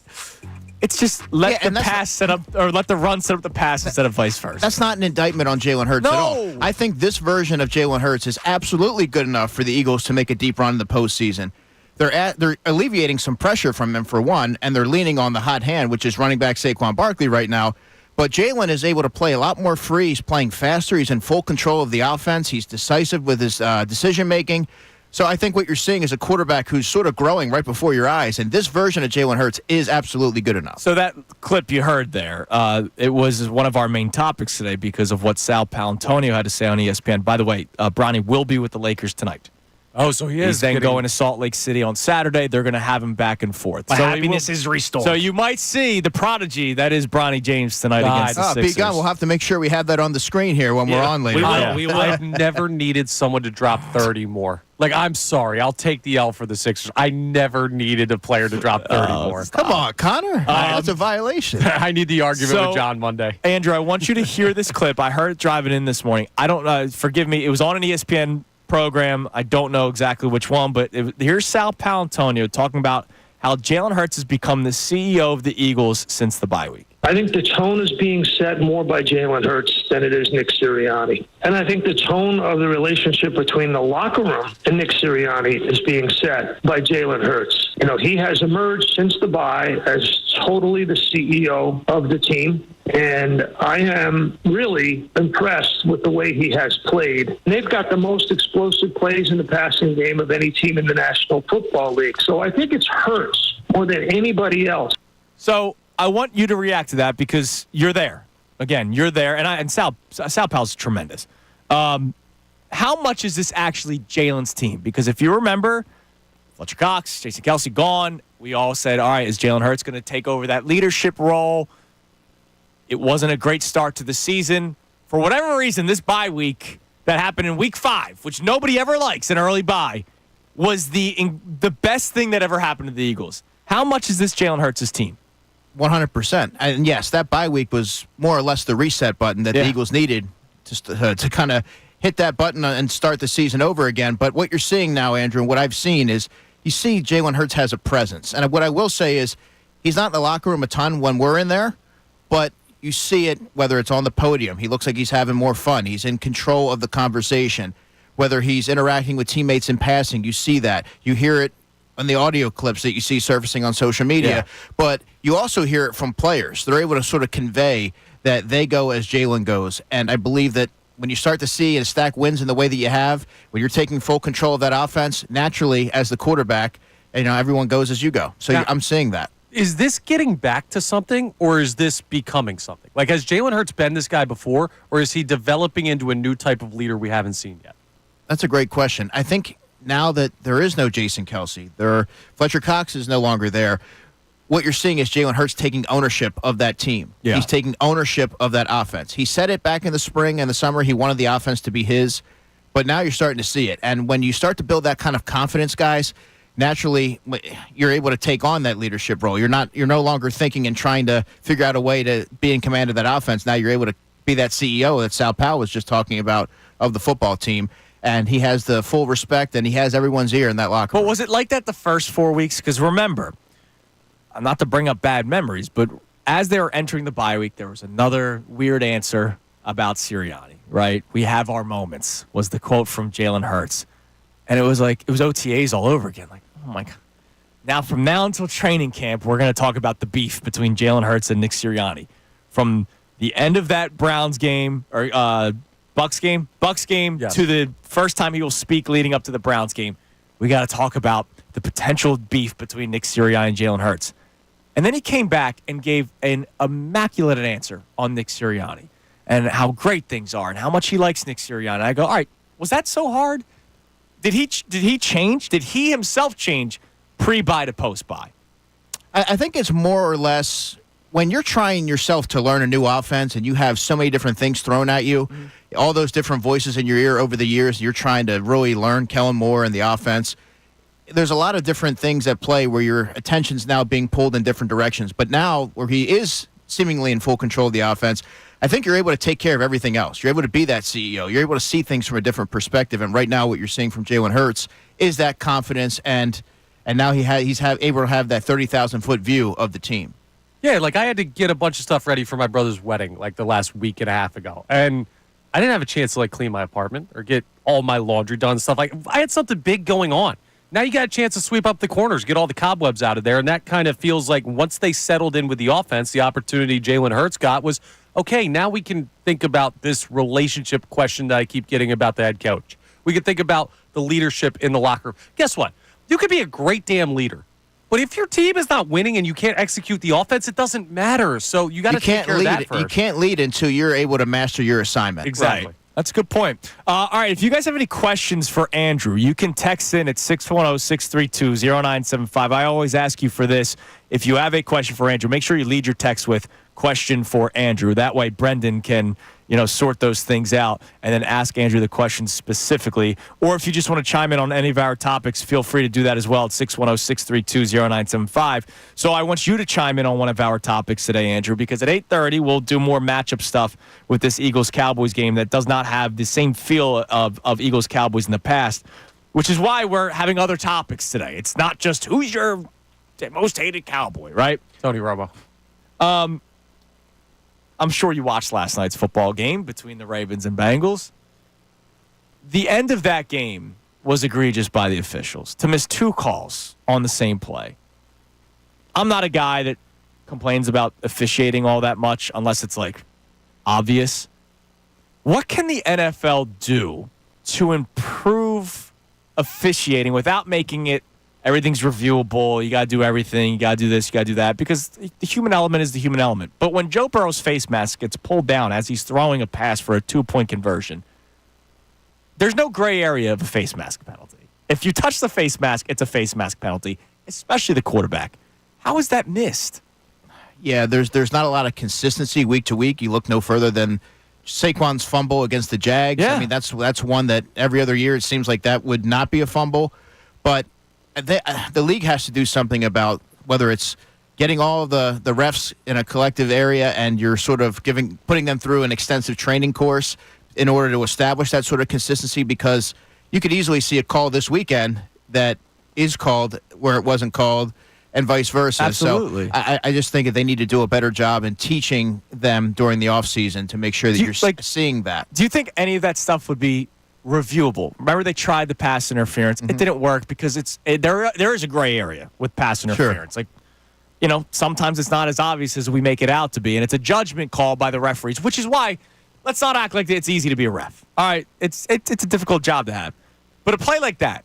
it's just let the pass set up, or let the run set up the pass instead of vice versa. That's not an indictment on Jalen Hurts at all. I think this version of Jalen Hurts is absolutely good enough for the Eagles to make a deep run in the postseason. They're alleviating some pressure from him, for one, and they're leaning on the hot hand, which is running back Saquon Barkley right now. But Jalen is able to play a lot more free. He's playing faster. He's in full control of the offense. He's decisive with his decision-making. So I think what you're seeing is a quarterback who's sort of growing right before your eyes, and this version of Jalen Hurts is absolutely good enough. So that clip you heard there, it was one of our main topics today because of what Sal Paolantonio had to say on ESPN. By the way, Bronny will be with the Lakers tonight. Oh, so he is. He's then going to Salt Lake City on Saturday. They're going to have him back and forth. My happiness is restored. So you might see the prodigy that is Bronny James tonight against the Sixers. Big gun. We'll have to make sure we have that on the screen here when we're on later. We will. I've never needed someone to drop 30 more. Like, I'm sorry. I'll take the L for the Sixers. I never needed a player to drop 30 more. Come on, Connor. That's a violation. I need the argument with John Monday. Andrew, I want you to hear this clip. I heard it driving in this morning. I don't forgive me. It was on an ESPN program. I don't know exactly which one, but here's Sal Paolantonio talking about how Jalen Hurts has become the CEO of the Eagles since the bye week. I think the tone is being set more by Jalen Hurts than it is Nick Sirianni. And I think the tone of the relationship between the locker room and Nick Sirianni is being set by Jalen Hurts. You know, he has emerged since the bye as totally the CEO of the team. And I am really impressed with the way he has played. And they've got the most explosive plays in the passing game of any team in the National Football League. So I think it's Hurts more than anybody else. So I want you to react to that because you're there. Again, you're there. And Sal Pal's tremendous. How much is this actually Jalen's team? Because if you remember, Fletcher Cox, Jason Kelce gone. We all said, all right, is Jalen Hurts going to take over that leadership role? It wasn't a great start to the season. For whatever reason, this bye week that happened in week 5, which nobody ever likes, an early bye, was the best thing that ever happened to the Eagles. How much is this Jalen Hurts' team? 100%. And yes, that bye week was more or less the reset button that the Eagles needed just to kind of hit that button and start the season over again. But what you're seeing now, Andrew, and what I've seen is you see Jalen Hurts has a presence. And what I will say is he's not in the locker room a ton when we're in there, but you see it whether it's on the podium. He looks like he's having more fun. He's in control of the conversation. Whether he's interacting with teammates in passing, you see that. You hear it on the audio clips that you see surfacing on social media. But you also hear it from players. They're able to sort of convey that they go as Jalen goes. And I believe that when you start to see and stack wins in the way that you have, when you're taking full control of that offense, naturally, as the quarterback, everyone goes as you go. So I'm seeing that. Is this getting back to something, or is this becoming something? Like, has Jalen Hurts been this guy before, or is he developing into a new type of leader we haven't seen yet? That's a great question. I think now that there is no Jason Kelce, Fletcher Cox is no longer there, what you're seeing is Jalen Hurts taking ownership of that team. Yeah. He's taking ownership of that offense. He said it back in the spring and the summer. He wanted the offense to be his, but now you're starting to see it. And when you start to build that kind of confidence, guys, naturally, you're able to take on that leadership role. You're no longer thinking and trying to figure out a way to be in command of that offense. Now you're able to be that CEO that Sal Powell was just talking about of the football team. And he has the full respect, and he has everyone's ear in that locker room. But was it like that the first 4 weeks? Because remember, not to bring up bad memories, but as they were entering the bye week, there was another weird answer about Sirianni, right? We have our moments, was the quote from Jalen Hurts. And it was OTAs all over again. Like, oh my God. Now, from now until training camp, we're going to talk about the beef between Jalen Hurts and Nick Sirianni. From the end of that Browns game, or Bucs game yes. to the first time he will speak leading up to the Browns game, we got to talk about the potential beef between Nick Sirianni and Jalen Hurts. And then he came back and gave an immaculate answer on Nick Sirianni and how great things are and how much he likes Nick Sirianni. I go, all right, was that so hard? Did he change? Did he himself change pre-buy to post-buy? I think it's more or less when you're trying yourself to learn a new offense and you have so many different things thrown at you, all those different voices in your ear over the years, you're trying to really learn Kellen Moore and the offense. There's a lot of different things at play where your attention's now being pulled in different directions. But now, where he is seemingly in full control of the offense, I think you're able to take care of everything else. You're able to be that CEO. You're able to see things from a different perspective. And right now, what you're seeing from Jalen Hurts is that confidence, and now he's able to have that 30,000-foot view of the team. Yeah, like I had to get a bunch of stuff ready for my brother's wedding like the last week and a half ago. And I didn't have a chance to like clean my apartment or get all my laundry done, stuff like I had something big going on. Now you got a chance to sweep up the corners, get all the cobwebs out of there, and that kind of feels like once they settled in with the offense, the opportunity Jalen Hurts got was, okay, now we can think about this relationship question that I keep getting about the head coach. We can think about the leadership in the locker room. Guess what? You could be a great damn leader, but if your team is not winning and you can't execute the offense, it doesn't matter. So you got to take care of that first. You can't lead until you're able to master your assignment. Exactly. Right. That's a good point. All right, if you guys have any questions for Andrew, you can text in at 610-632-0975. I always ask you for this. If you have a question for Andrew, make sure you lead your text with question for Andrew. That way Brendan can, sort those things out and then ask Andrew the questions specifically. Or if you just want to chime in on any of our topics, feel free to do that as well at 610-632-0975. So I want you to chime in on one of our topics today, Andrew, because at 8:30 we'll do more matchup stuff with this Eagles-Cowboys game that does not have the same feel of Eagles-Cowboys in the past, which is why we're having other topics today. It's not just who's your most hated Cowboy, right? Tony Romo. I'm sure you watched last night's football game between the Ravens and Bengals. The end of that game was egregious by the officials to miss 2 calls on the same play. I'm not a guy that complains about officiating all that much unless it's like obvious. What can the NFL do to improve officiating without making it everything's reviewable, you got to do everything, you got to do this, you got to do that, because the human element is the human element. But when Joe Burrow's face mask gets pulled down as he's throwing a pass for a 2-point conversion, there's no gray area of a face mask penalty. If you touch the face mask, it's a face mask penalty, especially the quarterback. How is that missed? Yeah, there's not a lot of consistency week to week. You look no further than Saquon's fumble against the Jags. Yeah. I mean, that's one that every other year it seems like that would not be a fumble. But the league has to do something about whether it's getting all of the refs in a collective area and you're sort of putting them through an extensive training course in order to establish that sort of consistency, because you could easily see a call this weekend that is called where it wasn't called and vice versa. Absolutely. So I just think that they need to do a better job in teaching them during the offseason to make sure that you're seeing that. Do you think any of that stuff would be reviewable? Remember they tried the pass interference. It didn't work because there is a gray area with pass interference. Sure. Like, sometimes it's not as obvious as we make it out to be, and it's a judgment call by the referees, which is why let's not act like it's easy to be a ref. All right, it's a difficult job to have. But a play like that,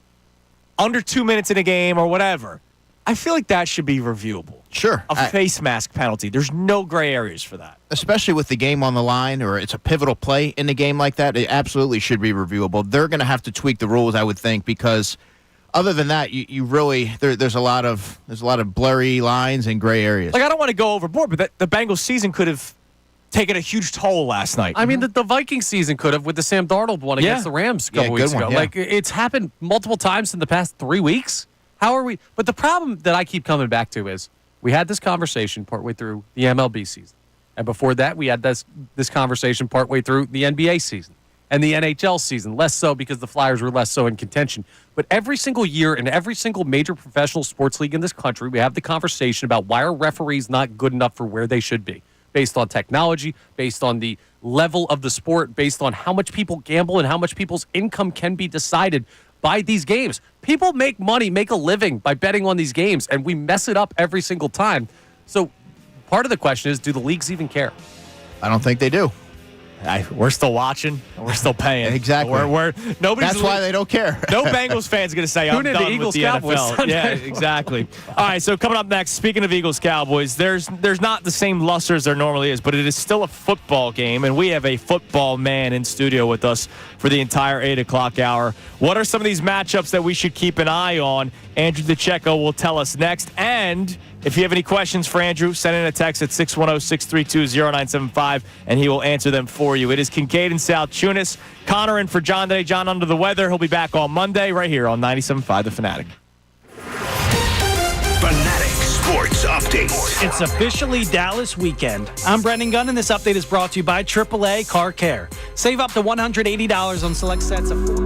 under 2 minutes in a game or whatever, I feel like that should be reviewable. Sure. A face mask penalty. There's no gray areas for that. Especially with the game on the line, or it's a pivotal play in a game like that, it absolutely should be reviewable. They're going to have to tweak the rules, I would think, because other than that, you really there's a lot of blurry lines and gray areas. Like, I don't want to go overboard, but the Bengals season could have taken a huge toll last night. I mean, the Vikings season could have with the Sam Darnold one against the Rams a couple weeks ago. Yeah. Like, it's happened multiple times in the past 3 weeks. How are we? But the problem that I keep coming back to is we had this conversation partway through the MLB season. And before that, we had this conversation partway through the NBA season. And the NHL season, less so because the Flyers were less so in contention. But every single year in every single major professional sports league in this country, we have the conversation about why are referees not good enough for where they should be, based on technology, based on the level of the sport, based on how much people gamble and how much people's income can be decided by these games. People make money, make a living by betting on these games, and we mess it up every single time. So part of the question is, do the leagues even care? I don't think they do. We're still watching. And we're still paying. Exactly. Nobody's That's why they don't care. No Bengals fans going to say, I'm Tune in to done with Eagles the Cowboys NFL. Sunday. Yeah, exactly. All right, so coming up next, speaking of Eagles Cowboys, there's not the same luster as there normally is, but it is still a football game, and we have a football man in studio with us for the entire 8 o'clock hour. What are some of these matchups that we should keep an eye on? Andrew DeCecco will tell us next. And if you have any questions for Andrew, send in a text at 610-632-0975, and he will answer them for you. It is Kincade and Salciunas. Connor in for John today. John under the weather. He'll be back on Monday right here on 97.5 The Fanatic. Fanatic Sports Update. It's officially Dallas weekend. I'm Brendan Gunn, and this update is brought to you by AAA Car Care. Save up to $180 on select sets of 4.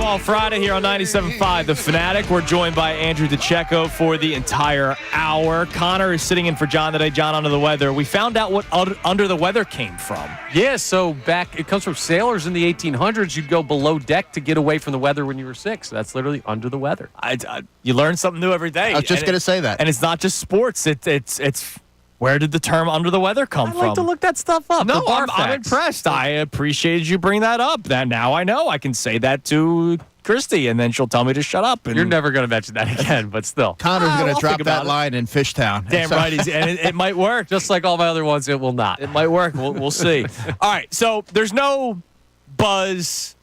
Football Friday here on 97.5 The Fanatic. We're joined by Andrew DeCecco for the entire hour. Connor is sitting in for John today. John, under the weather. We found out what under the weather came from. Yeah, so it comes from sailors in the 1800s. You'd go below deck to get away from the weather when you were sick. So that's literally under the weather. You learn something new every day. I was just going to say that. And it's not just sports. It's where did the term under the weather come from? I like to look that stuff up. No, I'm impressed. I appreciate you bring that up. That now I know I can say that to Christy, and then she'll tell me to shut up. And you're never going to mention that again, but still. Connor's going to drop that line in Fishtown. Damn right. And it might work. Just like all my other ones, it will not. It might work. We'll see. All right, so there's no buzz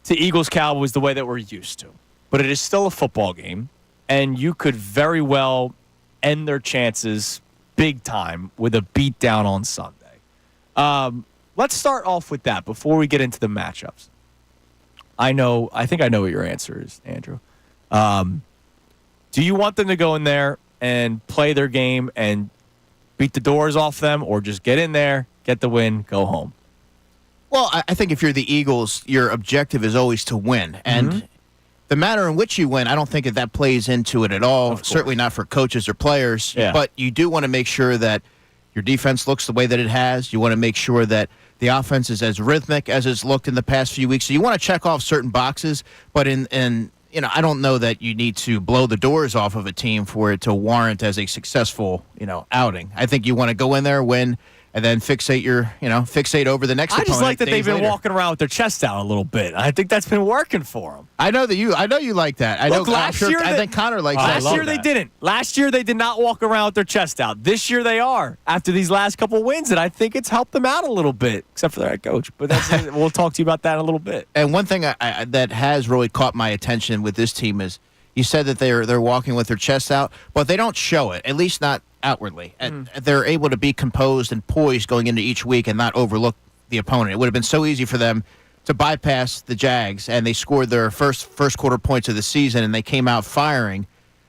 to Eagles-Cowboys the way that we're used to. But it is still a football game, and you could very well end their chances big time with a beatdown on Sunday. Let's start off with that before we get into the matchups. I think I know what your answer is, Andrew. Do you want them to go in there and play their game and beat the doors off them, or just get in there, get the win, go home? Well, I think if you're the Eagles, your objective is always to win. And the manner in which you win, I don't think that plays into it at all. Certainly not for coaches or players. Yeah. But you do want to make sure that your defense looks the way that it has. You want to make sure that the offense is as rhythmic as it's looked in the past few weeks. So you want to check off certain boxes. But I don't know that you need to blow the doors off of a team for it to warrant as a successful, outing. I think you want to go in there, win, and then fixate over the next opponent. I just like that they've been later. walking around with their chest out a little bit. I think that's been working for them. I know you like that. I think Connor likes that. Last year they didn't. Last year they did not walk around with their chest out. This year they are after these last couple wins, and I think it's helped them out a little bit, except for their head coach. But we'll talk to you about that in a little bit. And one thing that has really caught my attention with this team is you said that they're walking with their chest out, but they don't show it, at least not outwardly. And they're able to be composed and poised going into each week and not overlook the opponent. It would have been so easy for them to bypass the Jags, and they scored their first quarter points of the season, and they came out firing.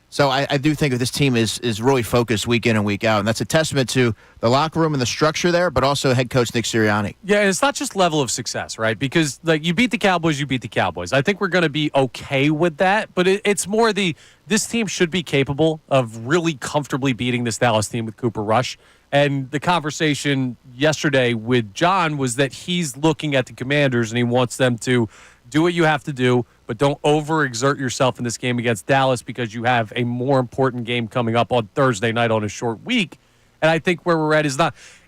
So I do think that this team is really focused week in and week out, and that's a testament to the locker room and the structure there, but also head coach Nick Sirianni. Yeah, and it's not just level of success, right? Because you beat the Cowboys, you beat the Cowboys. I think we're going to be okay with that, but it's more this team should be capable of really comfortably beating this Dallas team with Cooper Rush. And the conversation yesterday with John was that he's looking at the Commanders and he wants them to do what you have to do, but don't overexert yourself in this game against Dallas because you have a more important game coming up on Thursday night on a short week. And I think where we're at is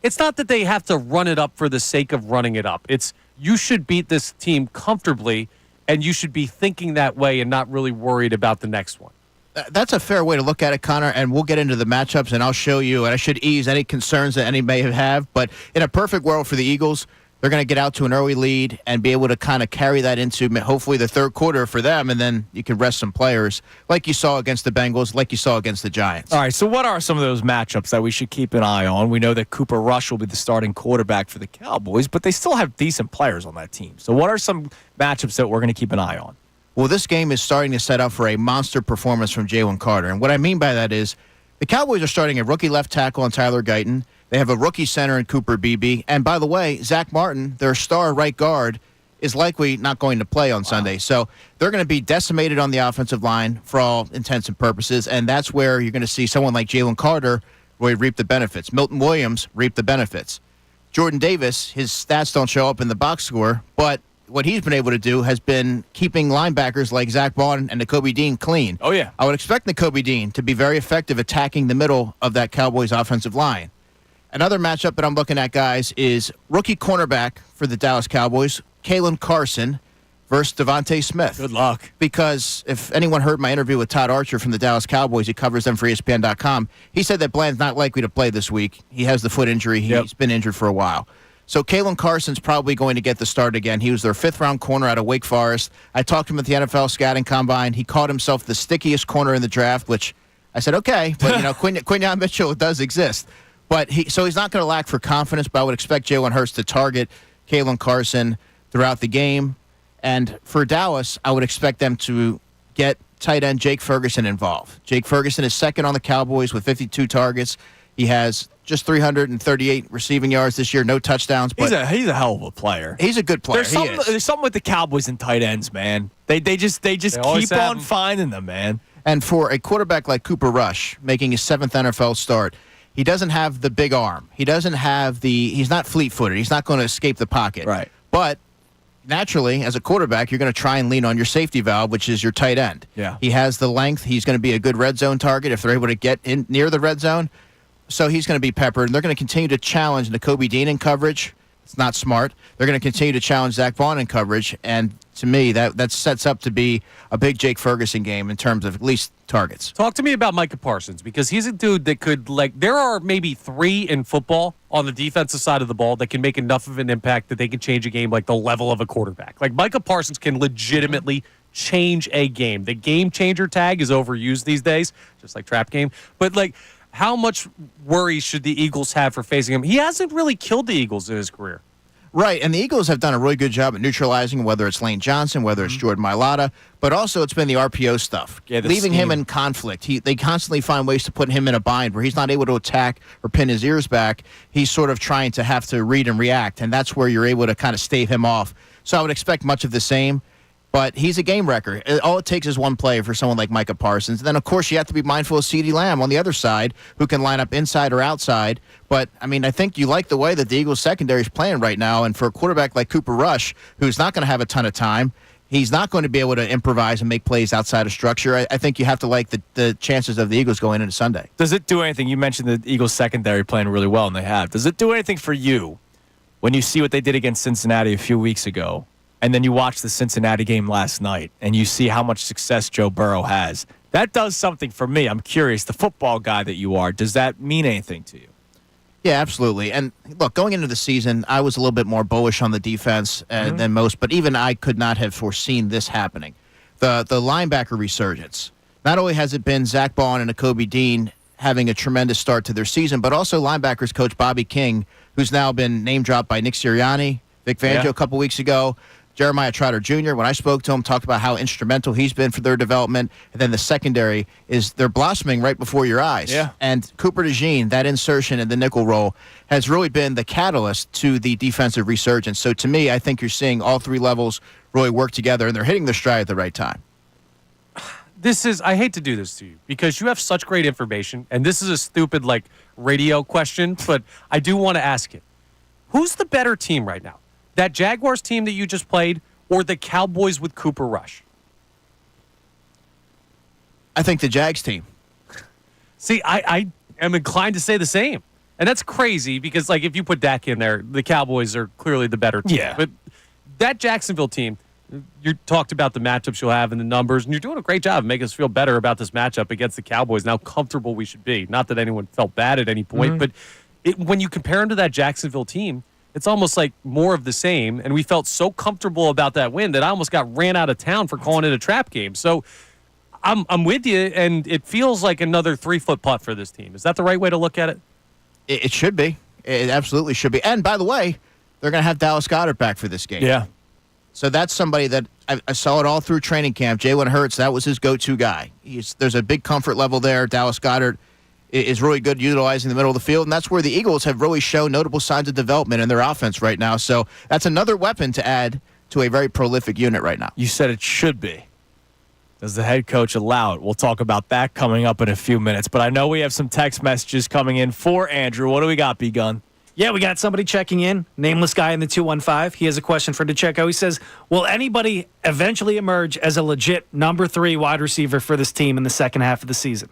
it's not that they have to run it up for the sake of running it up. It's you should beat this team comfortably, and you should be thinking that way and not really worried about the next one. That's a fair way to look at it, Connor, and we'll get into the matchups, and I'll show you, and I should ease any concerns that any may have. But in a perfect world for the Eagles, they're going to get out to an early lead and be able to kind of carry that into hopefully the third quarter for them, and then you can rest some players like you saw against the Bengals, like you saw against the Giants. All right, so what are some of those matchups that we should keep an eye on? We know that Cooper Rush will be the starting quarterback for the Cowboys, but they still have decent players on that team. So what are some matchups that we're going to keep an eye on? Well, this game is starting to set up for a monster performance from Jalen Carter. And what I mean by that is the Cowboys are starting a rookie left tackle in Tyler Guyton. They have a rookie center in Cooper Beebe. And by the way, Zach Martin, their star right guard, is likely not going to play on Sunday. So they're going to be decimated on the offensive line for all intents and purposes. And that's where you're going to see someone like Jalen Carter really reap the benefits. Milton Williams reap the benefits. Jordan Davis, his stats don't show up in the box score, but what he's been able to do has been keeping linebackers like Zach Bond and Nakobe Dean clean. Oh, yeah. I would expect Nakobe Dean to be very effective attacking the middle of that Cowboys offensive line. Another matchup that I'm looking at, guys, is rookie cornerback for the Dallas Cowboys, Kalen Carson versus Devontae Smith. Good luck. Because if anyone heard my interview with Todd Archer from the Dallas Cowboys, he covers them for ESPN.com, he said that Bland's not likely to play this week. He has the foot injury. He's been injured for a while. So Kalen Carson's probably going to get the start again. He was their fifth-round corner out of Wake Forest. I talked to him at the NFL Scouting Combine. He called himself the stickiest corner in the draft, which I said, okay, but Quinyon Mitchell does exist. But he's not going to lack for confidence, but I would expect Jalen Hurts to target Kalen Carson throughout the game. And for Dallas, I would expect them to get tight end Jake Ferguson involved. Jake Ferguson is second on the Cowboys with 52 targets. He has just 338 receiving yards this year, no touchdowns. But he's a hell of a player. He's a good player. There's something with the Cowboys and tight ends, man. They just keep on finding them, man. And for a quarterback like Cooper Rush, making his 7th NFL start, he doesn't have the big arm. He doesn't have he's not fleet-footed. He's not going to escape the pocket. Right. But naturally, as a quarterback, you're going to try and lean on your safety valve, which is your tight end. Yeah. He has the length. He's going to be a good red zone target if they're able to get in near the red zone. So he's going to be peppered, and they're going to continue to challenge Nakobe Dean in coverage. It's not smart. They're going to continue to challenge Zach Vaughn in coverage, and to me, that sets up to be a big Jake Ferguson game in terms of at least targets. Talk to me about Micah Parsons, because he's a dude that could, there are maybe 3 in football on the defensive side of the ball that can make enough of an impact that they can change a game like the level of a quarterback. Like, Micah Parsons can legitimately change a game. The game changer tag is overused these days, just like trap game. But, how much worry should the Eagles have for facing him? He hasn't really killed the Eagles in his career. Right, and the Eagles have done a really good job at neutralizing, whether it's Lane Johnson, whether it's Jordan Mailata, but also it's been the RPO stuff. Yeah, leaving him in conflict. They constantly find ways to put him in a bind where he's not able to attack or pin his ears back. He's sort of trying to have to read and react, and that's where you're able to kind of stave him off. So I would expect much of the same. But he's a game wrecker. All it takes is one play for someone like Micah Parsons. And then, of course, you have to be mindful of CeeDee Lamb on the other side, who can line up inside or outside. But, I think you like the way that the Eagles secondary is playing right now. And for a quarterback like Cooper Rush, who's not going to have a ton of time, he's not going to be able to improvise and make plays outside of structure. I think you have to like the chances of the Eagles going into Sunday. Does it do anything? You mentioned the Eagles secondary playing really well, and they have. Does it do anything for you when you see what they did against Cincinnati a few weeks ago? And then you watch the Cincinnati game last night, and you see how much success Joe Burrow has. That does something for me. I'm curious, the football guy that you are, does that mean anything to you? Yeah, absolutely. And look, going into the season, I was a little bit more bullish on the defense than most, but even I could not have foreseen this happening. The linebacker resurgence. Not only has it been Zach Vaughn and Nakobe Dean having a tremendous start to their season, but also linebackers coach Bobby King, who's now been name-dropped by Nick Sirianni, Vic Fangio a couple weeks ago. Jeremiah Trotter Jr., when I spoke to him, talked about how instrumental he's been for their development. And then the secondary they're blossoming right before your eyes. Yeah. And Cooper DeJean, that insertion in the nickel role, has really been the catalyst to the defensive resurgence. So to me, I think you're seeing all 3 levels really work together, and they're hitting their stride at the right time. I hate to do this to you because you have such great information, and this is a stupid, radio question, but I do want to ask it. Who's the better team right now? That Jaguars team that you just played, or the Cowboys with Cooper Rush? I think the Jags team. See, I am inclined to say the same. And that's crazy because, if you put Dak in there, the Cowboys are clearly the better team. Yeah. But that Jacksonville team, you talked about the matchups you'll have and the numbers, and you're doing a great job of making us feel better about this matchup against the Cowboys and how comfortable we should be. Not that anyone felt bad at any point, but when you compare them to that Jacksonville team, it's almost like more of the same, and we felt so comfortable about that win that I almost got ran out of town for calling it a trap game. So I'm with you, and it feels like another 3-foot putt for this team. Is that the right way to look at it? It should be. It absolutely should be. And, by the way, they're going to have Dallas Goedert back for this game. Yeah. So that's somebody that I saw it all through training camp. Jalen Hurts, that was his go-to guy. There's a big comfort level there. Dallas Goedert is really good utilizing the middle of the field, and that's where the Eagles have really shown notable signs of development in their offense right now. So that's another weapon to add to a very prolific unit right now. You said it should be. Does the head coach allow it? We'll talk about that coming up in a few minutes, but I know we have some text messages coming in for Andrew. What do we got, B-Gun? Yeah, we got somebody checking in. Nameless guy in the 215. He has a question for DeCecco. He says, will anybody eventually emerge as a legit number 3 wide receiver for this team in the second half of the season?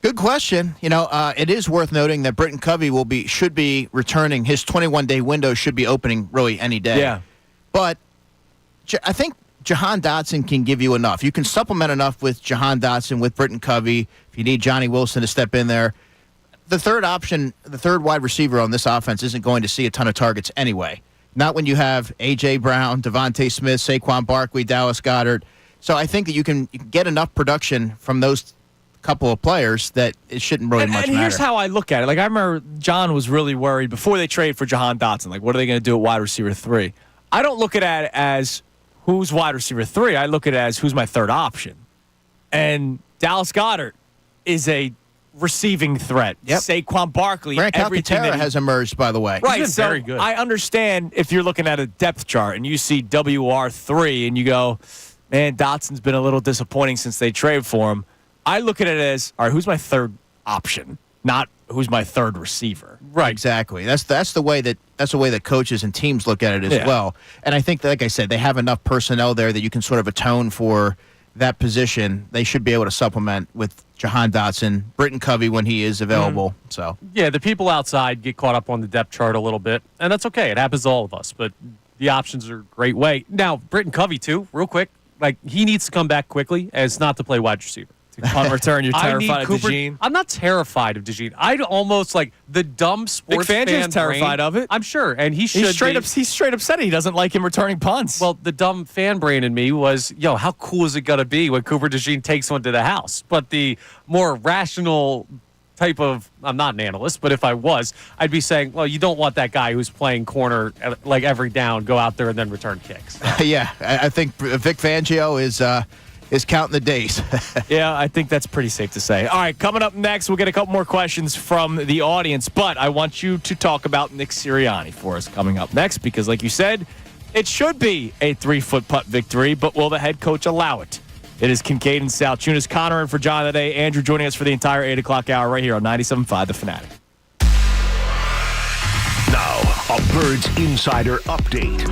Good question. It is worth noting that Britton Covey should be returning. His 21-day window should be opening really any day. Yeah. But I think Jahan Dotson can give you enough. You can supplement enough with Jahan Dotson, with Britton Covey, if you need Johnny Wilson to step in there. The third option, the third wide receiver on this offense isn't going to see a ton of targets anyway. Not when you have A.J. Brown, Devontae Smith, Saquon Barkley, Dallas Goedert. So I think that you can get enough production from those couple of players that it shouldn't really much matter. And here's how I look at it. I remember John was really worried before they trade for Jahan Dotson. What are they going to do at wide receiver 3? I don't look at it as who's wide receiver 3. I look at it as who's my third option. And Dallas Goedert is a receiving threat. Yep. Saquon Barkley. Grant everything Calcaterra that has emerged, by the way. Right, been so very good. I understand if you're looking at a depth chart and you see WR3 and you go, man, Dotson's been a little disappointing since they traded for him. I look at it as, all right, who's my third option, not who's my third receiver. Right. Exactly. That's the way that coaches and teams look at it as well. And I think, like I said, they have enough personnel there that you can sort of atone for that position. They should be able to supplement with Jahan Dotson, Britton Covey when he is available. So Yeah, the people outside get caught up on the depth chart a little bit, and that's okay. It happens to all of us, but the options are a great way. Now, Britton Covey, too, real quick, like he needs to come back quickly as not to play wide receiver. Punt return, you're I need terrified of Cooper. DeJean? I'm not terrified of DeJean. I'd almost like the dumb sports Vic Fangio's fan terrified brain, of it. I'm sure, and he should He's straight be. up. He's straight upset. He doesn't like him returning punts. Well, the dumb fan brain in me was, how cool is it going to be when Cooper DeJean takes one to the house? But the more rational type of, I'm not an analyst, but if I was, I'd be saying, well, you don't want that guy who's playing corner like every down go out there and then return kicks. yeah, I think Vic Fangio is counting the days. Yeah, I think that's pretty safe to say. All right, coming up next, we'll get a couple more questions from the audience, but I want you to talk about Nick Sirianni for us coming up next because, like you said, it should be a 3-foot putt victory, but will the head coach allow it? It is Kincade and Salciunas. Connor in for John today. Andrew joining us for the entire 8 o'clock hour right here on 97.5 The Fanatic. Now, a Birds Insider update.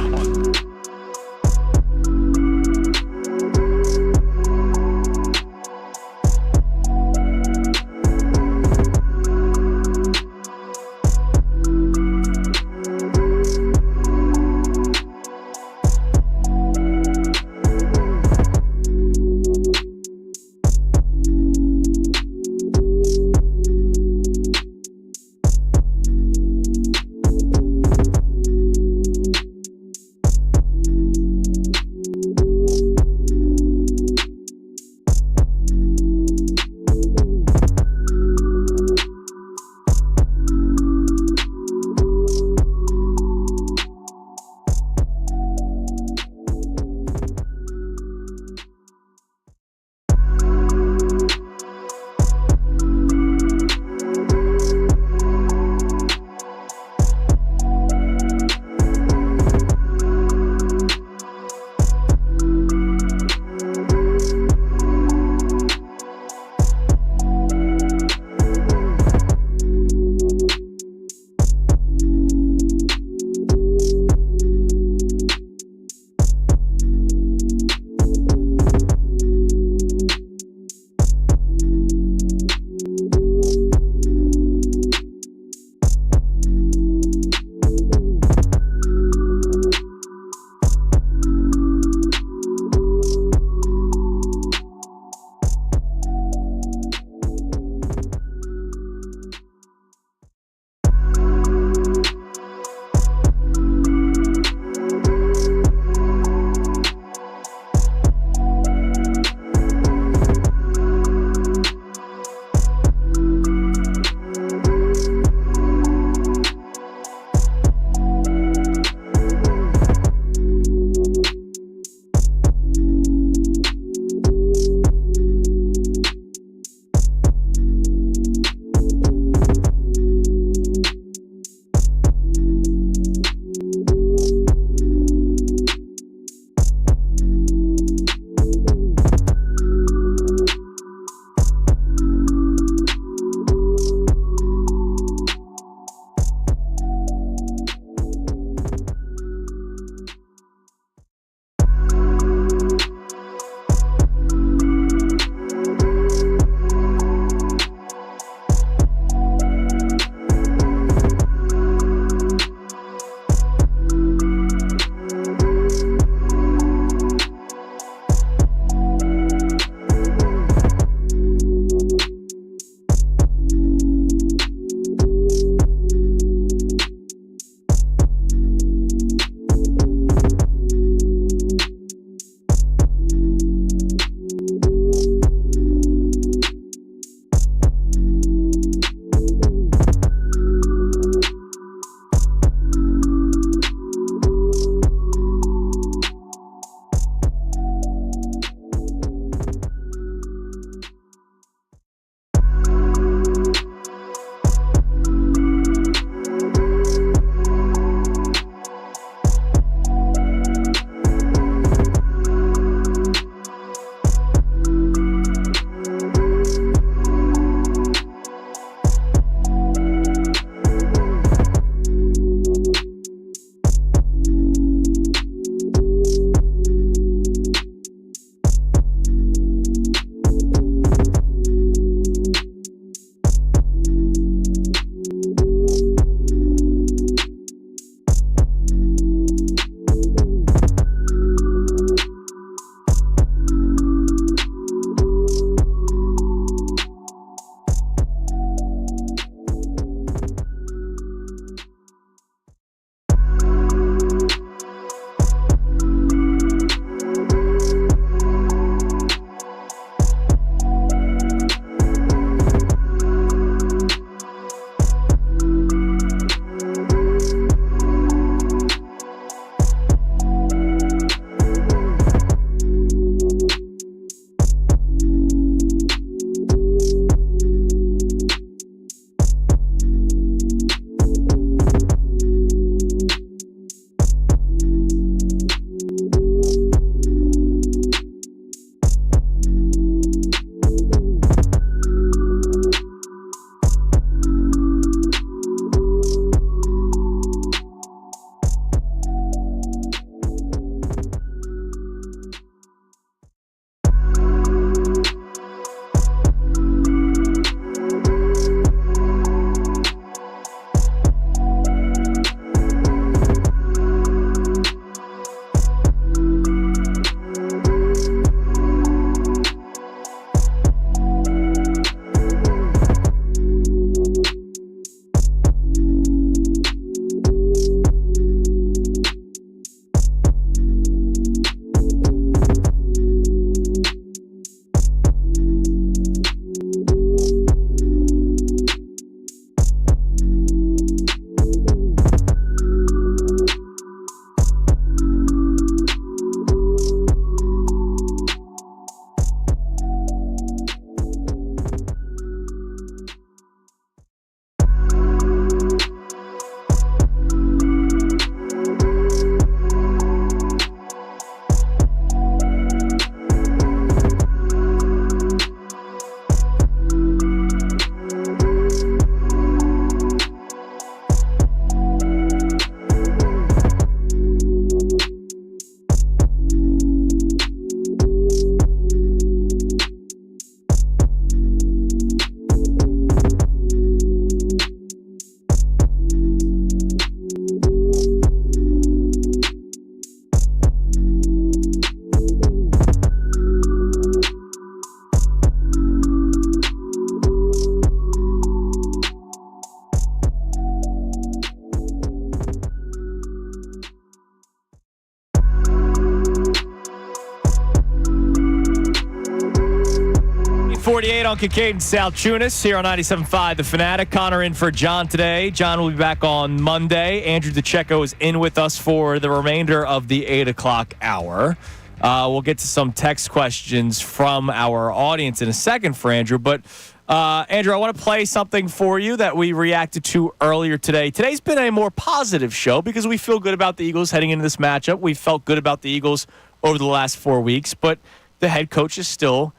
8:48 on Kincade Salciunas here on 97.5 The Fanatic. Connor in for John today. John will be back on Monday. Andrew DeCecco is in with us for the remainder of the 8 o'clock hour. We'll get to some text questions from our audience in a second for Andrew. But, Andrew, I want to play something for you that we reacted to earlier today. Today's been a more positive show because we feel good about the Eagles heading into this matchup. We felt good about the Eagles over the last 4 weeks, but the head coach is still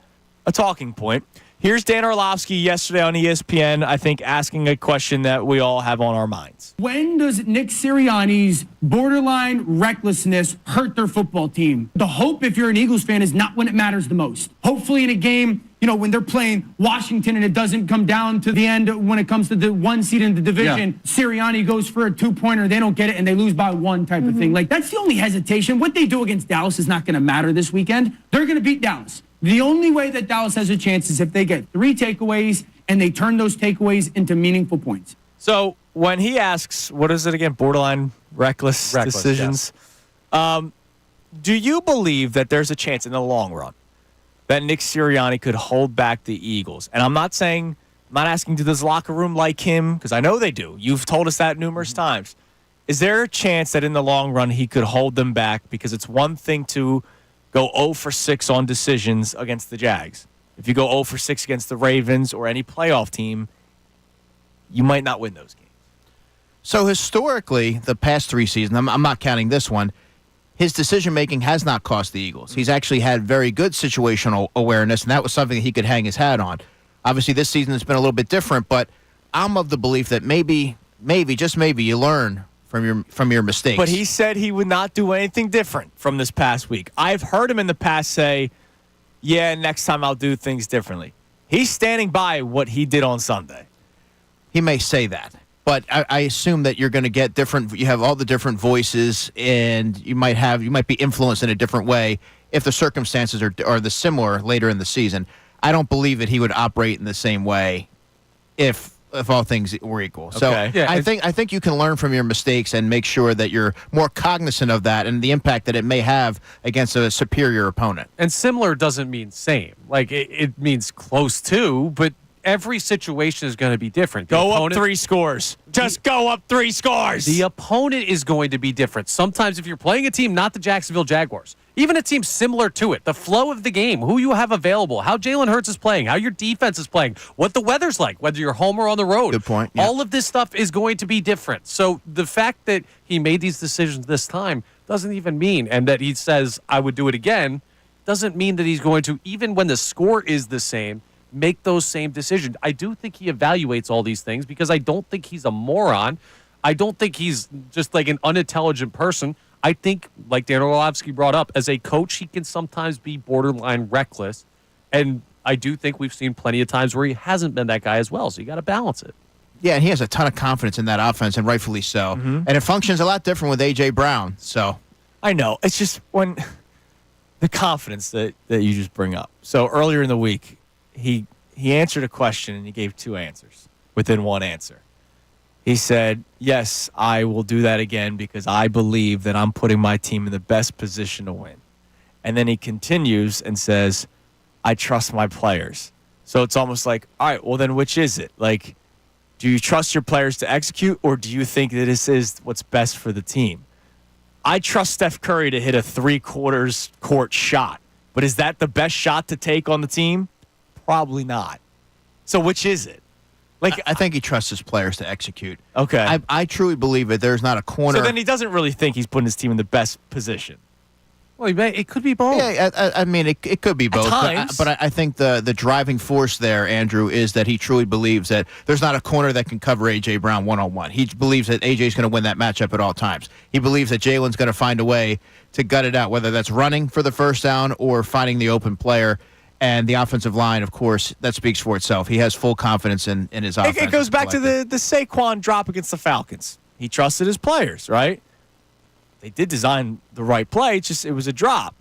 a talking point. Here's Dan Orlovsky yesterday on ESPN, I think, asking a question that we all have on our minds. When does Nick Sirianni's borderline recklessness hurt their football team? The hope, if you're an Eagles fan, is not when it matters the most. Hopefully in a game, when they're playing Washington and it doesn't come down to the end when it comes to the 1 seed in the division, Sirianni goes for a 2-pointer, they don't get it, and they lose by 1 type of thing. Like, that's the only hesitation. What they do against Dallas is not going to matter this weekend. They're going to beat Dallas. The only way that Dallas has a chance is if they get 3 takeaways and they turn those takeaways into meaningful points. So when he asks, what is it again, borderline reckless decisions, yes. Do you believe that there's a chance in the long run that Nick Sirianni could hold back the Eagles? And I'm not asking, do this locker room like him? Because I know they do. You've told us that numerous times. Is there a chance that in the long run he could hold them back? Because it's one thing to go 0 for 6 on decisions against the Jags. If you go 0 for 6 against the Ravens or any playoff team, you might not win those games. So historically, the past 3 seasons, I'm not counting this one, his decision-making has not cost the Eagles. He's actually had very good situational awareness, and that was something that he could hang his hat on. Obviously, this season has been a little bit different, but I'm of the belief that maybe, just maybe, you learn from your mistakes. But he said he would not do anything different from this past week. I've heard him in the past say, yeah, next time I'll do things differently. He's standing by what he did on Sunday. He may say that, but I assume that you're going to get different. You have all the different voices, and you might be influenced in a different way if the circumstances are the similar later in the season. I don't believe that he would operate in the same way if all things were equal. So okay. I think you can learn from your mistakes and make sure that you're more cognizant of that and the impact that it may have against a superior opponent. And similar doesn't mean same. Like, it means close to, but every situation is going to be different. Go up 3 scores. Just go up 3 scores. The opponent is going to be different. Sometimes if you're playing a team, not the Jacksonville Jaguars, even a team similar to it, the flow of the game, who you have available, how Jalen Hurts is playing, how your defense is playing, what the weather's like, whether you're home or on the road. Good point. Yeah. All of this stuff is going to be different. So the fact that he made these decisions this time doesn't even mean, and that he says, I would do it again, doesn't mean that he's going to, even when the score is the same, make those same decisions. I do think he evaluates all these things because I don't think he's a moron. I don't think he's just like an unintelligent person. I think, like Dan Orlovsky brought up, as a coach, he can sometimes be borderline reckless. And I do think we've seen plenty of times where he hasn't been that guy as well. So you got to balance it. Yeah, and he has a ton of confidence in that offense, and rightfully so. Mm-hmm. And it functions a lot different with A.J. Brown. So I know. It's just when the confidence that you just bring up. So earlier in the week, he answered a question, and he gave 2 answers within one answer. He said, yes, I will do that again because I believe that I'm putting my team in the best position to win. And then he continues and says, I trust my players. So it's almost like, all right, well, then which is it? Like, do you trust your players to execute, or do you think that this is what's best for the team? I trust Steph Curry to hit a 3/4 court shot. But is that the best shot to take on the team? Probably not. So which is it? Like, I think he trusts his players to execute. Okay. I truly believe that there's not a corner. So then he doesn't really think he's putting his team in the best position. Well, it could be both. Yeah, I mean, it could be both. At times. But I think the driving force there, Andrew, is that he truly believes that there's not a corner that can cover A.J. Brown one-on-one. He believes that A.J.'s going to win that matchup at all times. He believes that Jalen's going to find a way to gut it out, whether that's running for the first down or finding the open player. And the offensive line, of course, that speaks for itself. He has full confidence in his offense. It goes back to the Saquon drop against the Falcons. He trusted his players, right? They did design the right play. It was a drop.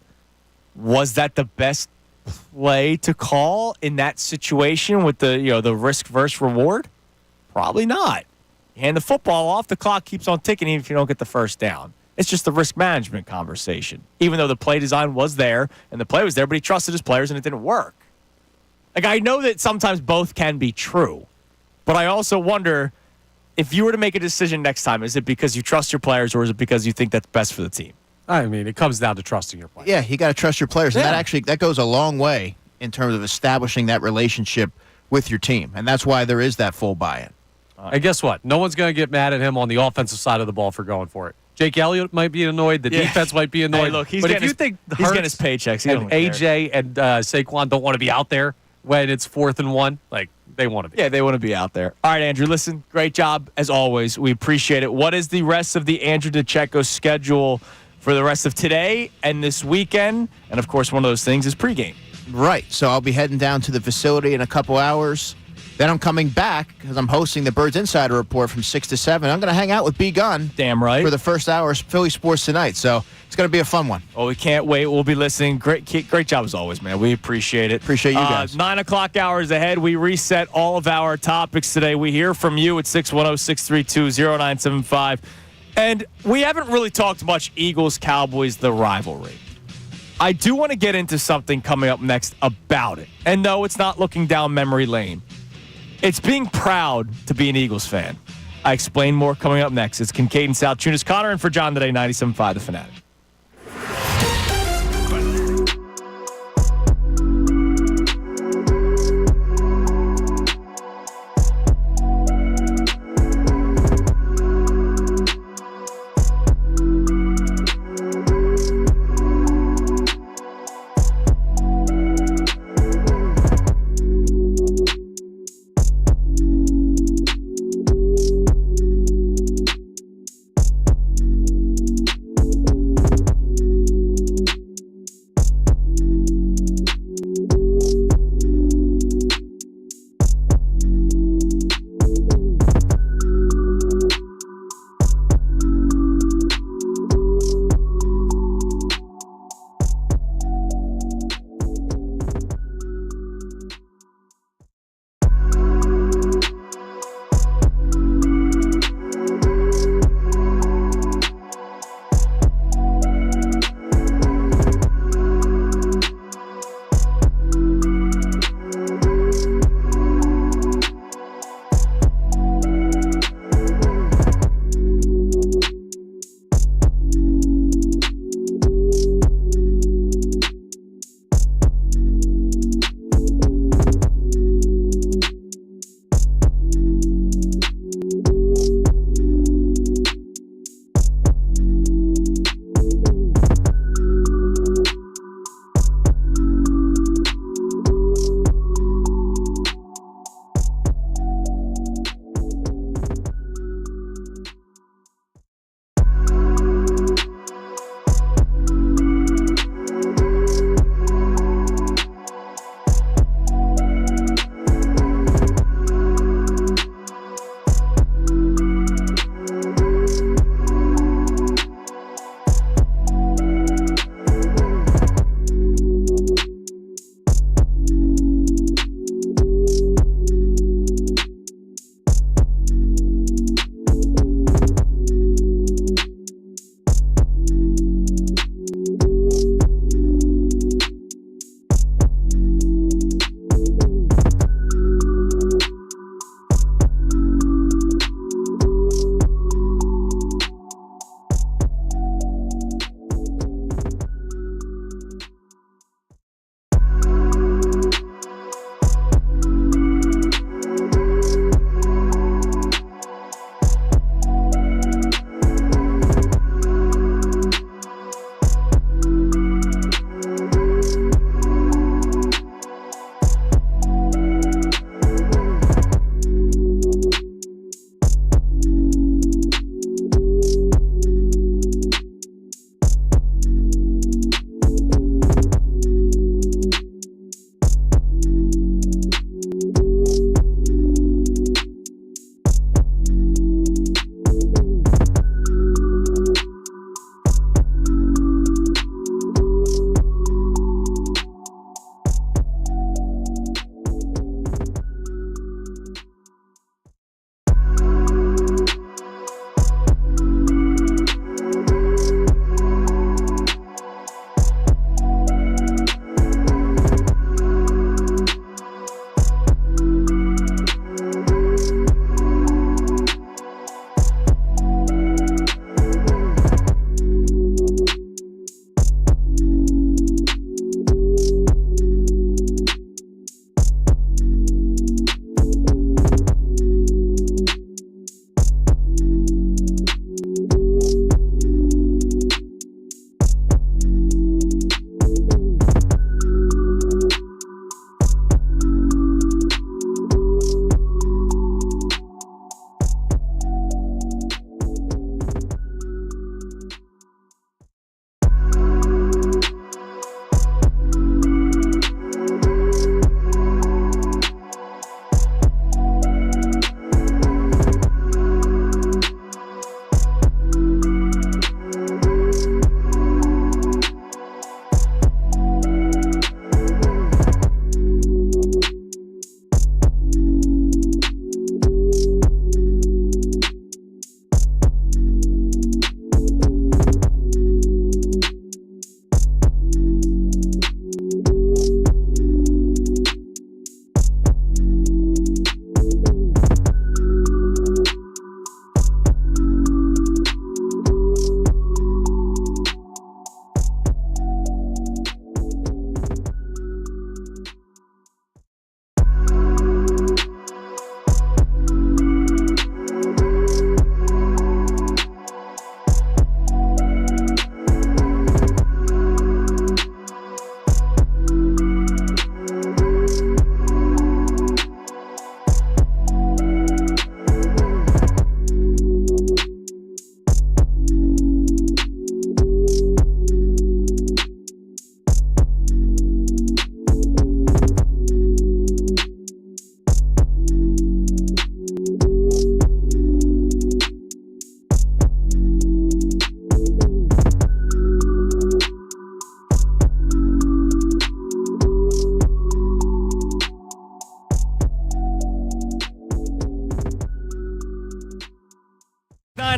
Was that the best play to call in that situation with the risk versus reward? Probably not. You hand the football off, the clock keeps on ticking even if you don't get the first down. It's just the risk management conversation. Even though the play design was there and the play was there, but he trusted his players and it didn't work. Like, I know that sometimes both can be true, but I also wonder if you were to make a decision next time, is it because you trust your players or is it because you think that's best for the team? I mean, it comes down to trusting your players. Yeah, you got to trust your players. And that goes a long way in terms of establishing that relationship with your team. And that's why there is that full buy-in. And guess what? No one's going to get mad at him on the offensive side of the ball for going for it. Jake Elliott might be annoyed. The defense might be annoyed. Hey, look, but if you think he's getting his paychecks, and AJ and Saquon don't want to be out there when it's 4th and 1, like, they want to be. Yeah, they want to be out there. All right, Andrew, listen, great job as always. We appreciate it. What is the rest of the Andrew DeCecco schedule for the rest of today and this weekend? And, of course, one of those things is pregame. Right. So I'll be heading down to the facility in a couple hours. Then I'm coming back because I'm hosting the Birds Insider Report from 6 to 7. I'm going to hang out with B. Gunn. Damn right. For the first hour of Philly Sports Tonight. So it's going to be a fun one. Well, we can't wait. We'll be listening. Great job as always, man. We appreciate it. Appreciate you guys. 9 o'clock hours ahead. We reset all of our topics today. We hear from you at 610-632-0975. And we haven't really talked much Eagles-Cowboys, the rivalry. I do want to get into something coming up next about it. And no, it's not looking down memory lane. It's being proud to be an Eagles fan. I explain more coming up next. It's Kincade and Salciunas. Connor and for John today, 97.5 The Fanatic.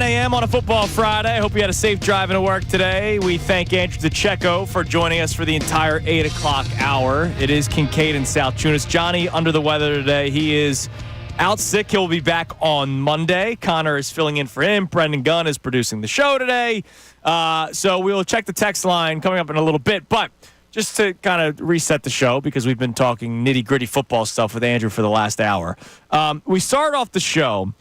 a.m. on a football Friday. I hope you had a safe drive into work today. We thank Andrew DeCecco for joining us for the entire 8 o'clock hour. It is Kincade and Salciunas. Johnny under the weather today. He is out sick. He'll be back on Monday. Connor is filling in for him. Brendan Gunn is producing the show today. So we'll check the text line coming up in a little bit. But just to kind of reset the show, because we've been talking nitty-gritty football stuff with Andrew for the last hour. We started off the show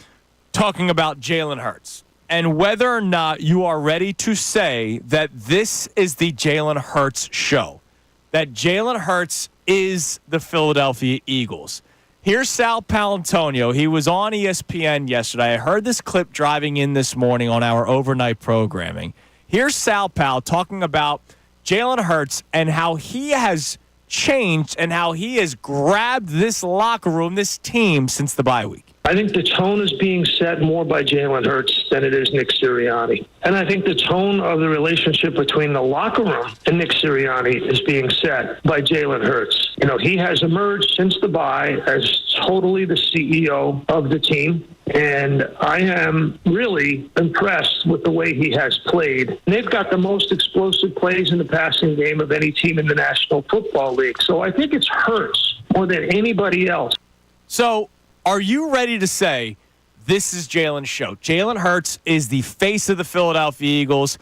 talking about Jalen Hurts and whether or not you are ready to say that this is the Jalen Hurts show, that Jalen Hurts is the Philadelphia Eagles. Here's Sal Paolantonio. He was on ESPN yesterday. I heard this clip driving in this morning on our overnight programming. Here's Sal Pal talking about Jalen Hurts and how he has changed and how he has grabbed this locker room, this team, since the bye week. I think the tone is being set more by Jalen Hurts than it is Nick Sirianni. And I think the tone of the relationship between the locker room and Nick Sirianni is being set by Jalen Hurts. You know, he has emerged since the bye as totally the CEO of the team. And I am really impressed with the way he has played. They've got the most explosive plays in the passing game of any team in the National Football League. So I think it's Hurts more than anybody else. So are you ready to say this is Jalen's show? Jalen Hurts is the face of the Philadelphia Eagles,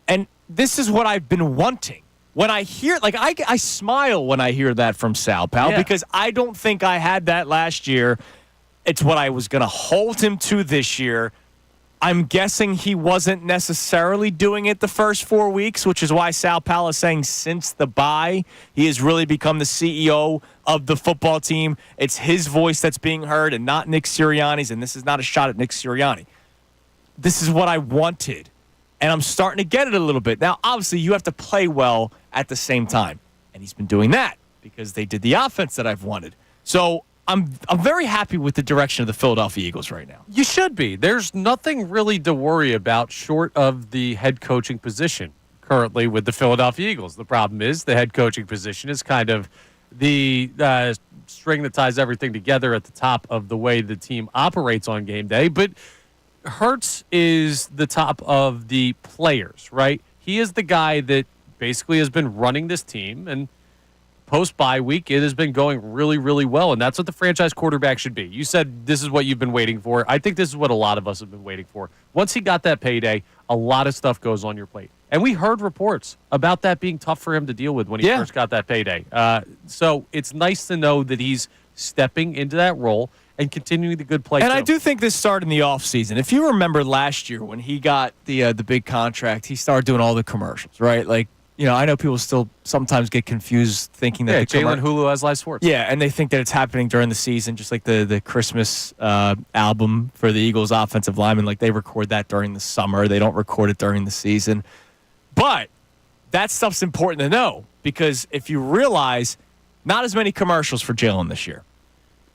and this is what I've been wanting. When I hear, I smile when I hear that from Sal Pal, because I don't think I had that last year. It's what I was going to hold him to this year. I'm guessing he wasn't necessarily doing it the first 4 weeks, which is why Sal Pal is saying since the bye, he has really become the CEO of the football team. It's his voice that's being heard and not Nick Sirianni's, and this is not a shot at Nick Sirianni. This is what I wanted, and I'm starting to get it a little bit. Now, obviously, you have to play well at the same time, and he's been doing that because they did the offense that I've wanted. So I'm very happy with the direction of the Philadelphia Eagles right now. You should be. There's nothing really to worry about short of the head coaching position currently with the Philadelphia Eagles. The problem is the head coaching position is kind of the string that ties everything together at the top of the way the team operates on game day. But Hurts is the top of the players, right? He is the guy that basically has been running this team, and post-bye week, it has been going really, really well, and that's what the franchise quarterback should be. You said this is what you've been waiting for. I think this is what a lot of us have been waiting for. Once he got that payday, a lot of stuff goes on your plate. And we heard reports about that being tough for him to deal with when he first got that payday. So it's nice to know that he's stepping into that role and continuing the good play. And I do think this started in the offseason. If you remember last year when he got the big contract, he started doing all the commercials, right? Like, you know, I know people still sometimes get confused thinking that Jalen Hulu has live sports. Yeah, and they think that it's happening during the season, just like the Christmas album for the Eagles offensive linemen. Like, they record that during the summer. They don't record it during the season. But that stuff's important to know, because if you realize not as many commercials for Jalen this year.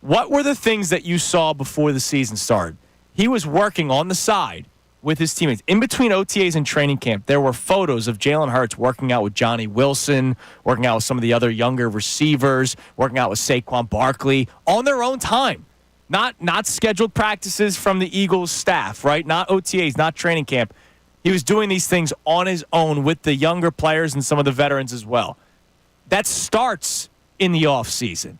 What were the things that you saw before the season started? He was working on the side with his teammates. In between OTAs and training camp, there were photos of Jalen Hurts working out with Johnny Wilson, working out with some of the other younger receivers, working out with Saquon Barkley on their own time. Not scheduled practices from the Eagles staff, right? Not OTAs, not training camp. He was doing these things on his own with the younger players and some of the veterans as well. That starts in the offseason.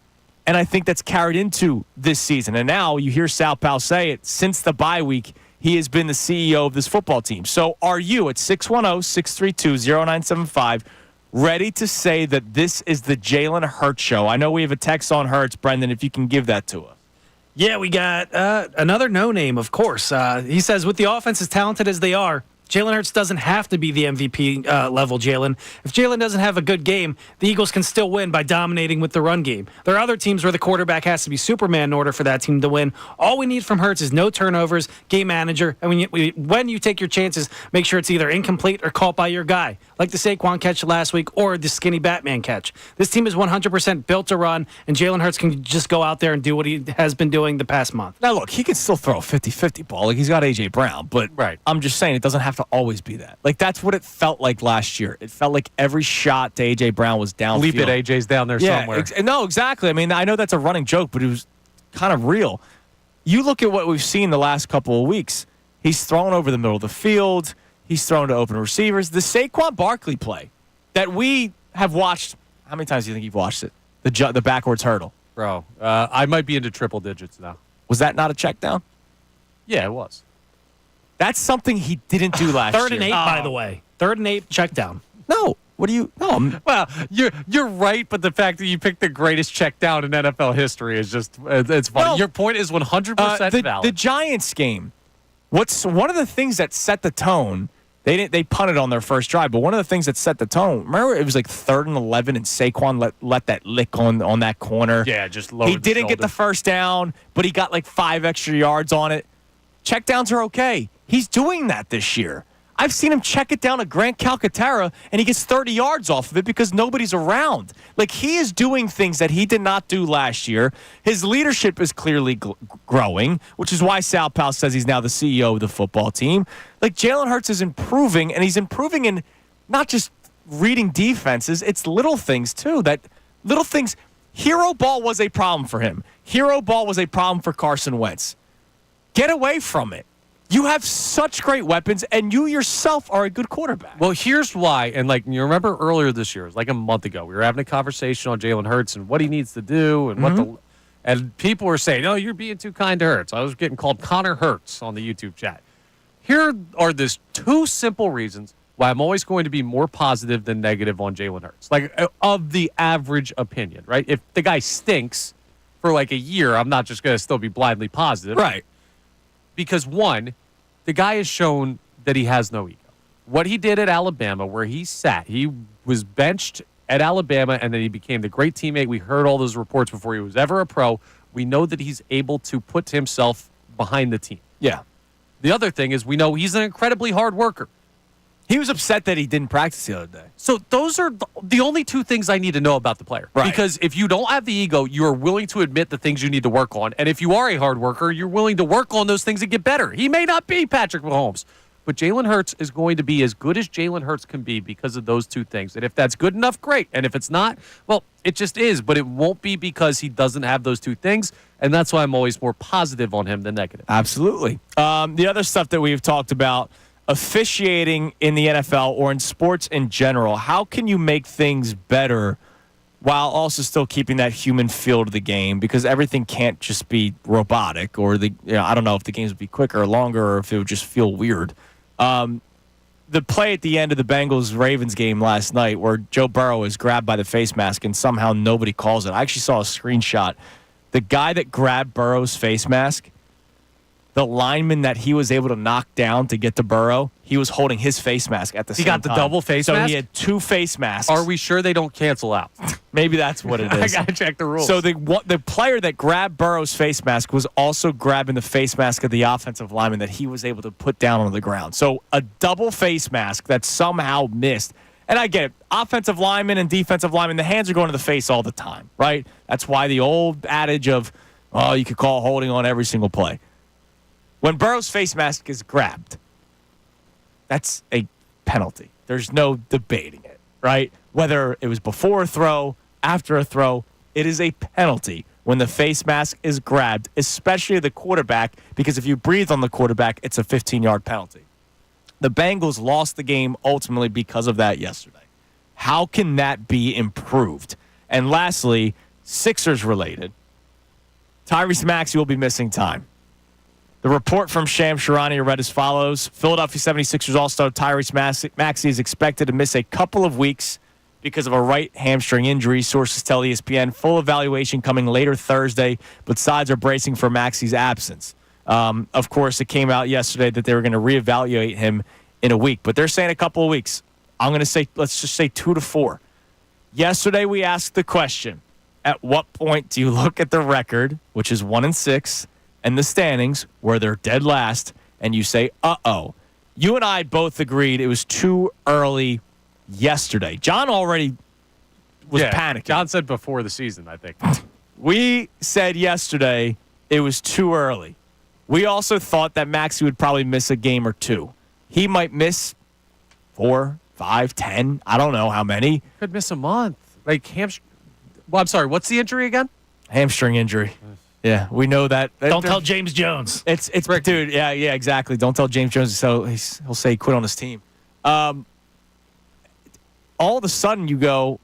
And I think that's carried into this season. And now you hear Sal Pal say it, since the bye week, he has been the CEO of this football team. So are you at 610-632-0975 ready to say that this is the Jalen Hurts show? I know we have a text on Hurts, Brendan, if you can give that to us. Yeah, we got another no-name, of course. He says, with the offense as talented as they are, Jalen Hurts doesn't have to be the MVP level Jalen. If Jalen doesn't have a good game, the Eagles can still win by dominating with the run game. There are other teams where the quarterback has to be Superman in order for that team to win. All we need from Hurts is no turnovers, game manager, and when you take your chances, make sure it's either incomplete or caught by your guy, like the Saquon catch last week or the skinny Batman catch. This team is 100% built to run, and Jalen Hurts can just go out there and do what he has been doing the past month. Now, look, he can still throw a 50-50 ball. Like, he's got A.J. Brown, but I'm just saying it doesn't have to always be that. Like, that's what it felt like last year. It felt like every shot to A.J. Brown was downfield. Leap it, A.J.'s down there somewhere. No, exactly. I mean, I know that's a running joke, but it was kind of real. You look at what we've seen the last couple of weeks. He's thrown over the middle of the field. He's thrown to open receivers. The Saquon Barkley play that we have watched. How many times do you think you've watched it? The backwards hurdle. Bro, I might be into triple digits now. Was that not a check down? Yeah, it was. That's something he didn't do last year. 3rd and 8, by the way. 3rd and 8, check down. No. What do you? No. Well, you're right, but the fact that you picked the greatest check down in NFL history is just it's funny. Well, your point is 100% valid. The Giants game. What's one of the things that set the tone? They punted on their first drive, but one of the things that set the tone. Remember, it was like 3rd and 11, and Saquon let that lick on that corner. Yeah, just he didn't get the first down, but he got like 5 extra yards on it. Checkdowns are okay. He's doing that this year. I've seen him check it down to Grant Calcaterra, and he gets 30 yards off of it because nobody's around. Like, he is doing things that he did not do last year. His leadership is clearly growing, which is why Sal Powell says he's now the CEO of the football team. Like, Jalen Hurts is improving, and he's improving in not just reading defenses. It's little things, too. Little things. Hero ball was a problem for him. Hero ball was a problem for Carson Wentz. Get away from it. You have such great weapons, and you yourself are a good quarterback. Well, here's why. And, you remember earlier this year, it was like a month ago, we were having a conversation on Jalen Hurts and what he needs to do and and people were saying, oh, you're being too kind to Hurts. I was getting called Connor Hurts on the YouTube chat. Here are these 2 simple reasons why I'm always going to be more positive than negative on Jalen Hurts. Of the average opinion, right? If the guy stinks for a year, I'm not just going to still be blindly positive. Right. Because, one, the guy has shown that he has no ego. What he did at Alabama, where he was benched at Alabama, and then he became the great teammate. We heard all those reports before he was ever a pro. We know that he's able to put himself behind the team. Yeah. The other thing is we know he's an incredibly hard worker. He was upset that he didn't practice the other day. So those are the only 2 things I need to know about the player. Right. Because if you don't have the ego, you are willing to admit the things you need to work on. And if you are a hard worker, you're willing to work on those things and get better. He may not be Patrick Mahomes, but Jalen Hurts is going to be as good as Jalen Hurts can be because of those 2 things. And if that's good enough, great. And if it's not, well, it just is. But it won't be because he doesn't have those 2 things. And that's why I'm always more positive on him than negative. Absolutely. The other stuff that we've talked about, officiating in the NFL or in sports in general, how can you make things better while also still keeping that human feel to the game? Because everything can't just be robotic, or I don't know if the games would be quicker or longer, or if it would just feel weird. The play at the end of the Bengals-Ravens game last night where Joe Burrow is grabbed by the face mask and somehow nobody calls it. I actually saw a screenshot. The guy that grabbed Burrow's face mask, the lineman that he was able to knock down to get to Burrow, he was holding his face mask at the same time. He got the double face mask? So he had 2 face masks. Are we sure they don't cancel out? Maybe that's what it is. I got to check the rules. So the player that grabbed Burrow's face mask was also grabbing the face mask of the offensive lineman that he was able to put down on the ground. So a double face mask that somehow missed. And I get it. Offensive linemen and defensive linemen, the hands are going to the face all the time, right? That's why the old adage of, oh, you could call holding on every single play. When Burrow's face mask is grabbed, that's a penalty. There's no debating it, right? Whether it was before a throw, after a throw, it is a penalty when the face mask is grabbed, especially the quarterback, because if you breathe on the quarterback, it's a 15-yard penalty. The Bengals lost the game ultimately because of that yesterday. How can that be improved? And lastly, Sixers related, Tyrese Maxey will be missing time. The report from Shams Charania read as follows. Philadelphia 76ers All-Star Tyrese Maxey is expected to miss a couple of weeks because of a right hamstring injury. Sources tell ESPN full evaluation coming later Thursday, but sides are bracing for Maxey's absence. Of course, it came out yesterday that they were going to reevaluate him in a week, but they're saying a couple of weeks. I'm going to say, let's just say 2 to 4. Yesterday, we asked the question, at what point do you look at the record, which is 1-6, and the standings, where they're dead last, and you say, uh-oh. You and I both agreed it was too early yesterday. John already was panicking. John said before the season, I think. We said yesterday it was too early. We also thought that Maxey would probably miss a game or 2. He might miss 4, 5, 10. I don't know how many. Could miss a month. Well, I'm sorry. What's the injury again? Hamstring injury. Yeah, we know that. Don't tell James Jones. It's dude. Yeah, exactly. Don't tell James Jones. So he'll say he quit on his team. All of a sudden, you go.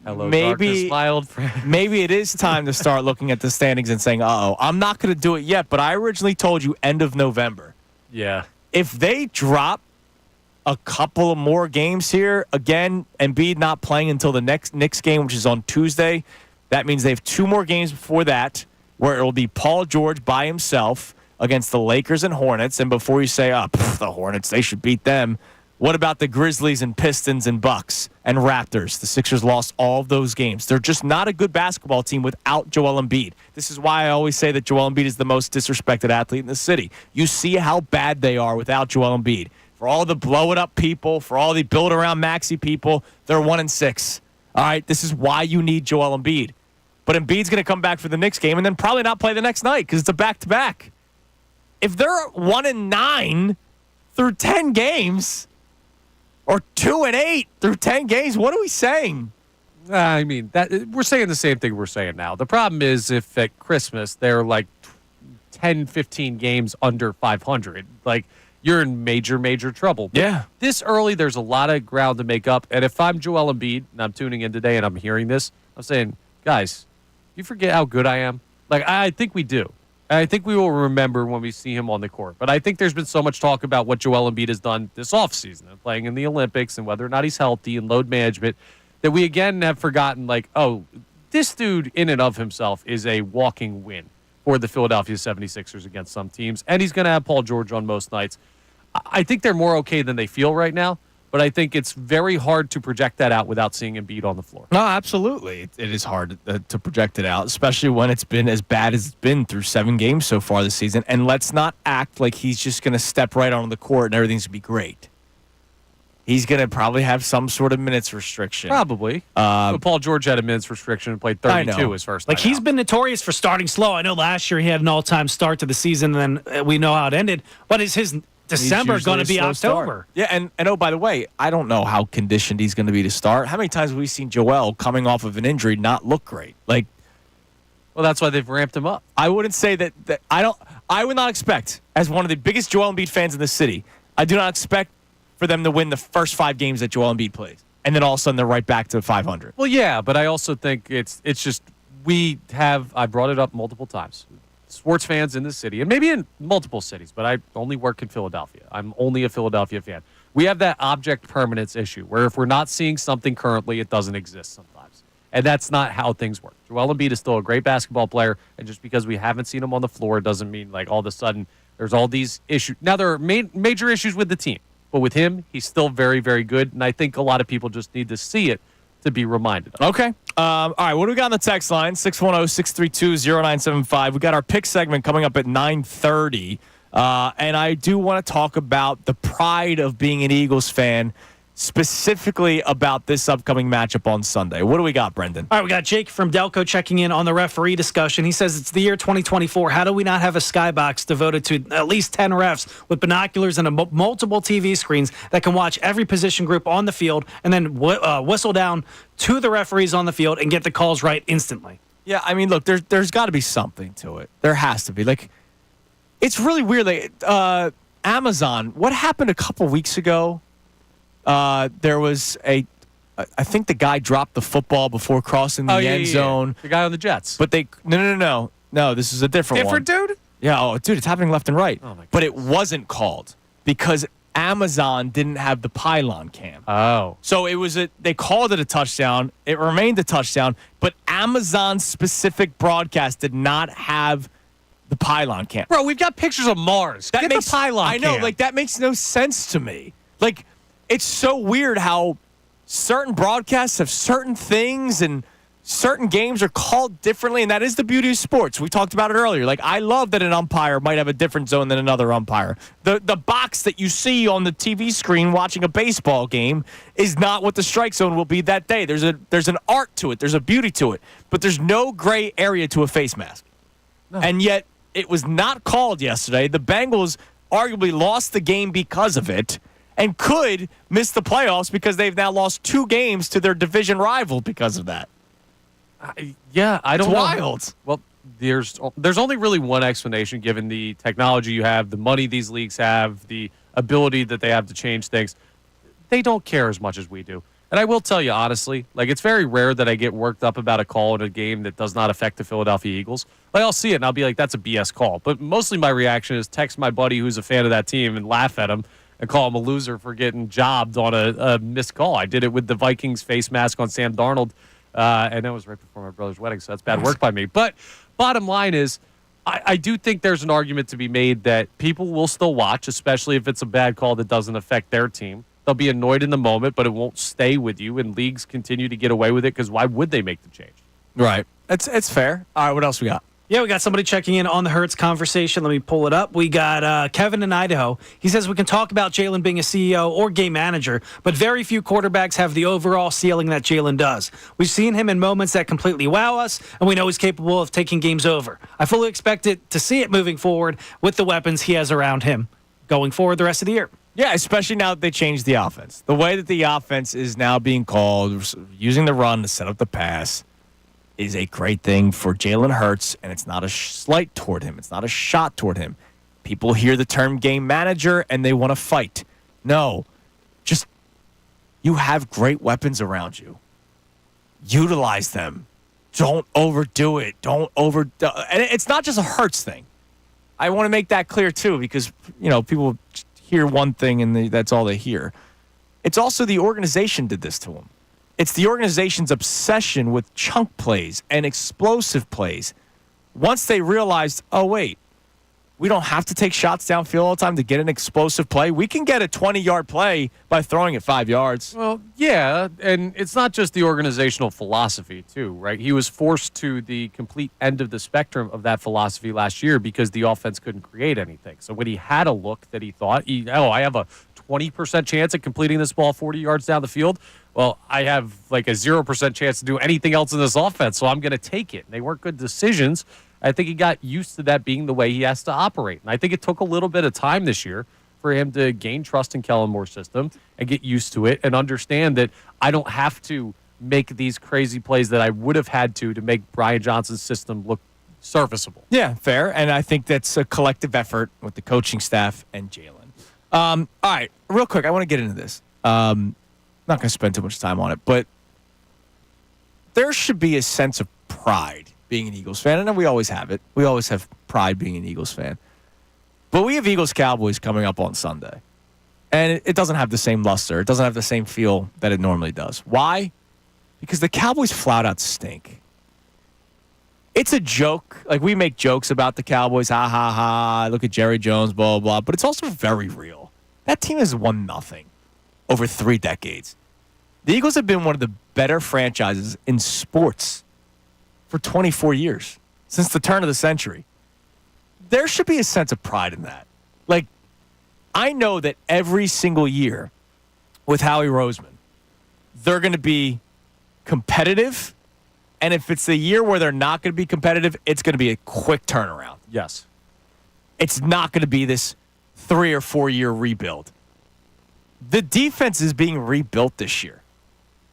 Hello, maybe mild maybe it is time to start looking at the standings and saying, "Uh-oh, I'm not going to do it yet." But I originally told you end of November. Yeah. If they drop a couple of more games here, again, Embiid not playing until the next Knicks game, which is on Tuesday, that means they have 2 more games before that, where it will be Paul George by himself against the Lakers and Hornets. And before you say, the Hornets, they should beat them. What about the Grizzlies and Pistons and Bucks and Raptors? The Sixers lost all of those games. They're just not a good basketball team without Joel Embiid. This is why I always say that Joel Embiid is the most disrespected athlete in the city. You see how bad they are without Joel Embiid. For all the blow-it-up people, for all the build-around Maxey people, they're 1-6. All right, this is why you need Joel Embiid. But Embiid's going to come back for the Knicks game and then probably not play the next night because it's a back-to-back. If they're 1-9 through 10 games or 2-8 through 10 games, what are we saying? I mean, we're saying the same thing we're saying now. The problem is if at Christmas they're like 10, 15 games under 500, like you're in major, major trouble. But yeah. This early, there's a lot of ground to make up. And if I'm Joel Embiid and I'm tuning in today and I'm hearing this, I'm saying, guys, you forget how good I am? Like, I think we do. I think we will remember when we see him on the court. But I think there's been so much talk about what Joel Embiid has done this offseason, and playing in the Olympics and whether or not he's healthy and load management, that we again have forgotten, like, oh, this dude in and of himself is a walking win for the Philadelphia 76ers against some teams. And he's going to have Paul George on most nights. I think they're more okay than they feel right now. But I think it's very hard to project that out without seeing Embiid on the floor. No, absolutely. It is hard to project it out, especially when it's been as bad as it's been through 7 games so far this season. And let's not act like he's just going to step right on the court and everything's going to be great. He's going to probably have some sort of minutes restriction. Probably. But Paul George had a minutes restriction and played 32 his first night Like, he's out. been notorious for starting slow. I know last year he had an all-time start to the season, and then we know how it ended. But is his December going to be October? Start. Yeah, and oh, by the way, I don't know how conditioned he's going to be to start. How many times have we seen Joel coming off of an injury not look great? Like, well, that's why they've ramped him up. I wouldn't say that I would not expect, as one of the biggest Joel Embiid fans in the city, I do not expect for them to win the first 5 games that Joel Embiid plays. And then all of a sudden they're right back to 500. Well, yeah, but I also think it's just I brought it up multiple times. Sports fans in the city, and maybe in multiple cities, but I only work in Philadelphia. I'm only a Philadelphia fan. We have that object permanence issue where if we're not seeing something currently, it doesn't exist sometimes. And that's not how things work. Joel Embiid is still a great basketball player, and just because we haven't seen him on the floor doesn't mean like all of a sudden there's all these issues. Now, there are major issues with the team, but with him, he's still very, very good, and I think a lot of people just need to see it to be reminded of. Okay. All right, what do we got on the text line? 610-632-0975. We got our pick segment coming up at 9:30. And I do want to talk about the pride of being an Eagles fan, specifically about this upcoming matchup on Sunday. What do we got, Brendan? All right, we got Jake from Delco checking in on the referee discussion. He says it's the year 2024. How do we not have a skybox devoted to at least 10 refs with binoculars and multiple TV screens that can watch every position group on the field and then whistle down to the referees on the field and get the calls right instantly? Yeah, I mean, look, there's got to be something to it. There has to be. Like, it's really weird. Like, Amazon, what happened a couple weeks ago? There was I think the guy dropped the football before crossing the end zone. The guy on the Jets. But no, this is a different one. Dude? Yeah, dude, it's happening left and right. Oh my but it wasn't called because Amazon didn't have the pylon cam. Oh. So they called it a touchdown. It remained a touchdown, but Amazon's specific broadcast did not have the pylon cam. Bro, we've got pictures of Mars. Get the pylon I know, cam. like, that makes no sense to me. Like, it's so weird how certain broadcasts have certain things and certain games are called differently, and that is the beauty of sports. We talked about it earlier. Like, I love that an umpire might have a different zone than another umpire. The box that you see on the TV screen watching a baseball game is not what the strike zone will be that day. There's an art to it. There's a beauty to it. But there's no gray area to a face mask. No. And yet, it was not called yesterday. The Bengals arguably lost the game because of it and could miss the playoffs because they've now lost 2 games to their division rival because of that. I don't know. Wild. Well, there's only really one explanation given the technology you have, the money these leagues have, the ability that they have to change things. They don't care as much as we do. And I will tell you honestly, like, it's very rare that I get worked up about a call in a game that does not affect the Philadelphia Eagles. Like, I'll see it and I'll be like, that's a BS call. But mostly my reaction is text my buddy who's a fan of that team and laugh at him and call him a loser for getting jobbed on a missed call. I did it with the Vikings face mask on Sam Darnold, and that was right before my brother's wedding, so that's bad work by me. But bottom line is, I do think there's an argument to be made that people will still watch, especially if it's a bad call that doesn't affect their team. They'll be annoyed in the moment, but it won't stay with you, and leagues continue to get away with it because why would they make the change? Right. It's fair. All right, what else we got? Yeah, we got somebody checking in on the Hurts conversation. Let me pull it up. We got Kevin in Idaho. He says we can talk about Jalen being a CEO or game manager, but very few quarterbacks have the overall ceiling that Jalen does. We've seen him in moments that completely wow us, and we know he's capable of taking games over. I fully expect to see it moving forward with the weapons he has around him going forward the rest of the year. Yeah, especially now that they changed the offense. The way that the offense is now being called, using the run to set up the pass, is a great thing for Jalen Hurts, and it's not a slight toward him. It's not a shot toward him. People hear the term game manager, and they want to fight. No, just you have great weapons around you. Utilize them. Don't overdo it. And it's not just a Hurts thing. I want to make that clear, too, because, people hear one thing, and that's all they hear. It's also the organization did this to him. It's the organization's obsession with chunk plays and explosive plays. Once they realized, oh, wait, we don't have to take shots downfield all the time to get an explosive play. We can get a 20-yard play by throwing it 5 yards. Well, yeah, and it's not just the organizational philosophy, too, right? He was forced to the complete end of the spectrum of that philosophy last year because the offense couldn't create anything. So when he had a look that he thought, I have a 20% chance at completing this ball 40 yards down the field, well, I have like a 0% chance to do anything else in this offense, so I'm going to take it. And they weren't good decisions. I think he got used to that being the way he has to operate. And I think it took a little bit of time this year for him to gain trust in Kellen Moore's system and get used to it and understand that I don't have to make these crazy plays that I would have had to make Brian Johnson's system look serviceable. Yeah, fair. And I think that's a collective effort with the coaching staff and Jalen. All right, real quick, I want to get into this. Not going to spend too much time on it, but there should be a sense of pride being an Eagles fan. And we always have it. We always have pride being an Eagles fan. But we have Eagles-Cowboys coming up on Sunday. And it doesn't have the same luster. It doesn't have the same feel that it normally does. Why? Because the Cowboys flat out stink. It's a joke. Like, we make jokes about the Cowboys. Ha, ha, ha. Look at Jerry Jones, blah, blah, blah. But it's also very real. That team has won nothing over 3 decades. The Eagles have been one of the better franchises in sports for 24 years, since the turn of the century. There should be a sense of pride in that. Like, I know that every single year with Howie Roseman, they're going to be competitive, and if it's the year where they're not going to be competitive, it's going to be a quick turnaround. Yes. It's not going to be this 3 or 4 year rebuild. The defense is being rebuilt this year,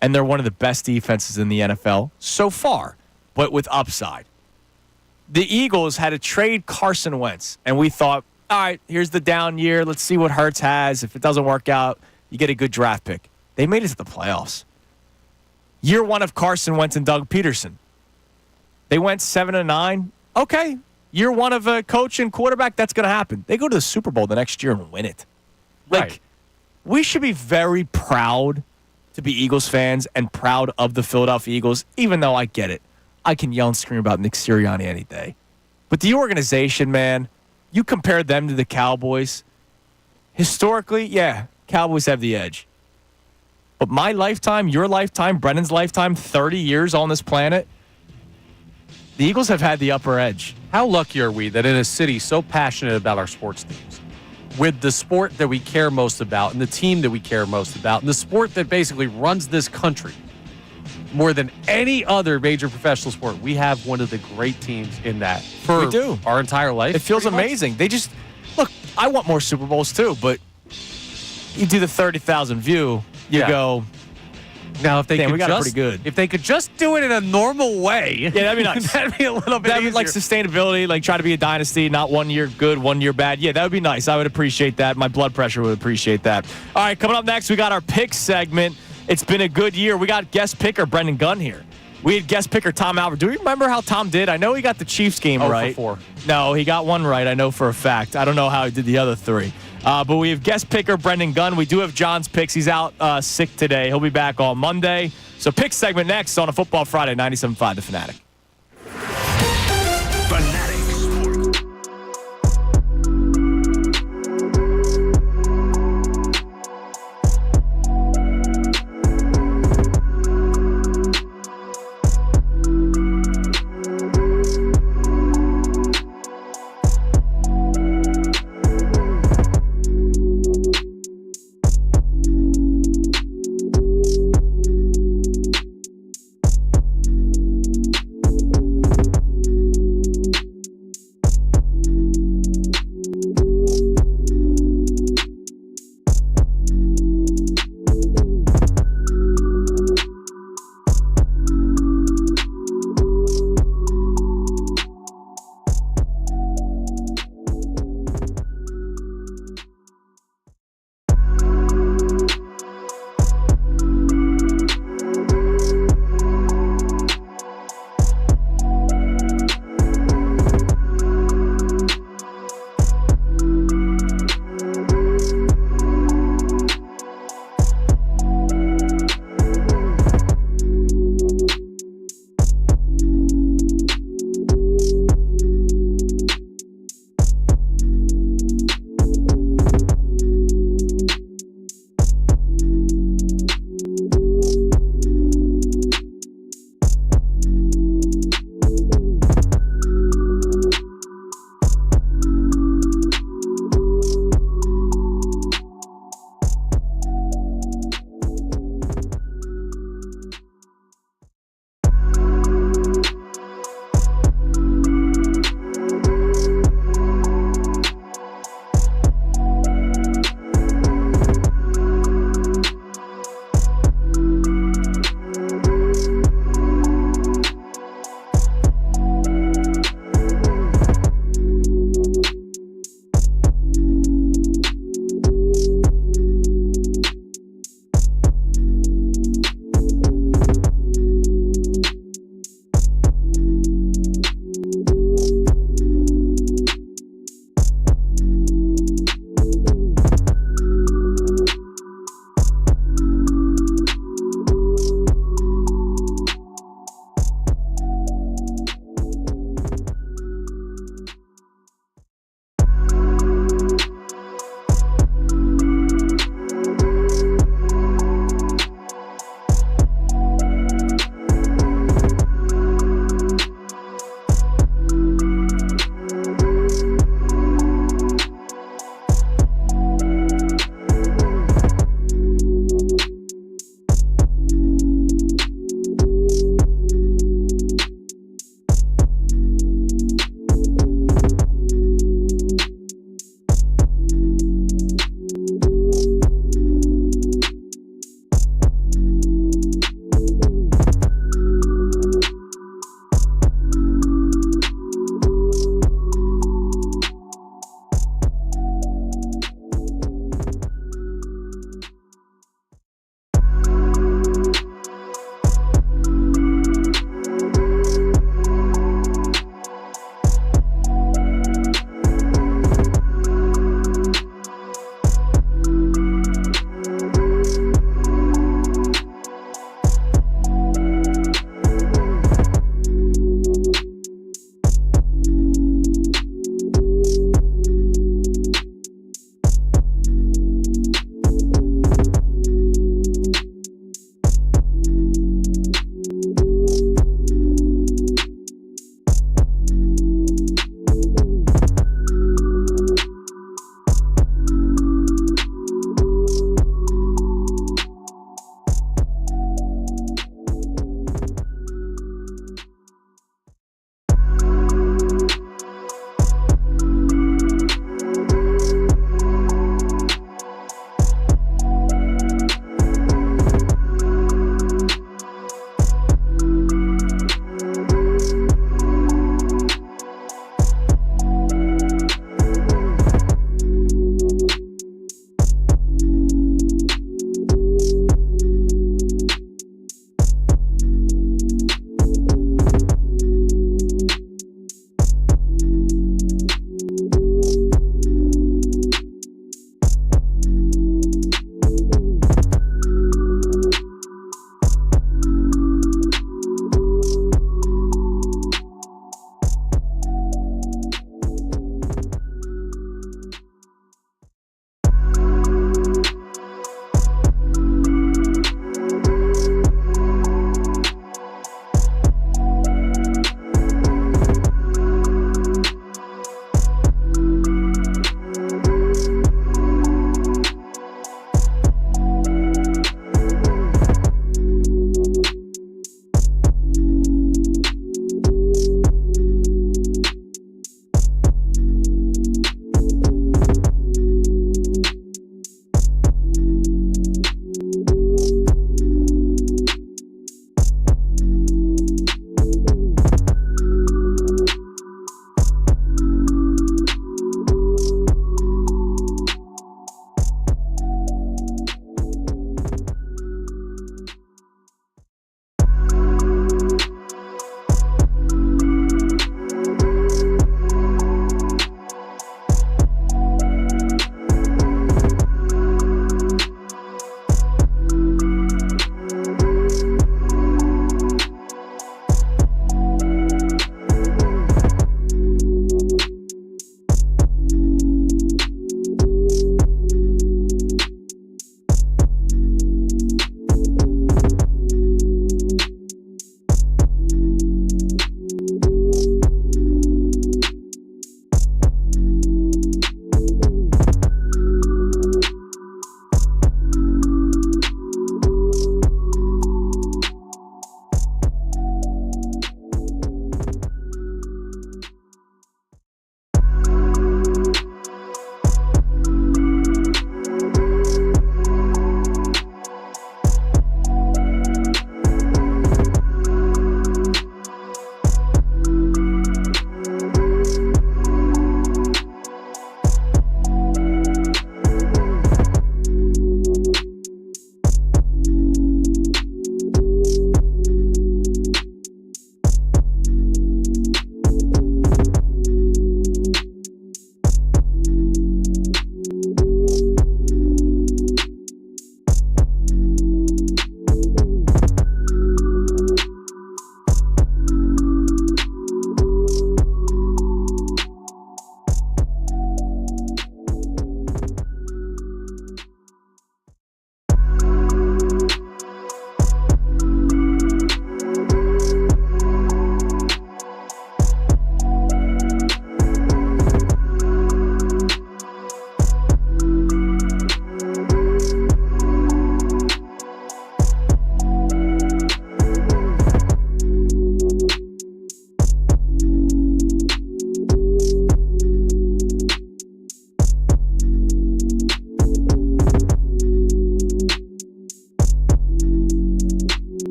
and they're one of the best defenses in the NFL so far, but with upside. The Eagles had to trade Carson Wentz, and we thought, all right, here's the down year. Let's see what Hurts has. If it doesn't work out, you get a good draft pick. They made it to the playoffs. Year 1 of Carson Wentz and Doug Peterson. They went 7-9. Okay. Year 1 of a coach and quarterback, that's going to happen. They go to the Super Bowl the next year and win it. Right. We should be very proud to be Eagles fans and proud of the Philadelphia Eagles, even though I get it. I can yell and scream about Nick Sirianni any day. But the organization, man, you compare them to the Cowboys. Historically, yeah, Cowboys have the edge. But my lifetime, your lifetime, Brennan's lifetime, 30 years on this planet, the Eagles have had the upper edge. How lucky are we that in a city so passionate about our sports teams, with the sport that we care most about and the team that we care most about and the sport that basically runs this country more than any other major professional sport, we have one of the great teams in that for we do. Our entire life. It feels amazing. They just, look, I want more Super Bowls too, but you do the 30,000 view, you go, Now, if they Damn, could we got it just, pretty good. if they could just do it in a normal way, Yeah, that'd be nice. that'd be a little bit That would easier. like sustainability, like try to be a dynasty, not 1 year good, 1 year bad. Yeah, that would be nice. I would appreciate that. My blood pressure would appreciate that. All right, coming up next, we got our pick segment. It's been a good year. We got guest picker Brendan Gunn here. We had guest picker Tom Albert. Do we remember how Tom did? I know he got the Chiefs game right. 0 for 4. No, he got one right. I know for a fact. I don't know how he did the other three. But we have guest picker Brendan Gunn. We do have John's picks. He's out sick today. He'll be back on Monday. So pick segment next on a Football Friday, 97.5 The Fanatic. Fanatic Sports.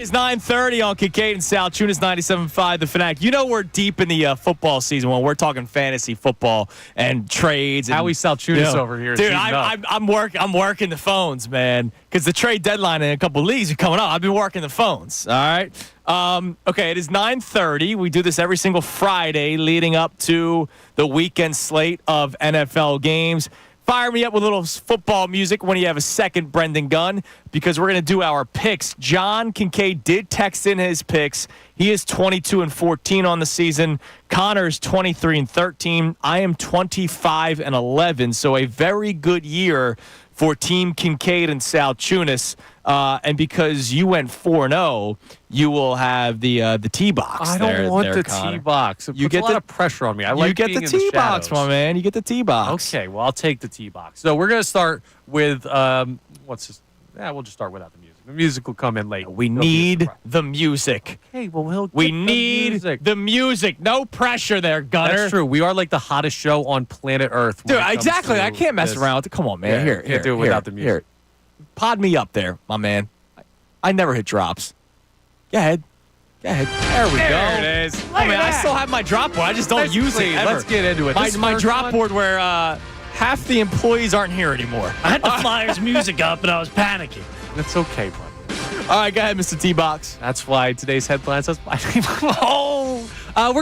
is 9:30 on Kincade and Salciunas 97.5 The Fanatic. You know we're deep in the football season when we're talking fantasy football and trades. And, Howie Salciunas over here. Dude, I'm working the phones, man, because the trade deadline in a couple of leagues are coming up. I've been working the phones. All right. Okay, it is 9:30. We do this every single Friday leading up to the weekend slate of NFL games. Fire me up with a little football music when you have a second, Brendan Gunn, because we're going to do our picks. John Kincade did text in his picks. He is 22-14 on the season. Connor's 23-13. I am 25-11, so a very good year for Team Kincade and Salciunas. And because you went 4-0, you will have the tee box. I don't want the Connor. tee box. It You puts get a lot the- of pressure on me. I like You get being the in tee box, shadows. my man. You get the tee box. Okay, well, I'll take the tee box. So we're going to start with what's this? Yeah, we'll just start without the music. The music will come in late. We It'll be a need surprise. the music. Okay, well, We get the need music. the music. No pressure there, Gunner. That's true. We are like the hottest show on planet Earth. when Dude, it comes exactly. to I can't mess this. around with it. Come on, man. Yeah, Here, can't do it without the music. Here. Pod me up there, my man. I never hit drops. Go ahead. There we go. There it is. I mean, I still have my drop board. I just don't use it ever. Let's get into it. This My first drop one- board where half the employees aren't here anymore. I had the Flyers music up, and I was panicking. That's okay, bud. All right, go ahead, Mr. T-Box. That's why today's headline says we're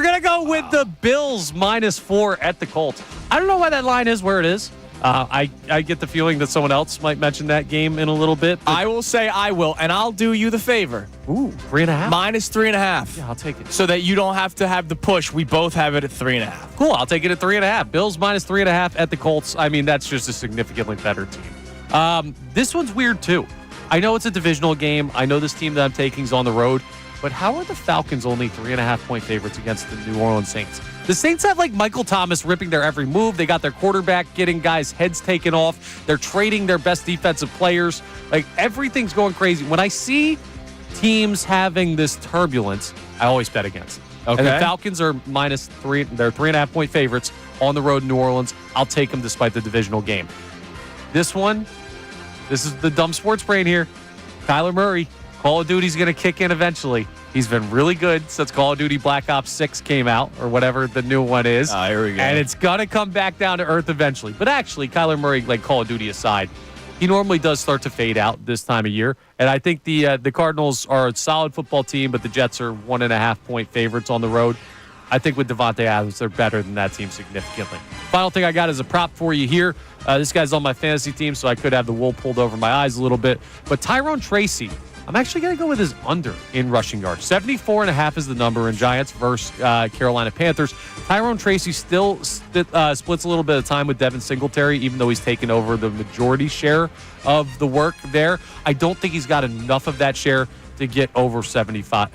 going to go with the Bills -4 at the Colts. I don't know why that line is where it is. I get the feeling that someone else might mention that game in a little bit. I will say I will, and I'll do you the favor. Ooh, 3.5? -3.5. Yeah, I'll take it. So that you don't have to have the push. We both have it at 3.5. Cool, I'll take it at 3.5. Bills -3.5 at the Colts. I mean, that's just a significantly better team. This one's weird, too. I know it's a divisional game. I know this team that I'm taking is on the road. But how are the Falcons only 3.5-point favorites against the New Orleans Saints? The Saints have, like, Michael Thomas ripping their every move. They got their quarterback getting guys' heads taken off. They're trading their best defensive players. Like, everything's going crazy. When I see teams having this turbulence, I always bet against it. Okay. And the Falcons are -3. They're 3.5-point favorites on the road in New Orleans. I'll take them despite the divisional game. This is the dumb sports brain here. Kyler Murray. Call of Duty's going to kick in eventually. He's been really good since Call of Duty Black Ops 6 came out, or whatever the new one is. Here we go. And it's going to come back down to earth eventually. But actually, Kyler Murray, like Call of Duty aside, he normally does start to fade out this time of year. And I think the Cardinals are a solid football team, but the Jets are 1.5-point favorites on the road. I think with Devontae Adams, they're better than that team significantly. Final thing I got is a prop for you here. This guy's on my fantasy team, so I could have the wool pulled over my eyes a little bit. But Tyrone Tracy, I'm actually going to go with his under in rushing yards. 74.5 is the number in Giants versus Carolina Panthers. Tyrone Tracy still splits a little bit of time with Devin Singletary, even though he's taken over the majority share of the work there. I don't think he's got enough of that share to get over 75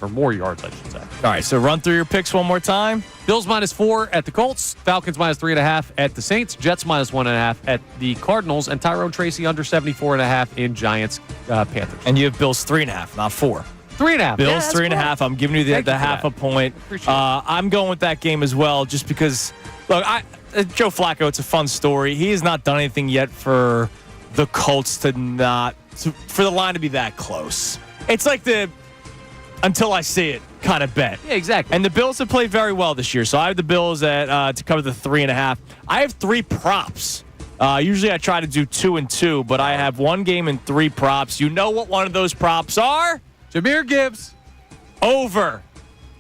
or more yards, I should say. All right, so run through your picks one more time. Bills -4 at the Colts, Falcons -3.5 at the Saints, Jets -1.5 at the Cardinals, and Tyrone Tracy under 74.5 in Giants Panthers. And you have Bills 3.5, not 4. 3.5. Bills 3.5. I'm giving you the half a point. Appreciate it. I'm going with that game as well, just because. Look, Joe Flacco. It's a fun story. He has not done anything yet for the Colts for the line to be that close. It's like the until I see it kind of bet. Yeah, exactly. And the Bills have played very well this year, so I have the Bills at to cover the 3.5. I have 3 props. Usually I try to do 2 and 2, but I have 1 game and 3 props. You know what one of those props are? Jahmyr Gibbs. Over.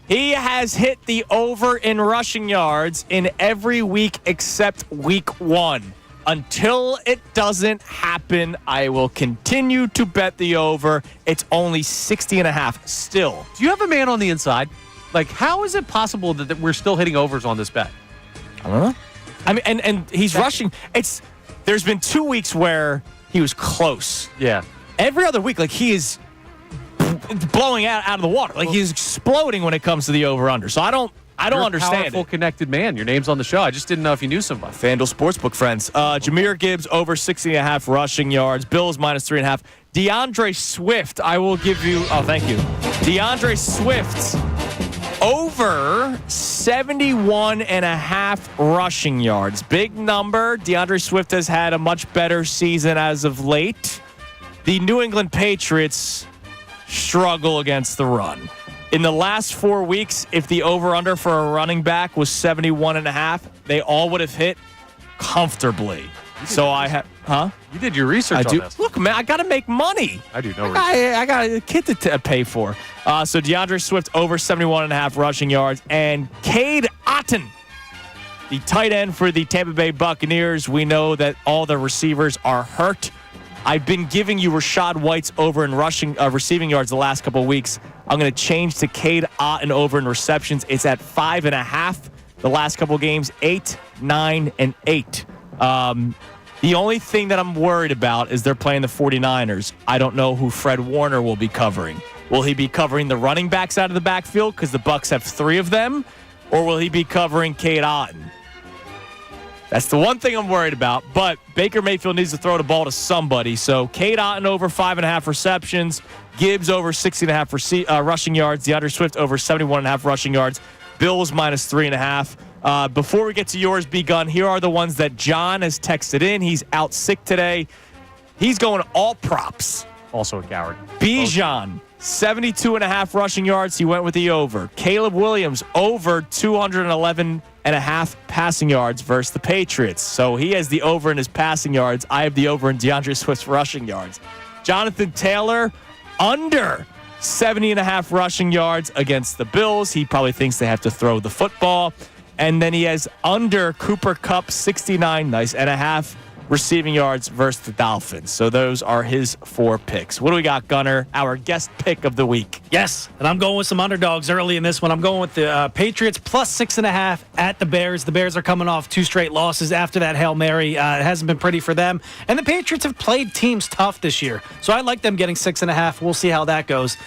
He has hit the over in rushing yards in every week except week 1. Until it doesn't happen, I will continue to bet the over. It's only 60.5 still. Do you have a man on the inside? Like, how is it possible that we're still hitting overs on this bet? I don't know. I mean, and he's rushing. There's been 2 weeks where he was close. Yeah. Every other week, like, he is blowing out of the water. Like, he's exploding when it comes to the over-under. So I don't You're understand a powerful, it. connected man. Your name's on the show. I just didn't know if you knew somebody. FanDuel Sportsbook friends. Jahmyr Gibbs over 60.5 rushing yards. Bills -3.5. DeAndre Swift, I will give you. Oh, thank you. DeAndre Swift over 71.5 rushing yards. Big number. DeAndre Swift has had a much better season as of late. The New England Patriots struggle against the run. In the last 4 weeks, if the over-under for a running back was 71.5, they all would have hit comfortably. So I have, You did your research on this. Look, man, I got to make money. I do no research. I got a kid to pay for. So DeAndre Swift over 71.5 rushing yards. And Cade Otton, the tight end for the Tampa Bay Buccaneers. We know that all the receivers are hurt. I've been giving you Rachaad White's over in receiving yards the last couple of weeks. I'm going to change to Cade Otton over in receptions. It's at 5.5 the last couple of games, 8, 9, and 8. The only thing that I'm worried about is they're playing the 49ers. I don't know who Fred Warner will be covering. Will he be covering the running backs out of the backfield because the Bucs have 3 of them? Or will he be covering Cade Otton? That's the one thing I'm worried about. But Baker Mayfield needs to throw the ball to somebody. So Cade Otton over 5.5 receptions. Gibbs over 60.5 rushing yards. DeAndre Swift over 71.5 rushing yards. Bills minus 3.5. Before we get to yours, B. Gun, here are the ones that John has texted in. He's out sick today. He's going all props. Also a coward. Bijan, 72.5 rushing yards. He went with the over. Caleb Williams, over 211.5 passing yards versus the Patriots. So he has the over in his passing yards. I have the over in DeAndre Swift's rushing yards. Jonathan Taylor, under 70.5 rushing yards against the Bills. He probably thinks they have to throw the football. And then he has under Cooper Kupp, 69.5 receiving yards versus the Dolphins. So those are his 4 picks. What do we got, Gunner? Our guest pick of the week. Yes, and I'm going with some underdogs early in this one. I'm going with the Patriots plus 6.5 at the Bears. The Bears are coming off 2 straight losses after that Hail Mary. It hasn't been pretty for them. And the Patriots have played teams tough this year. So I like them getting 6.5. We'll see how that goes.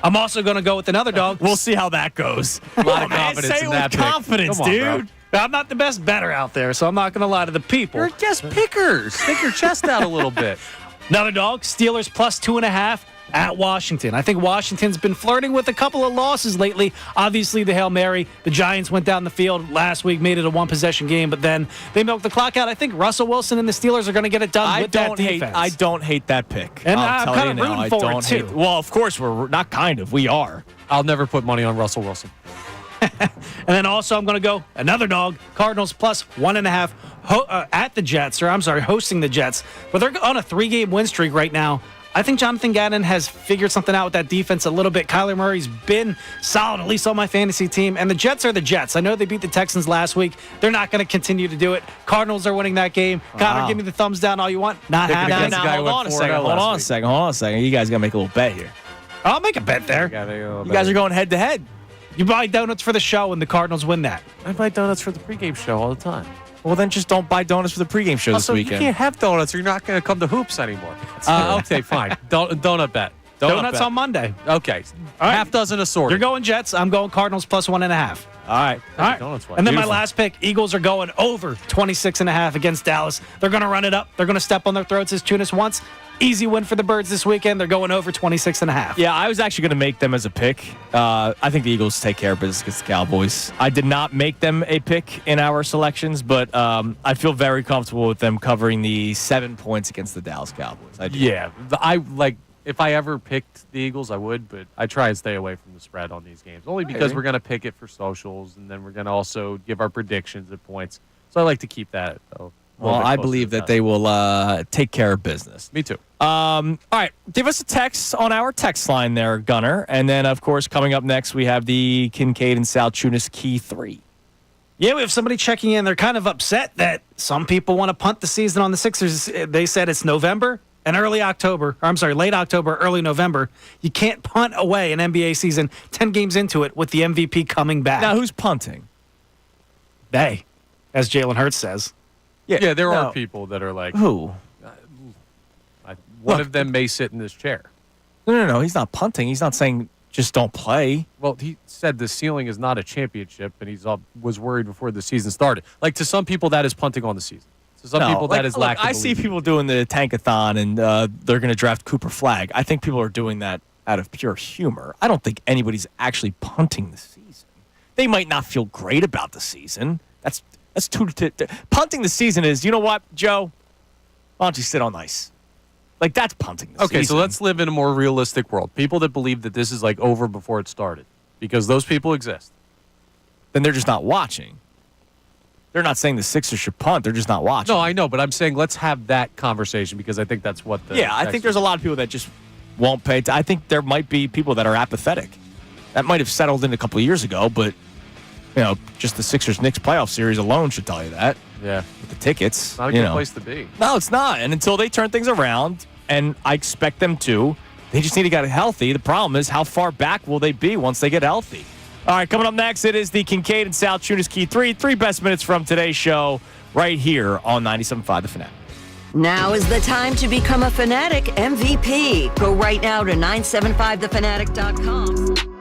I'm also going to go with another dog. We'll see how that goes. A lot of confidence in that pick. Confidence, Come on, dude. bro. I'm not the best bettor out there, so I'm not going to lie to the people. You're guest pickers. Stick your chest out a little bit. Another dog, Steelers plus 2.5 at Washington. I think Washington's been flirting with a couple of losses lately. Obviously, the Hail Mary. The Giants went down the field last week, made it a 1-possession game, but then they milked the clock out. I think Russell Wilson and the Steelers are going to get it done with that defense. I don't hate that pick. And I'm I'm kind of rooting for it, too. Well, of course, we're not kind of. We are. I'll never put money on Russell Wilson. And then also I'm going to go another dog, Cardinals plus 1.5 at the Jets, hosting the Jets. But they're on a 3-game win streak right now. I think Jonathan Gannon has figured something out with that defense a little bit. Kyler Murray's been solid, at least on my fantasy team. And the Jets are the Jets. I know they beat the Texans last week. They're not going to continue to do it. Cardinals are winning that game. Connor, give me the thumbs down all you want. Not happening. Hold on a second. You guys got to make a little bet here. I'll make a bet there. You guys are going head-to-head. You buy donuts for the show and the Cardinals win that. I buy donuts for the pregame show all the time. Well, then just don't buy donuts for the pregame show this weekend. You can't have donuts or you're not going to come to hoops anymore. Okay, fine. Donut bet. Donuts on Monday. Okay. All right. Half dozen assorted. You're going Jets. I'm going Cardinals plus 1.5. All right. Donuts And then my last pick, Eagles are going over 26.5 against Dallas. They're going to run it up. They're going to step on their throats as Tunis wants. Easy win for the Birds this weekend. They're going over 26.5. Yeah, I was actually going to make them as a pick. I think the Eagles take care of business against the Cowboys. I did not make them a pick in our selections, but I feel very comfortable with them covering the 7 points against the Dallas Cowboys. I do. Yeah, if I ever picked the Eagles, I would, but I try and stay away from the spread on these games, only because we're going to pick it for socials, and then we're going to also give our predictions at points. So I like to keep that, though. Well, I believe that they will take care of business. Me too. All right. Give us a text on our text line there, Gunner. And then, of course, coming up next, we have the Kincade and Salciunas Key 3. Yeah, we have somebody checking in. They're kind of upset that some people want to punt the season on the Sixers. They said it's November and late October, early November. You can't punt away an NBA season 10 games into it with the MVP coming back. Now, who's punting? They, as Jalen Hurts says. Yeah, there are people that are like, who? One of them may sit in this chair. No. He's not punting. He's not saying just don't play. Well, he said the ceiling is not a championship, and was worried before the season started. Like, to some people, that is punting on the season. To some people, that is lack of I see people doing the tankathon, and they're going to draft Cooper Flagg. I think people are doing that out of pure humor. I don't think anybody's actually punting the season. They might not feel great about the season. That's punting the season is, you know what, Joe? Why don't you sit on ice? Like, that's punting the Okay, season. so let's live in a more realistic world. People that believe that this is like over before it started, because those people exist. Then they're just not watching. They're not saying the Sixers should punt. They're just not watching. No, I know, but I'm saying let's have that conversation because I think that's what the Yeah, I think there's a lot of people that just won't pay. I think there might be people that are apathetic. That might have settled in a couple of years ago, but just the Sixers-Knicks playoff series alone should tell you that. Yeah, with the tickets, not a good place to be. No, it's not. And until they turn things around, and I expect them to, they just need to get healthy. The problem is, how far back will they be once they get healthy? All right, coming up next, it is the Kincade and Salciunas Key 3 best minutes from today's show right here on 97.5 The Fanatic. Now is the time to become a Fanatic MVP. Go right now to 975thefanatic.com.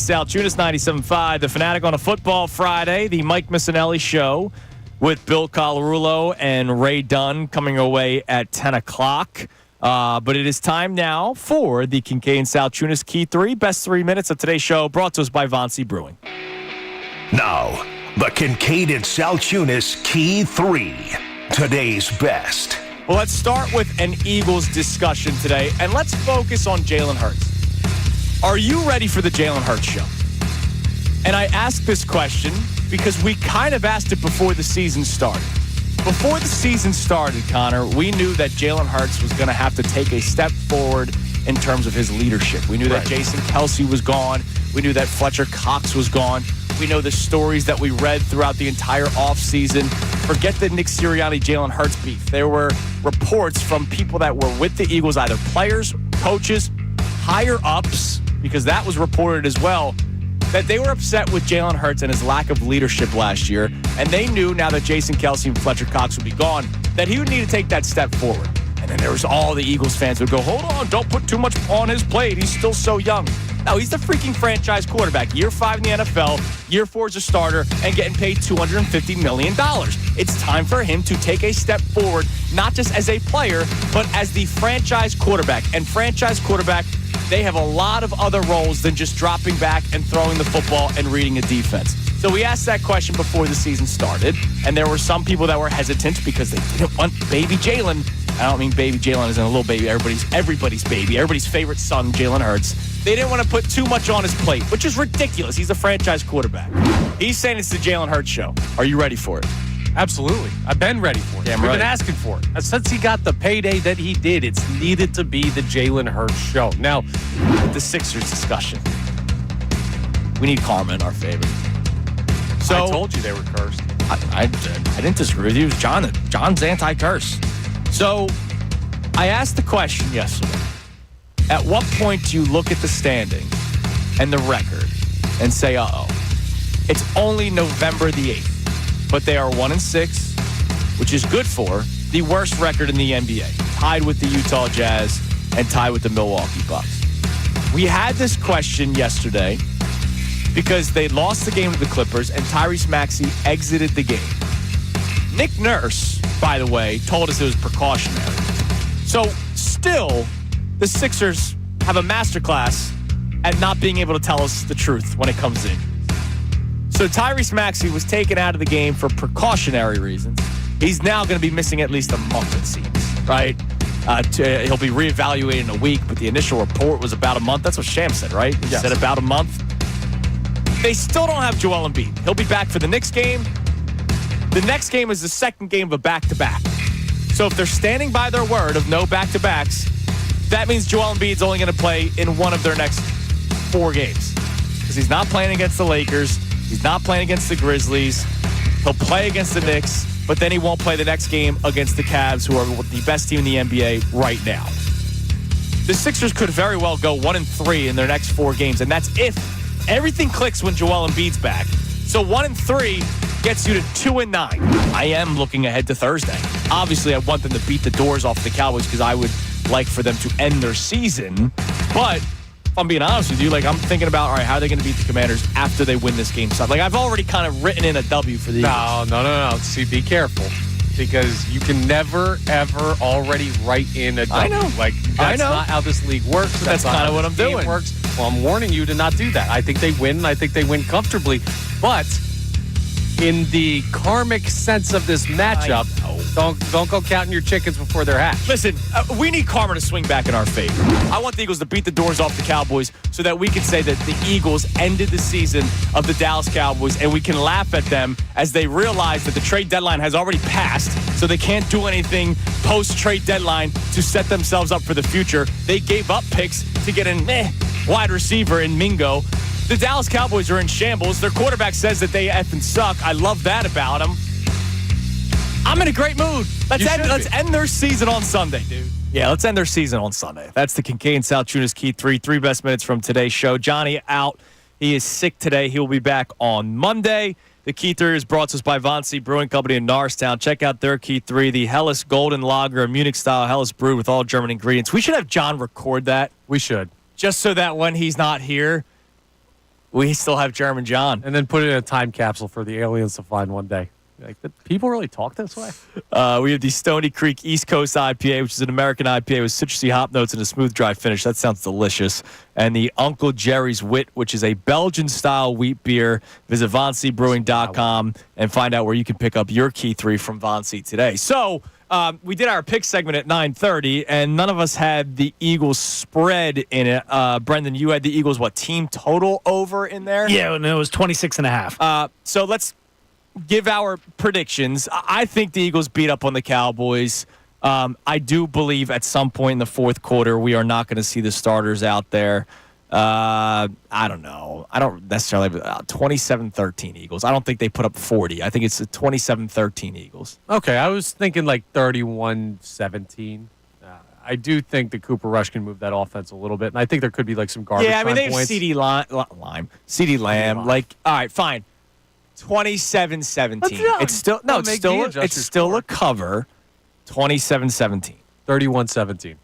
Salciunas, 97.5. The Fanatic on a Football Friday. The Mike Missanelli Show with Bill Colarulo and Ray Dunn coming away at 10 o'clock. But it is time now for the Kincade Salciunas Key 3. Best 3 minutes of today's show brought to us by Vonsi Brewing. Now, the Kincade Salciunas Key 3. Today's best. Well, let's start with an Eagles discussion today, and let's focus on Jalen Hurts. Are you ready for the Jalen Hurts show? And I ask this question because we kind of asked it before the season started. Before the season started, Connor, we knew that Jalen Hurts was going to have to take a step forward in terms of his leadership. We knew that Jason Kelce was gone. We knew that Fletcher Cox was gone. We know the stories that we read throughout the entire offseason. Forget the Nick Sirianni, Jalen Hurts beef. There were reports from people that were with the Eagles, either players, coaches, higher ups, because that was reported as well, that they were upset with Jalen Hurts and his lack of leadership last year. And they knew now that Jason Kelce and Fletcher Cox would be gone, that he would need to take that step forward. And then there was all the Eagles fans who would go, hold on, don't put too much on his plate. He's still so young. No, he's the freaking franchise quarterback. Year 5 in the NFL, year 4 as a starter, and getting paid $250 million. It's time for him to take a step forward, not just as a player, but as the franchise quarterback. And franchise quarterback, they have a lot of other roles than just dropping back and throwing the football and reading a defense. So we asked that question before the season started, and there were some people that were hesitant because they didn't want baby Jalen. I don't mean baby Jalen as in a little baby. Everybody's baby. Everybody's favorite son, Jalen Hurts. They didn't want to put too much on his plate, which is ridiculous. He's a franchise quarterback. He's saying it's the Jalen Hurts show. Are you ready for it? Absolutely. I've been ready for it. We've been asking for it. Since he got the payday that he did, it's needed to be the Jalen Hurts show. Now, with the Sixers discussion, we need karma in our favor. So I told you they were cursed. I didn't disagree with you. It was John's anti-curse. So I asked the question yesterday. At what point do you look at the standing and the record and say, uh-oh, it's only November the 8th, but they are 1-6, which is good for the worst record in the NBA, tied with the Utah Jazz and tied with the Milwaukee Bucks. We had this question yesterday because they lost the game to the Clippers and Tyrese Maxey exited the game. Nick Nurse, by the way, told us it was precautionary. So still, the Sixers have a masterclass at not being able to tell us the truth when it comes in. So Tyrese Maxey was taken out of the game for precautionary reasons. He's now going to be missing at least a month, it seems, right? He'll be reevaluated in a week, but the initial report was about a month. That's what Sham said, right? He said about a month. They still don't have Joel Embiid. He'll be back for the Knicks game. The next game is the second game of a back-to-back. So if they're standing by their word of no back-to-backs, that means Joel Embiid's only going to play in one of their next 4 games. Because he's not playing against the Lakers. He's not playing against the Grizzlies. He'll play against the Knicks, but then he won't play the next game against the Cavs, who are the best team in the NBA right now. The Sixers could very well go 1-3 in their next 4 games, and that's if everything clicks when Joel Embiid's back. So 1-3 gets you to 2-9. I am looking ahead to Thursday. Obviously, I want them to beat the doors off the Cowboys because I would like for them to end their season. But if I'm being honest with you, I'm thinking about, all right, how are they going to beat the Commanders after they win this game? So, I've already kind of written in a W for the Eagles. No. See, be careful. Because you can never, ever already write in a W. I know. That's not how this league works. That's kind of what I'm doing. Works. Well, I'm warning you to not do that. I think they win. I think they win comfortably. But in the karmic sense of this matchup, don't go counting your chickens before they're hatched. Listen, we need karma to swing back in our favor. I want the Eagles to beat the doors off the Cowboys so that we can say that the Eagles ended the season of the Dallas Cowboys, and we can laugh at them as they realize that the trade deadline has already passed, so they can't do anything post-trade deadline to set themselves up for the future. They gave up picks to get a wide receiver in Mingo. The Dallas Cowboys are in shambles. Their quarterback says that they effing suck. I love that about them. I'm in a great mood. Let's end their season on Sunday, dude. Yeah, let's end their season on Sunday. That's the Kincade Salciunas Key 3 best minutes from today's show. Johnny out. He is sick today. He will be back on Monday. The Key 3 is brought to us by Vonsi Brewing Company in Norristown. Check out their Key 3, the Helles Golden Lager, a Munich-style Helles brewed with all German ingredients. We should have John record that. We should. Just so that when he's not here, We still have German John. And then put it in a time capsule for the aliens to find one day. Like, did people really talk this way? We have the Stony Creek East Coast IPA, which is an American IPA with citrusy hop notes and a smooth, dry finish. That sounds delicious. And the Uncle Jerry's Wit, which is a Belgian-style wheat beer. Visit VonSeeBrewing.com and find out where you can pick up your Key 3 from Von C today. So we did our pick segment at 9:30, and none of us had the Eagles spread in it. Brendan, you had the Eagles, team total over in there? Yeah, and it was 26.5. So let's give our predictions. I think the Eagles beat up on the Cowboys. I do believe at some point in the fourth quarter we are not going to see the starters out there. I don't know. I don't necessarily have 27-13 Eagles. I don't think they put up 40. I think it's a 27-13 Eagles. Okay, I was thinking like 31-17. I do think the Cooper Rush can move that offense a little bit, and I think there could be like some garbage time points. Yeah, I mean, they have CeeDee Lamb. Like, all right, fine. 27-17. It's still a cover. 27-17. 31-17.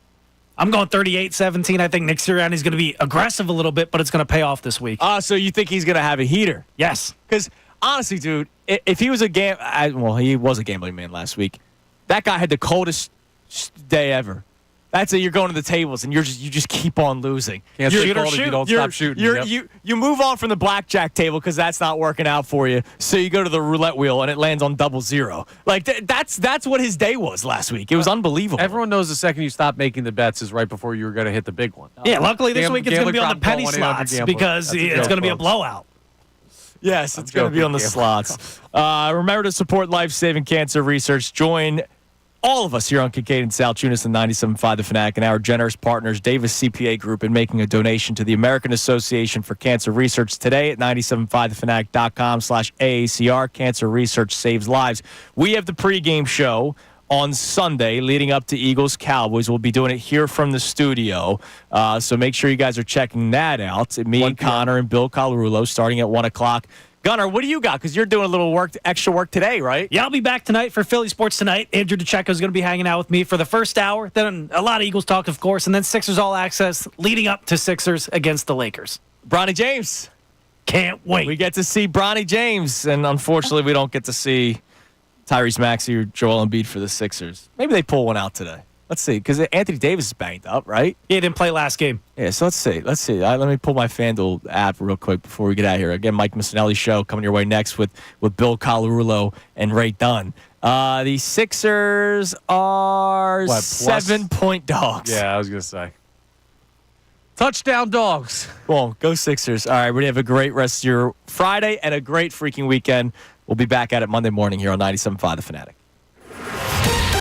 I'm going 38-17. I think Nick Sirianni's going to be aggressive a little bit, but it's going to pay off this week. So you think he's going to have a heater? Yes. Because honestly, dude, if he was he was a gambling man last week. That guy had the coldest day ever. That's it. You're going to the tables, and you just keep on losing. Can't stay cold if you don't stop shooting. You move on from the blackjack table because that's not working out for you. So you go to the roulette wheel, and it lands on 0-0. Like that's what his day was last week. It was unbelievable. Everyone knows the second you stop making the bets is right before you were going to hit the big one. Yeah, luckily this week it's going to be on the penny slots because it's going to be a blowout. Yes, it's going to be on the slots. Remember to support life-saving cancer research. Join all of us here on Kincade Salciunas and 97.5 The Fanatic and our generous partners, Davis CPA Group, in making a donation to the American Association for Cancer Research today at 975thefanatic.com/AACR. Cancer research saves lives. We have the pregame show on Sunday leading up to Eagles-Cowboys. We'll be doing it here from the studio. So make sure you guys are checking that out. Me and Connor and Bill Colarulo starting at 1 o'clock. Gunnar, what do you got? Because you're doing a little extra work today, right? Yeah, I'll be back tonight for Philly Sports Tonight. Andrew DeCecco is going to be hanging out with me for the first hour. Then a lot of Eagles talk, of course, and then Sixers All Access leading up to Sixers against the Lakers. Bronny James. Can't wait. We get to see Bronny James, and unfortunately we don't get to see Tyrese Maxey or Joel Embiid for the Sixers. Maybe they pull one out today. Let's see, because Anthony Davis is banged up, right? Yeah, he didn't play last game. Yeah, so let's see. Let me pull my FanDuel app real quick before we get out of here. Again, Mike Missanelli show coming your way next with Bill Colarulo and Ray Dunn. The Sixers are 7-point dogs. Yeah, I was going to say. Touchdown dogs. Well, go Sixers. All right, we're going to have a great rest of your Friday and a great freaking weekend. We'll be back at it Monday morning here on 97.5 The Fanatic.